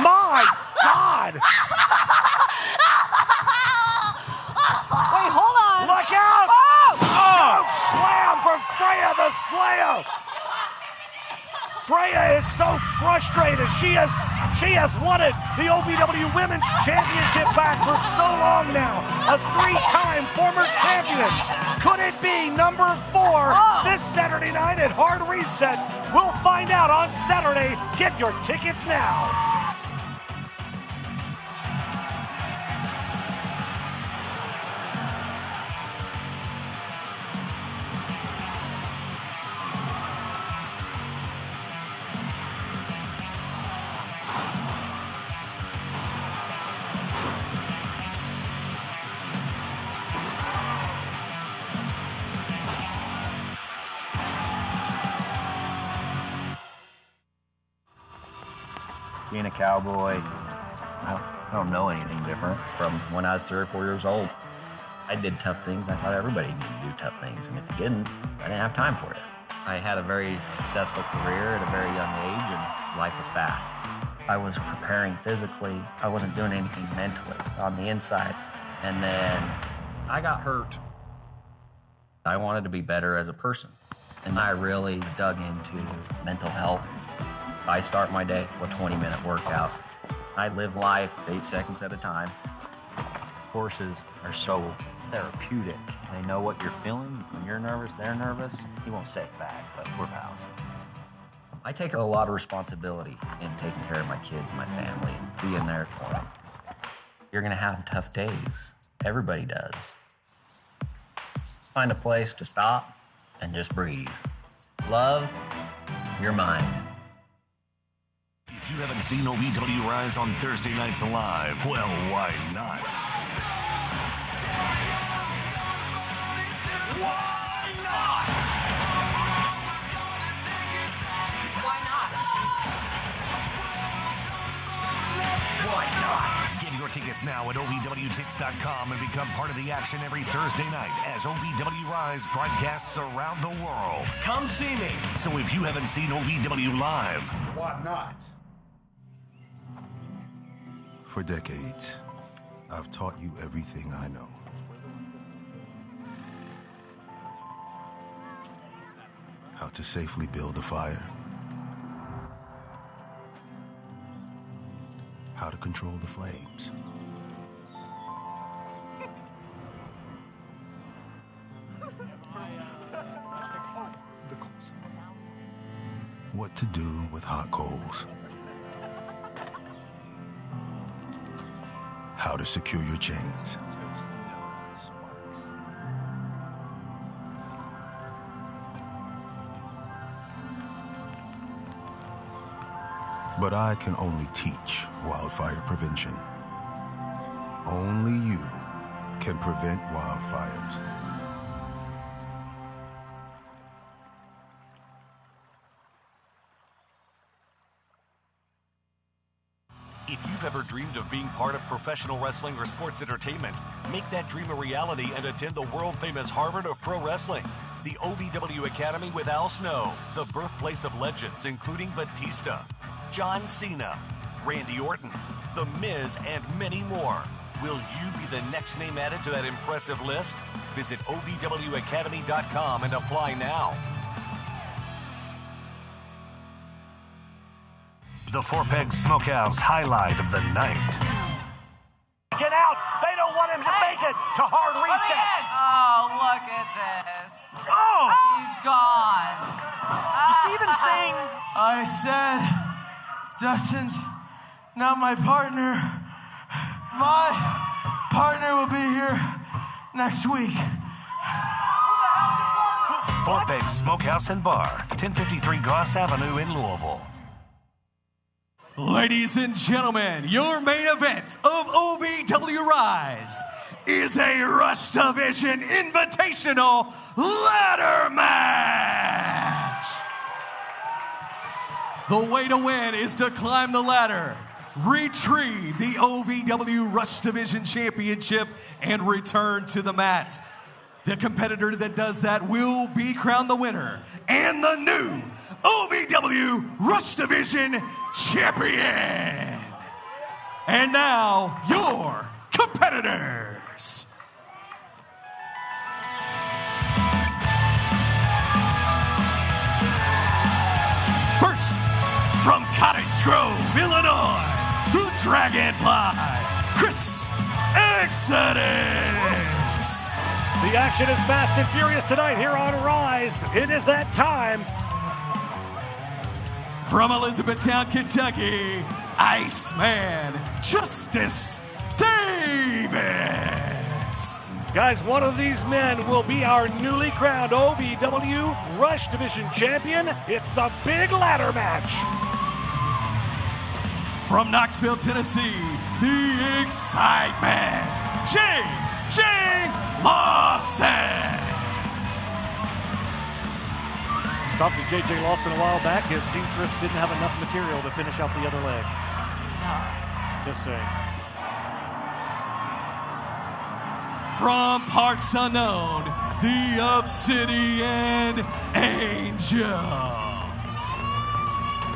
my God! Wait, hold on. Look out! Oh! Choke slam from Freya the Slayer. Freya is so frustrated. She has wanted the OVW Women's Championship back for so long now. A 3-time former champion. Could it be number 4 this Saturday night at Hard Reset? We'll find out on Saturday. Get your tickets now. Being a cowboy, I don't know anything different from when I was 3 or 4 years old. I did tough things. I thought everybody needed to do tough things, and if you didn't, I didn't have time for it. I had a very successful career at a very young age, and life was fast. I was preparing physically. I wasn't doing anything mentally on the inside. And then I got hurt. I wanted to be better as a person, and I really dug into mental health. I start my day with 20-minute workouts. I live life 8 seconds at a time. Horses are so therapeutic. They know what you're feeling. When you're nervous, they're nervous. You won't say it back, but we're pals. I take a lot of responsibility in taking care of my kids, my family, being there for them. You're gonna have tough days. Everybody does. Find a place to stop and just breathe. Love your mind. If you haven't seen OVW Rise on Thursday nights live, well, why not? Get your tickets now at OVWTix.com and become part of the action every Thursday night as OVW Rise broadcasts around the world. Come see me. So if you haven't seen OVW Live, Why not? For decades, I've taught you everything I know. How to safely build a fire. How to control the flames. What to do with hot coals. How to secure your chains. But I can only teach wildfire prevention. Only you can prevent wildfires. if you've ever dreamed of being part of professional wrestling or sports entertainment, make that dream a reality and attend the world-famous Harvard of Pro Wrestling. The OVW Academy with Al Snow, the birthplace of legends including Batista, John Cena, Randy Orton, The Miz, and many more. Will you be the next name added to that impressive list? Visit OVWacademy.com and apply now. The Four Peg Smokehouse highlight of the night. Get out! They don't want him to make it to hard reset. Oh, look at this. Oh! He's gone. Is she even saying? I said, Dustin's not my partner. My partner will be here next week. Four Peg Smokehouse and Bar, 1053 Goss Avenue in Louisville. Ladies and gentlemen, your main event of OVW Rise is a Rush Division Invitational Ladder Match. The way to win is to climb the ladder, retrieve the OVW Rush Division Championship, and return to the mat. The competitor that does that will be crowned the winner and the new OVW Rush Division Champion. And now, your competitors. First, from Cottage Grove, Illinois, the Dragonfly, Chris Exodus. The action is fast and furious tonight here on Rise. It is that time. From Elizabethtown, Kentucky, Iceman Justice Davis. Guys, one of these men will be our newly crowned OVW Rush Division Champion. It's the big ladder match. From Knoxville, Tennessee, the excitement, J.J. Lawson. Talked to J.J. Lawson a while back. His seamstress didn't have enough material to finish out the other leg. Just saying. From parts unknown, the Obsidian Angel.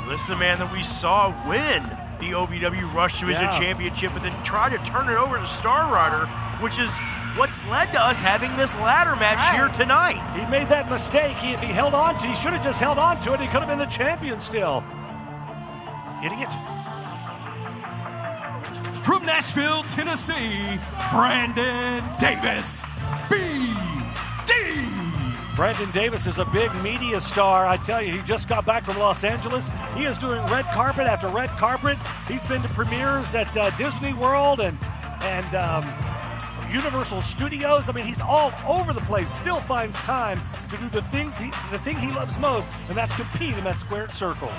This is the man that we saw win the OVW Rush Division Championship and then try to turn it over to Star Rider, which is what's led to us having this ladder match here tonight. He made that mistake. If he held on to, he should have just held on to it. He could have been the champion still. Idiot. From Nashville, Tennessee, Brandon Davis, B.D. Brandon Davis is a big media star. I tell you, he just got back from Los Angeles. He is doing red carpet after red carpet. He's been to premieres at Disney World and Universal Studios. I mean, he's all over the place. Still finds time to do the thing he loves most, and that's compete in that squared circle.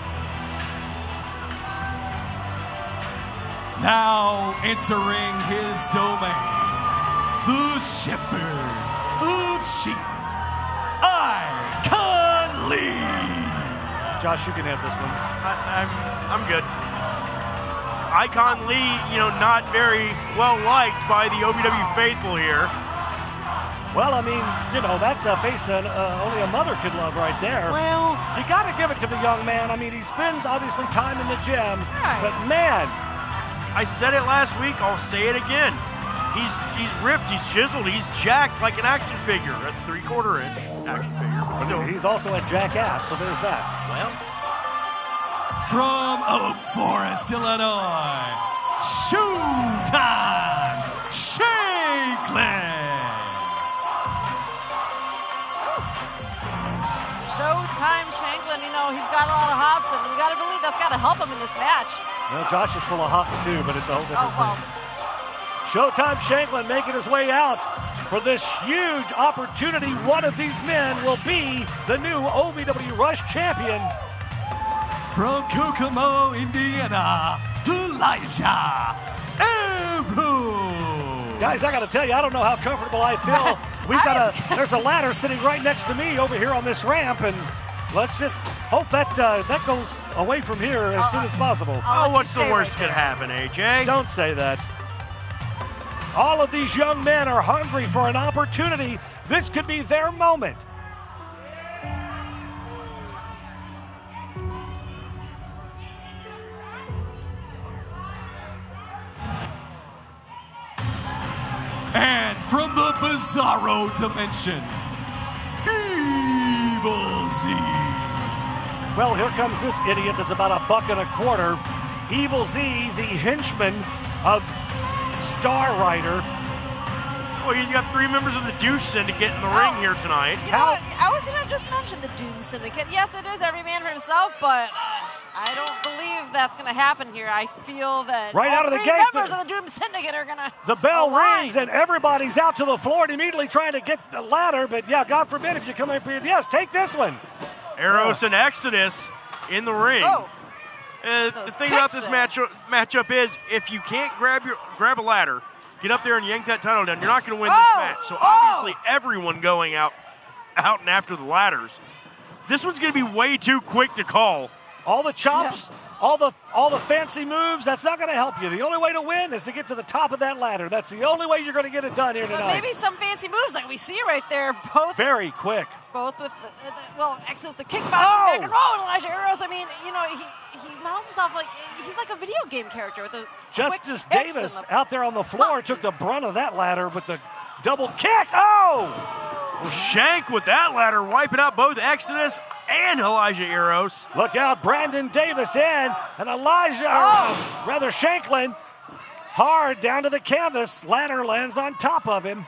Now entering his domain, the shepherd of sheep, Icon Lee. Josh, you can have this one. I'm good. Icon Lee, not very well liked by the OVW faithful here. Well, I mean, that's a face that only a mother could love right there. Well, you got to give it to the young man. I mean, he spends obviously time in the gym, but man, I said it last week. I'll say it again. He's ripped. He's chiseled. He's jacked like an action figure, a 3/4 inch action figure. But still, he's also a jackass. So there's that. Well, from Oak Forest, Illinois, Showtime Shanklin. Showtime Shanklin, he's got a lot of hops, and you got to believe that's got to help him in this match. Josh is full of hops too, but it's a whole different thing. Showtime Shanklin making his way out for this huge opportunity. One of these men will be the new OVW Rush champion. From Kokomo, Indiana, Elijah Arrow. Guys, I got to tell you, I don't know how comfortable I feel. There's a ladder sitting right next to me over here on this ramp, and let's just hope that goes away from here as soon as possible. What's the worst that could happen, AJ? Don't say that. All of these young men are hungry for an opportunity. This could be their moment. And from the Bizarro dimension, Evil Z. Well, here comes this idiot that's about $1.25. Evil Z, the henchman of Star Rider. Well, you got 3 members of the Douche Syndicate in the ring here tonight. You know what? I was going to just mention the Doom Syndicate. Yes, it is every man for himself, but I don't believe that's going to happen here. I feel that right out of the gate, members of the Doom Syndicate are going to the bell rings and everybody's out to the floor and immediately trying to get the ladder. But yeah, God forbid if you come up here. Yes, take this one. Eros and Exodus in the ring. The thing about this matchup is if you can't grab a ladder, get up there and yank that title down, you're not going to win this match. So obviously everyone going out and after the ladders. This one's going to be way too quick to call. All the chops, all the fancy moves, that's not going to help you. The only way to win is to get to the top of that ladder. That's the only way you're going to get it done here tonight. But maybe some fancy moves like we see right there, both very quick. Both with Exodus, the kickboxing back and roll, and Elijah Arrows. I mean, he models himself like he's like a video game character with the Justice Davis out there on the floor took the brunt of that ladder with the double kick. Shank with that ladder wiping out both Exodus and Elijah Arrows. Look out, Brandon Davis in, and Elijah, rather Shanklin, hard down to the canvas. Ladder lands on top of him.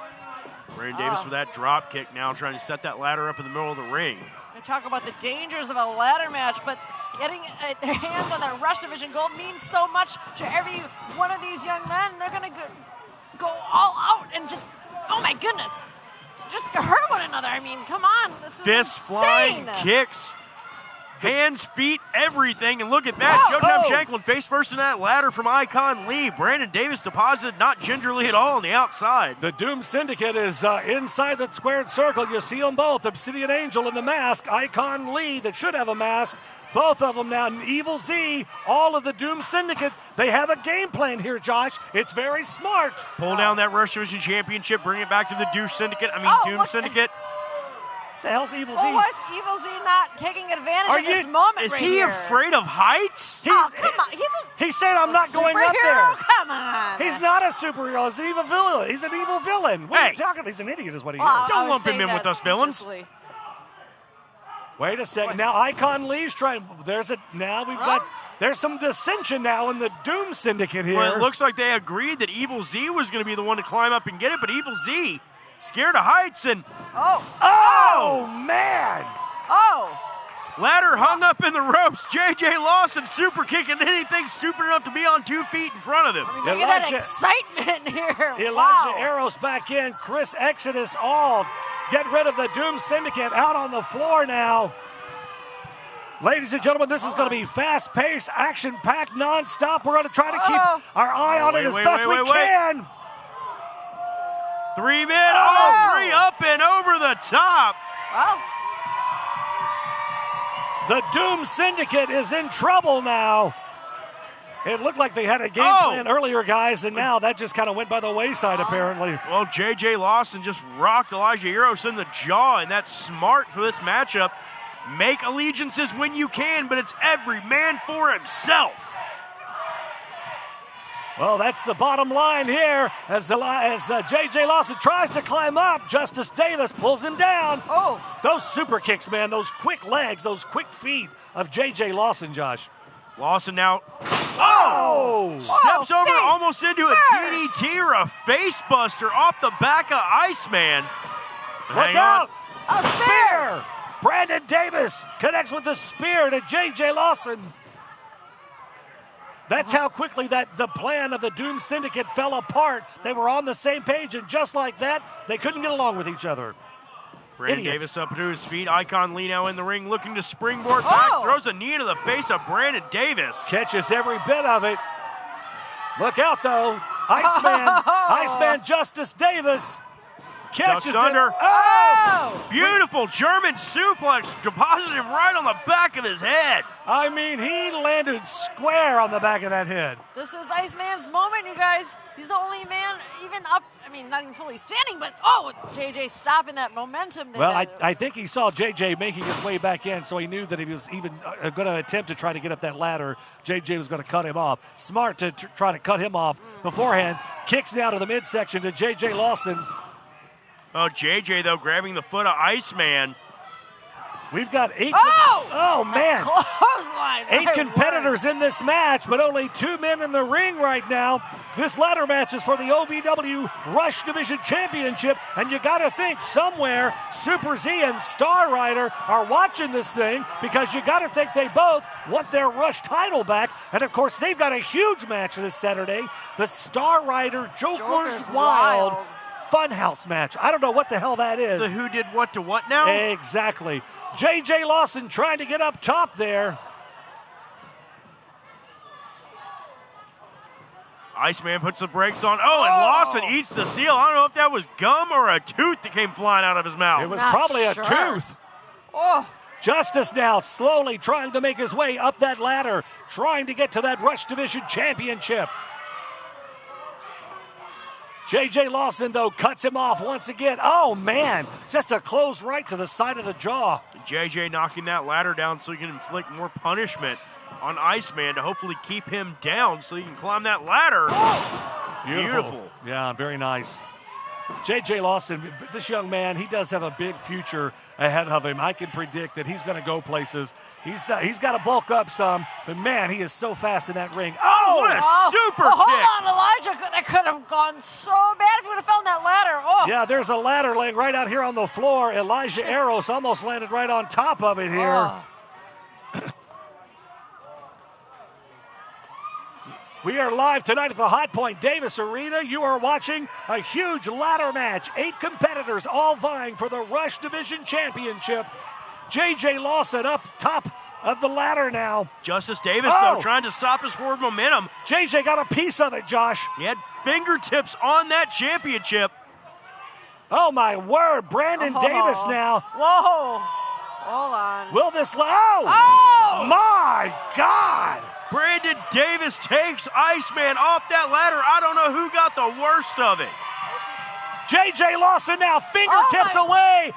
Brandon Davis with that drop kick now, trying to set that ladder up in the middle of the ring. We talk about the dangers of a ladder match, but getting their hands on that Rush Division gold means so much to every one of these young men. They're going to go all out and just, oh my goodness, just hurt one another. I mean, come on. This is fists insane. flying, kicks, hands, feet, everything. And look at that. Showtime Shanklin face first in that ladder from Icon Lee. Brandon Davis deposited not gingerly at all on the outside. The Doom Syndicate is inside the squared circle. You see them both. Obsidian Angel in the mask. Icon Lee that should have a mask. Both of them now. Evil Z, all of the Doom Syndicate. They have a game plan here, Josh. It's very smart. Pull down that Rush Division Championship. Bring it back to the Doom Syndicate. Doom Syndicate. The hell's Evil Z? Was Evil Z not taking advantage of this moment Is he afraid of heights? Come on. He's saying I'm not going up there. Come on. He's not a superhero. He's an evil villain. He's an evil villain. What are you talking about? He's an idiot is what he is. Don't lump him in with us villains. Wait a second. Now Icon Lee's trying. There's some dissension now in the Doom Syndicate here. Well, it looks like they agreed that Evil Z was going to be the one to climb up and get it, but Evil Z scared of heights and oh man! Ladder hung up in the ropes. J.J. Lawson super kicking anything stupid enough to be on 2 feet in front of him. I mean, look at that excitement here. Elijah Arrows back in. Chris Exodus all. Get rid of the Doom Syndicate out on the floor now. Ladies and gentlemen, this is going to be fast-paced, action-packed, non-stop. We're going to try to keep our eye on it as best we can. 3 men, all 3 up and over the top. Well, the Doom Syndicate is in trouble now. It looked like they had a game plan earlier, guys, and now that just kind of went by the wayside, apparently. Well, J.J. Lawson just rocked Elijah Eros in the jaw, and that's smart for this matchup. Make allegiances when you can, but it's every man for himself. Well, that's the bottom line here as J.J. Lawson tries to climb up. Justice Davis pulls him down. Oh. Those super kicks, man, those quick legs, those quick feet of J.J. Lawson, Josh. Lawson now. Steps over almost into a DDT or a face buster off the back of Iceman. Look out! A spear! Brandon Davis connects with the spear to J.J. Lawson. That's how quickly the plan of the Doom Syndicate fell apart. They were on the same page, and just like that, they couldn't get along with each other. Brandon Davis up to his feet. Icon Lee now in the ring, looking to springboard back. Throws a knee into the face of Brandon Davis. Catches every bit of it. Look out, though. Iceman Justice Davis catches it. Under. Beautiful German suplex. Deposited him right on the back of his head. I mean, he landed square on the back of that head. This is Iceman's moment, you guys. He's the only man even up, I mean, not even fully standing, but JJ stopping that momentum. Well, I think he saw JJ making his way back in, so he knew that if he was even going to attempt to try to get up that ladder, JJ was going to cut him off. Smart to try to cut him off beforehand. Kicks down to the midsection to JJ Lawson. Oh, JJ, though, grabbing the foot of Iceman. We've got 8. Man. Clothesline. 8 competitors in this match, but only 2 men in the ring right now. This ladder match is for the OVW Rush Division Championship, and you got to think somewhere Super Z and Star Rider are watching this thing, because you got to think they both want their Rush title back. And of course, they've got a huge match this Saturday, the Star Rider Joker's Wild Funhouse match. I don't know what the hell that is. The who did what to what now? Exactly. J.J. Lawson trying to get up top there. Iceman puts the brakes on. And Lawson eats the seal. I don't know if that was gum or a tooth that came flying out of his mouth. It was probably a tooth. Justice now slowly trying to make his way up that ladder, trying to get to that Rush Division Championship. J.J. Lawson, though, cuts him off once again. Oh, man, just a close right to the side of the jaw. J.J. knocking that ladder down so he can inflict more punishment on Iceman to hopefully keep him down so he can climb that ladder. Beautiful. Yeah, very nice. J.J. Lawson, this young man, he does have a big future ahead of him. I can predict that he's going to go places. He's got to bulk up some, but man, he is so fast in that ring. What a super kick! Hold on, Elijah. That could have gone so bad if he would have fell in that ladder. Yeah, there's a ladder laying right out here on the floor. Elijah Arrows almost landed right on top of it here. We are live tonight at the Hot Point Davis Arena. You are watching a huge ladder match. 8 competitors all vying for the Rush Division Championship. J.J. Lawson up top of the ladder now. Justice Davis, though, trying to stop his forward momentum. J.J. got a piece of it, Josh. He had fingertips on that championship. Oh, my word. Brandon Davis now. Whoa. Hold on. Will this... My God. Brandon Davis takes Iceman off that ladder. I don't know who got the worst of it. J.J. Lawson now fingertips away.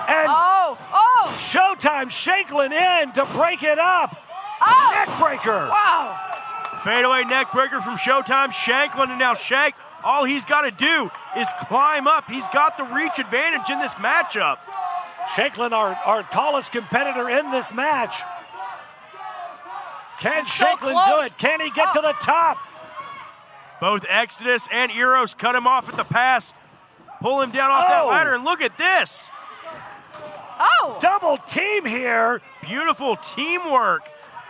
And Showtime Shanklin in to break it up. Neck breaker. Wow. Fadeaway neck breaker from Showtime Shanklin. And now Shank, all he's got to do is climb up. He's got the reach advantage in this matchup. Shanklin, our tallest competitor in this match. Can Shanklin do it? Can he get to the top? Both Exodus and Eros cut him off at the pass. Pull him down off that ladder, and look at this. Double team here. beautiful teamwork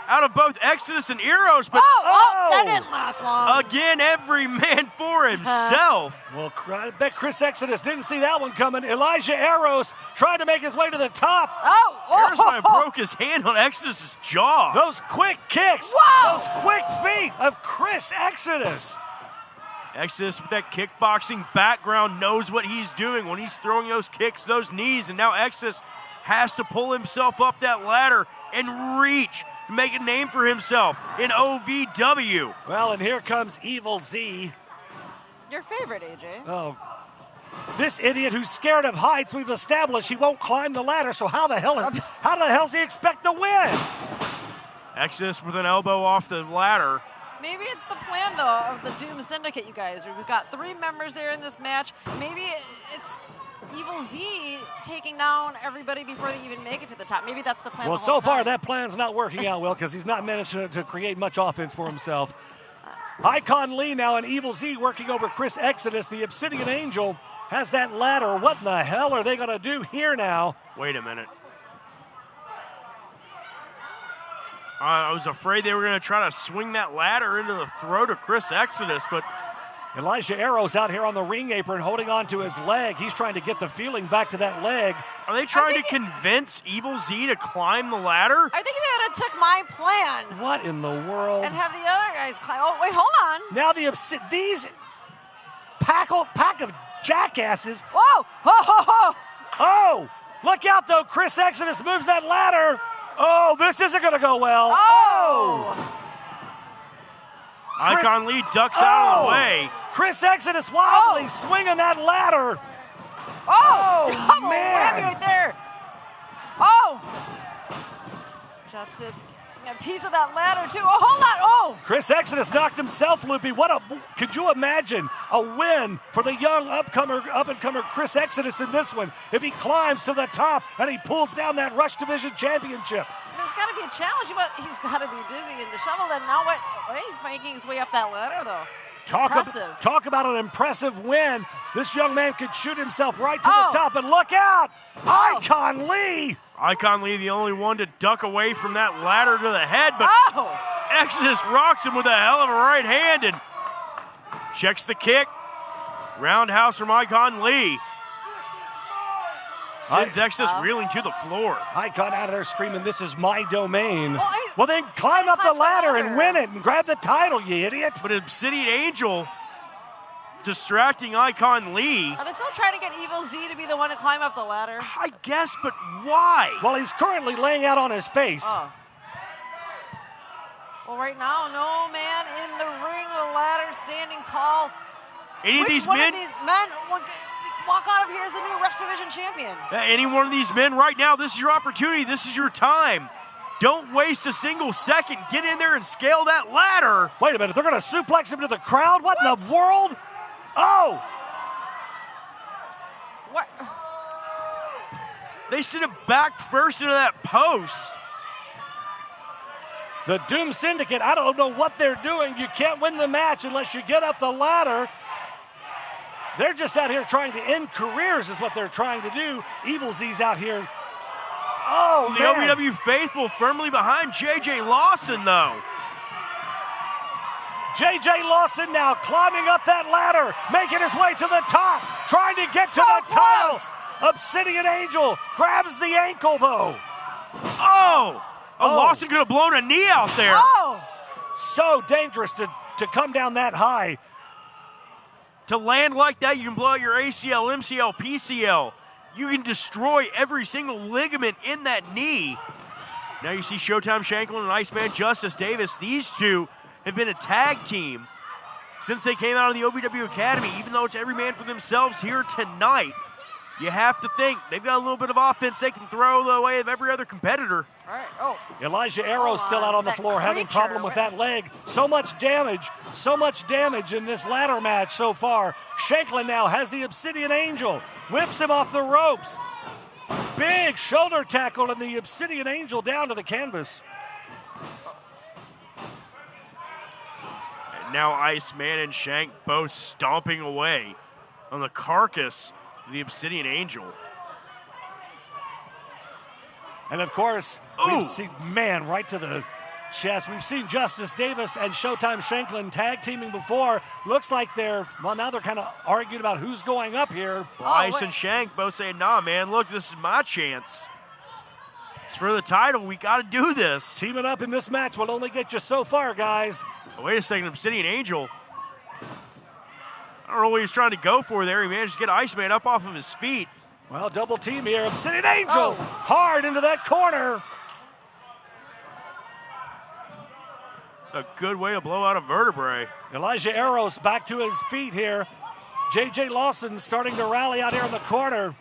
out of both Exodus and Eros, but that didn't last long. Again, every man for himself. Well, I bet Chris Exodus didn't see that one coming. Elijah Eros trying to make his way to the top. Eros might have broke his hand on Exodus's jaw. Those quick kicks, those quick feet of Chris Exodus. Exodus with that kickboxing background knows what he's doing when he's throwing those kicks, those knees, and now Exodus has to pull himself up that ladder and reach to make a name for himself in OVW. Well, and here comes Evil Z. Your favorite, AJ. Oh, this idiot who's scared of heights, we've established he won't climb the ladder, so how the hell does he expect to win? Exodus with an elbow off the ladder. Maybe it's the plan, though, of the Doom Syndicate, you guys. We've got 3 members there in this match. Maybe it's Evil Z taking down everybody before they even make it to the top. Maybe that's the plan. Well, so far that plan's not working out well because he's not managed to create much offense for himself. Icon Lee now and Evil Z working over Chris Exodus. The Obsidian Angel has that ladder. What in the hell are they going to do here now? Wait a minute. I was afraid they were going to try to swing that ladder into the throat of Chris Exodus, but Elijah Eros out here on the ring apron holding on to his leg. He's trying to get the feeling back to that leg. Are they trying to convince Evil Z to climb the ladder? I think they would have took my plan. What in the world? And have the other guys climb. Oh, wait, hold on. Now these pack of jackasses. Whoa! Oh! Look out, though. Chris Exodus moves that ladder. Oh, this isn't going to go well. Icon Lee ducks out of the way. Chris Exodus wildly swinging that ladder. Double man. whammy right there. Oh! Justice getting a piece of that ladder, too. Oh, hold on. Oh! Chris Exodus knocked himself loopy. Could you imagine a win for the young up-and-comer Chris Exodus in this one if he climbs to the top and he pulls down that Rush Division Championship? There's got to be a challenge, but he's got to be dizzy and disheveled. And now what? He's making his way up that ladder, though. Talk about an impressive win. This young man could shoot himself right to the top. And look out! Icon Lee! Icon Lee, the only one to duck away from that ladder to the head, but Exodus rocks him with a hell of a right hand and checks the kick. Roundhouse from Icon Lee. Sends Exodus reeling to the floor. Icon out of there screaming, "This is my domain." Well, then climb up the ladder and win it and grab the title, you idiot. But Obsidian Angel distracting Icon Lee. Are they still trying to get Evil Z to be the one to climb up the ladder? I guess, but why? Well, he's currently laying out on his face. Well, right now, no man in the ring of the ladder standing tall. Any of these men walk out of here as the new Rush Division champion? Any one of these men right now, this is your opportunity. This is your time. Don't waste a single second. Get in there and scale that ladder. Wait a minute. They're going to suplex him to the crowd? What in the world? Oh! What? They sent him back first into that post. The Doom Syndicate, I don't know what they're doing. You can't win the match unless you get up the ladder. They're just out here trying to end careers is what they're trying to do. Evil Z's out here. Oh, the man. OVW faithful firmly behind J.J. Lawson, though. J.J. Lawson now climbing up that ladder, making his way to the top, trying to get to the title. Obsidian Angel grabs the ankle, though. Lawson could have blown a knee out there. So dangerous to come down that high. To land like that, you can blow out your ACL, MCL, PCL. You can destroy every single ligament in that knee. Now you see Showtime Shanklin and Iceman Justice Davis. These two have been a tag team since they came out of the OVW Academy, even though it's every man for themselves here tonight. You have to think they've got a little bit of offense they can throw the way of every other competitor. All right. Elijah Eros still out on the floor, having problem with that leg. So much damage in this ladder match so far. Shanklin now has the Obsidian Angel, whips him off the ropes. Big shoulder tackle and the Obsidian Angel down to the canvas. And now Iceman and Shank both stomping away on the carcass of the Obsidian Angel. And of course, we've seen, man, right to the chest. We've seen Justice Davis and Showtime Shanklin tag teaming before. Looks like now they're kind of arguing about who's going up here. Well, Ice and Shank both saying, nah, man, look, this is my chance. It's for the title. We got to do this. Teaming up in this match will only get you so far, guys. Oh, wait a second, Obsidian Angel. I don't know what he was trying to go for there. He managed to get Iceman up off of his feet. Well, double team here. Obsidian Angel hard into that corner. It's a good way to blow out a vertebrae. Elijah Eros back to his feet here. J.J. Lawson starting to rally out here in the corner.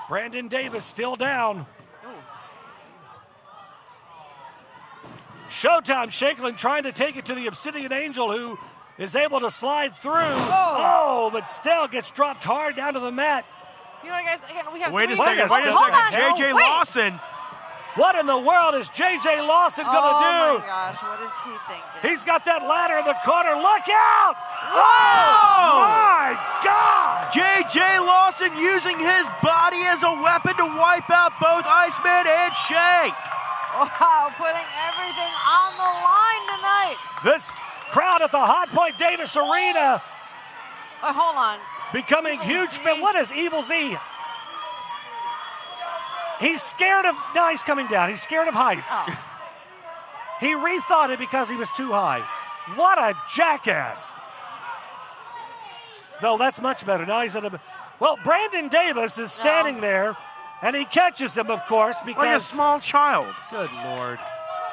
Brandon Davis still down. Showtime Shanklin trying to take it to the Obsidian Angel, who is able to slide through. But still gets dropped hard down to the mat. You know what, guys? Again, we have Wait a three. second. J.J. Lawson. What in the world is J.J. Lawson going to do? Oh, my gosh. What is he thinking? He's got that ladder in the corner. Look out! Oh, my God! J.J. Lawson using his body as a weapon to wipe out both Iceman and Shank. Wow, putting everything on the line tonight. This crowd at the Hot Point Davis Arena. Hold on. Becoming huge. What is Evil Z? He's scared of, no, he's coming down. He's scared of heights. He rethought it because he was too high. What a jackass. Though that's much better. Now he's at a, well, Brandon Davis is standing there, and he catches him, of course, because. Like a small child. Good Lord.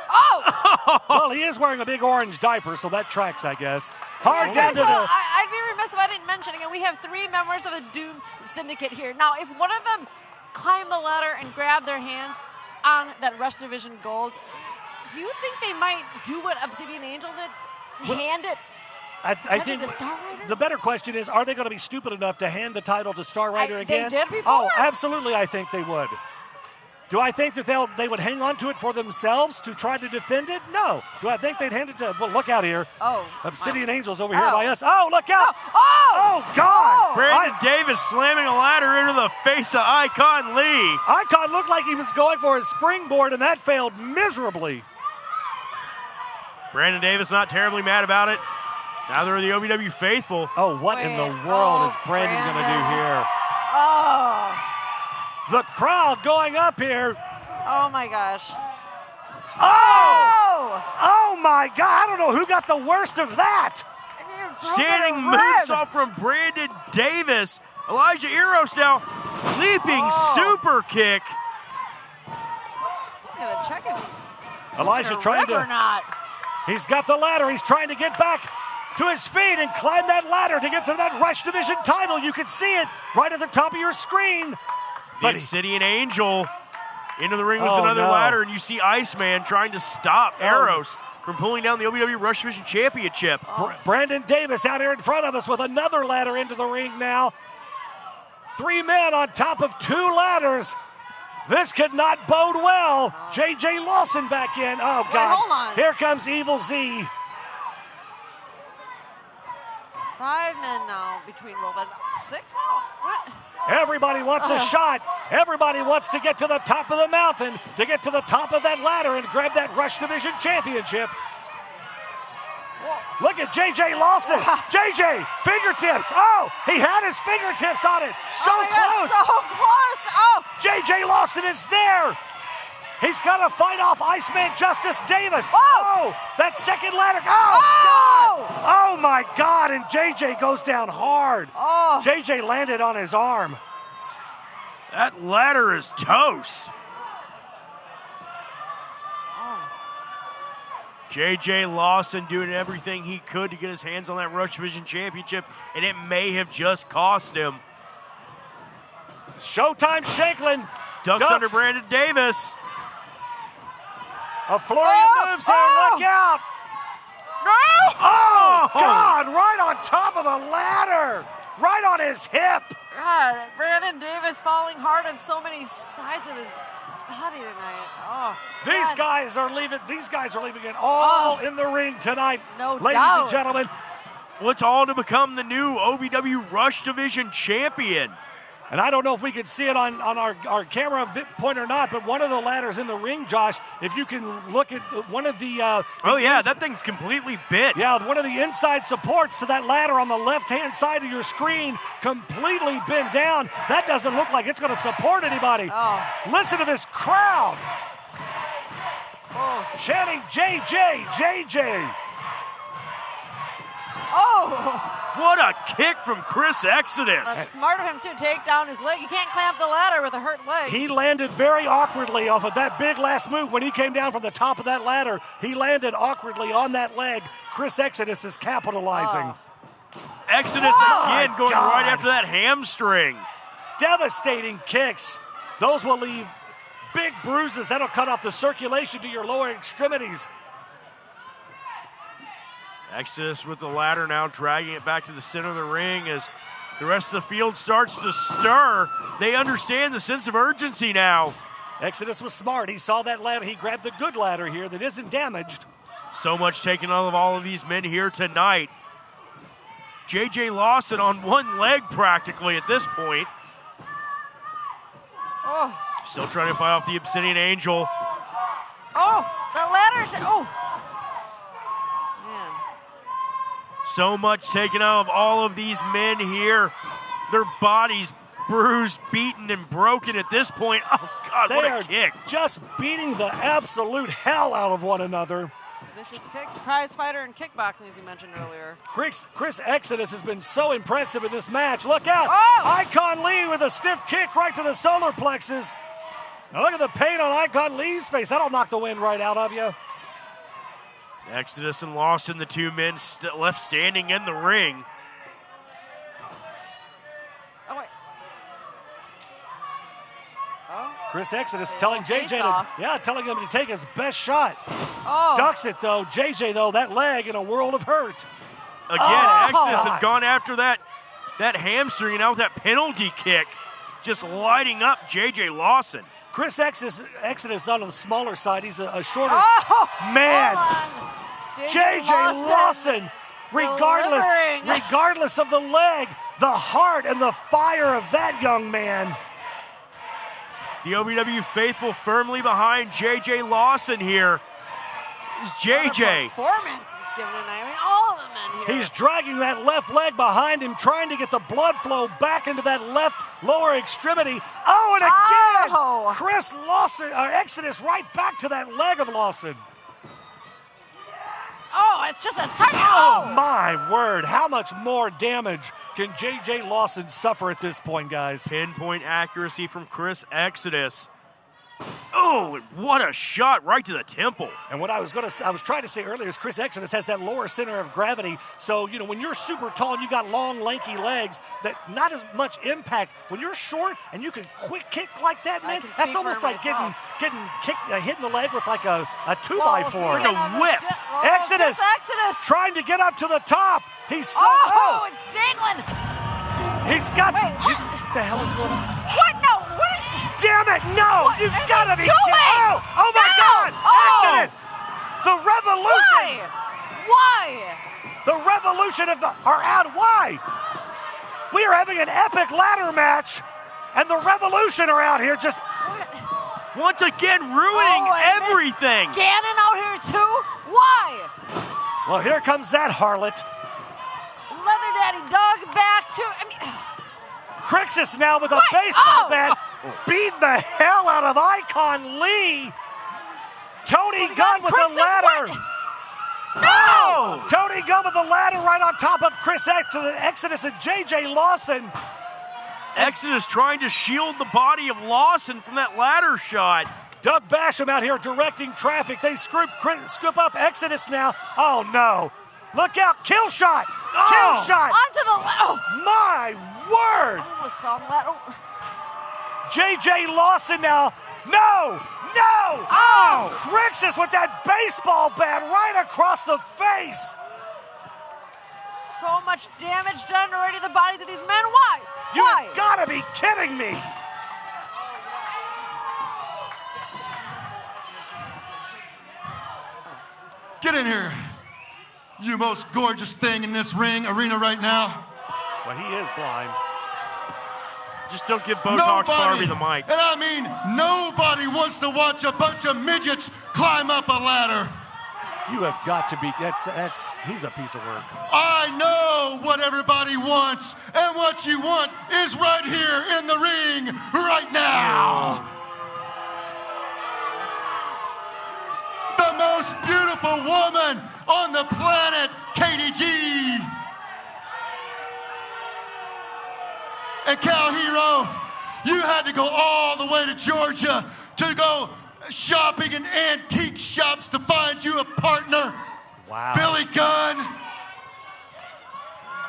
Oh! Well, he is wearing a big orange diaper, so that tracks, I guess. Hard down to the. I'd be remiss if I didn't mention again, we have 3 members of the Doom Syndicate here. Now, if one of them climb the ladder and grab their hands on that Rush Division gold, do you think they might do what Obsidian Angel did? Hand it I think to Star Rider? The better question is, are they going to be stupid enough to hand the title to Star Rider again? They did before. Oh, absolutely, I think they would. Do I think that they would hang on to it for themselves to try to defend it? No. Do I think they'd hand it to, well, look out here. Obsidian Angel's over here by us. Oh, look out. Oh, God. Brandon Davis slamming a ladder into the face of Icon Lee. Icon looked like he was going for his springboard, and that failed miserably. Brandon Davis not terribly mad about it. Neither are the OVW faithful. Oh, what in the world is Brandon going to do here? The crowd going up here. Oh, my gosh. Oh, my God. I don't know who got the worst of that. Standing moonsault from Brandon Davis. Elijah Eros now leaping super kick. He's going to check it. Elijah trying to. Or not. He's got the ladder. He's trying to get back to his feet and climb that ladder to get to that Rush Division title. You can see it right at the top of your screen. The Obsidian Angel into the ring with another ladder, and you see Iceman trying to stop Eros from pulling down the OVW Rush Division Championship. Brandon Davis out here in front of us with another ladder into the ring now. 3 men on top of 2 ladders. This could not bode well. J.J. Lawson back in. Oh, God. Hold on. Here comes Evil Z. 5 men now between both. 6 now? What? Everybody wants a shot. Everybody wants to get to the top of the mountain, to get to the top of that ladder and grab that Rush Division Championship. Look at J.J. Lawson. J.J. fingertips. Oh, he had his fingertips on it. So close. So close. Oh. J.J. Lawson is there. He's got to fight off Iceman Justice Davis. Oh, that second ladder. Oh, God. Oh, my God. And J.J. goes down hard. J.J. landed on his arm. That ladder is toast. J.J. Lawson doing everything he could to get his hands on that Rush Division Championship, and it may have just cost him. Showtime Shanklin. Ducks under Brandon Davis. A flurry of moves here. Look out. No! Oh, God, right on top of the ladder. Right on his hip. God, Brandon Davis falling hard on so many sides of his body tonight. Oh, These guys are leaving it all in the ring tonight. No Ladies doubt. and gentlemen. What's all to become the new OVW Rush Division champion? And I don't know if we can see it on our camera point or not, but one of the ladders in the ring, Josh, if you can look at one of the... that thing's completely bent. Yeah, one of the inside supports to that ladder on the left-hand side of your screen completely bent down. That doesn't look like it's going to support anybody. Oh. Listen to this crowd. Chanting JJ, JJ. Oh! What a kick from Chris Exodus. That's smart of him to take down his leg. You can't clamp the ladder with a hurt leg. He landed very awkwardly off of that big last move when he came down from the top of that ladder. He landed awkwardly on that leg. Chris Exodus is capitalizing. Exodus again going right after that hamstring. Devastating kicks. Those will leave big bruises. That'll cut off the circulation to your lower extremities. Exodus with the ladder now, dragging it back to the center of the ring as the rest of the field starts to stir. They understand the sense of urgency now. Exodus was smart. He saw that ladder. He grabbed the good ladder here that isn't damaged. So much taken out of all of these men here tonight. JJ Lawson on one leg practically at this point. Oh. Still trying to fight off the Obsidian Angel. Oh, the ladder's... Oh. So much taken out of all of these men here. Their bodies bruised, beaten, and broken at this point. Oh, God, what a kick. Just beating the absolute hell out of one another. Vicious kick, prize fighter in kickboxing, as you mentioned earlier. Chris Exodus has been so impressive in this match. Look out. Oh! Icon Lee with a stiff kick right to the solar plexus. Now look at the pain on Icon Lee's face. That'll knock the wind right out of you. Exodus and Lawson, the two men left standing in the ring. Oh, wait. Oh. Chris Exodus telling JJ telling him to take his best shot. Oh. Ducks it though. JJ though, that leg in a world of hurt. Again, Exodus had gone after that hamstring, and now with that penalty kick, just lighting up JJ Lawson. Chris Exodus on the smaller side. He's a shorter man. JJ Lawson, regardless of the leg, the heart and the fire of that young man. The OVW faithful firmly behind JJ Lawson here. Is JJ. Performance is given tonight. I mean, all of the men here. He's dragging that left leg behind him, trying to get the blood flow back into that left lower extremity. Oh, and again, Chris Lawson, Exodus right back to that leg of Lawson. Oh, it's just a touch. Oh, my word. How much more damage can JJ Lawson suffer at this point, guys? Pinpoint accuracy from Chris Exodus. Oh, what a shot right to the temple. And what I was trying to say earlier is Chris Exodus has that lower center of gravity. So, when you're super tall and you've got long, lanky legs, that not as much impact. When you're short and you can quick kick like that, man, that's almost like getting kicked, hitting the leg with like a 2x4. Like a whip. Exodus trying to get up to the top. He's so it's dangling. He's got... What the hell is going on? What? No. Damn it, no! You've got to be kidding! Oh my God! Exodus! The revolution! Why? The revolution are out. Why? We are having an epic ladder match, and the revolution are out here just... Once again, ruining everything! Gannon out here too? Why? Well, here comes that harlot. Leather Daddy dog back too. Crixus now with a baseball bat. Beat the hell out of Icon Lee. Tony Gunn with the ladder. No! Tony Gunn with the ladder right on top of Chris Exodus and JJ Lawson. Exodus trying to shield the body of Lawson from that ladder shot. Doug Basham out here directing traffic. They scoop up Exodus now. Oh no. Look out, kill shot. Kill shot. Onto the my word. I almost fell on the ladder. JJ Lawson now. No! Crixus with that baseball bat right across the face. So much damage done already to the bodies of these men. Why? You've got to be kidding me. Get in here. You most gorgeous thing in this arena right now. Well, he is blind. Just don't give Botox Barbie the mic. And I mean, nobody wants to watch a bunch of midgets climb up a ladder. You have got to be, he's a piece of work. I know what everybody wants, and what you want is right here in the ring right now. The most beautiful woman on the planet, Katie G. And Cal Hero, you had to go all the way to Georgia to go shopping in antique shops to find you a partner. Wow. Billy Gunn.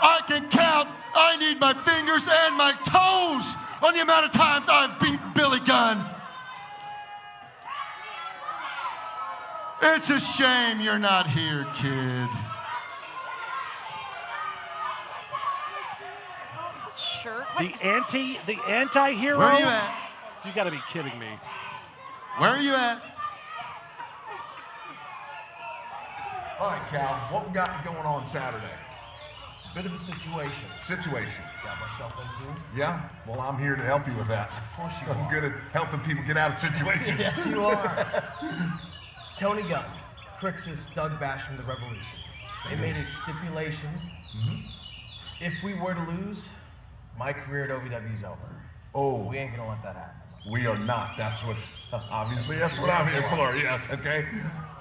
I can count, I need my fingers and my toes on the amount of times I've beaten Billy Gunn. It's a shame you're not here, kid. Shirt? The anti-hero? Where are you at? You gotta be kidding me. Where are you at? All right, Cal, what we got going on Saturday? It's a bit of a situation. Got myself into. Yeah? Well, I'm here to help you with that. Of course you are. I'm good at helping people get out of situations. Yes, you are. Tony Gunn, Crixus, Doug Basham, the Revolution. They made a stipulation. If we were to lose, my career at OVW's over. Oh. We ain't gonna let that happen. We are not. That's what, obviously, that's what I'm here for. Yes, okay?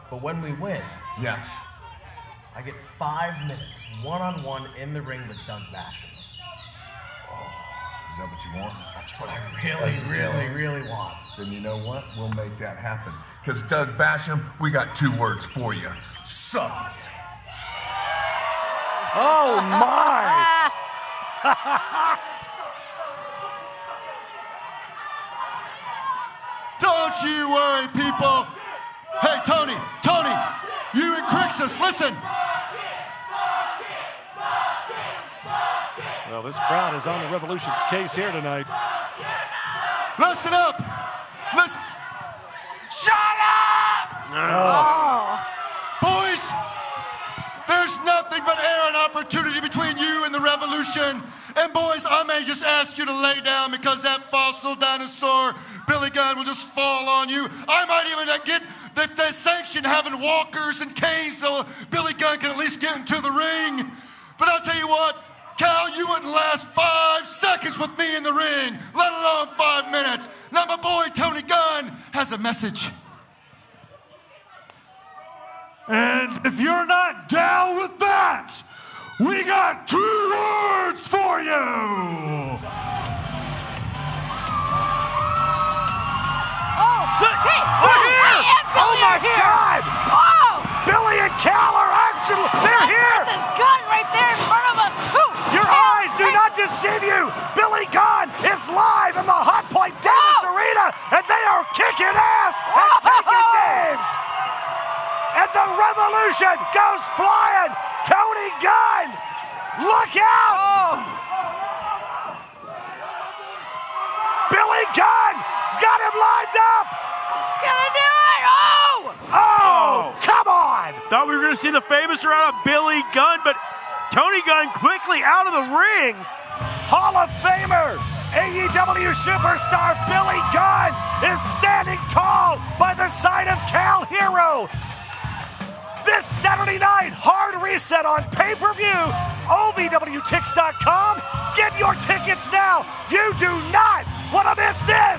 But when we win, yes, I get 5 minutes, one-on-one in the ring with Doug Basham. Is that what you want? That's what I really want. Then you know what? We'll make that happen. Because Doug Basham, we got 2 words for you. Suck it. Oh, my! Don't you worry, people. Hey, Tony, you and Crixus, listen. Well, this crowd is on the Revolution's case here tonight. Listen up. Listen. Shut up! Boys, there's nothing but air and opportunity between you and the Revolution. And boys, I may just ask you to lay down because that fossil dinosaur, Billy Gunn, will just fall on you. I might even get the sanction having walkers and canes so Billy Gunn can at least get into the ring. But I'll tell you what, Cal, you wouldn't last 5 seconds with me in the ring, let alone 5 minutes. Now my boy Tony Gunn has a message. And if you're not down with that, we got 2 words for you. Hey, They're here! Oh my God! Oh! Billy and Cal are actually, they're here! This is Gunn right there in front of us, too! Your eyes do not deceive you! Billy Gunn is live in the Hot Point Davis Arena, and they are kicking ass and taking names! And the Revolution goes flying! Tony Gunn! Look out! Billy Gunn's got him lined up! Gonna do it! Oh, come on! Thought we were going to see the famous round of Billy Gunn, but Tony Gunn quickly out of the ring. Hall of Famer, AEW superstar Billy Gunn is standing tall by the side of Cal Hero. This Saturday night, hard reset on pay-per-view, OVWTix.com. Get your tickets now. You do not want to miss this.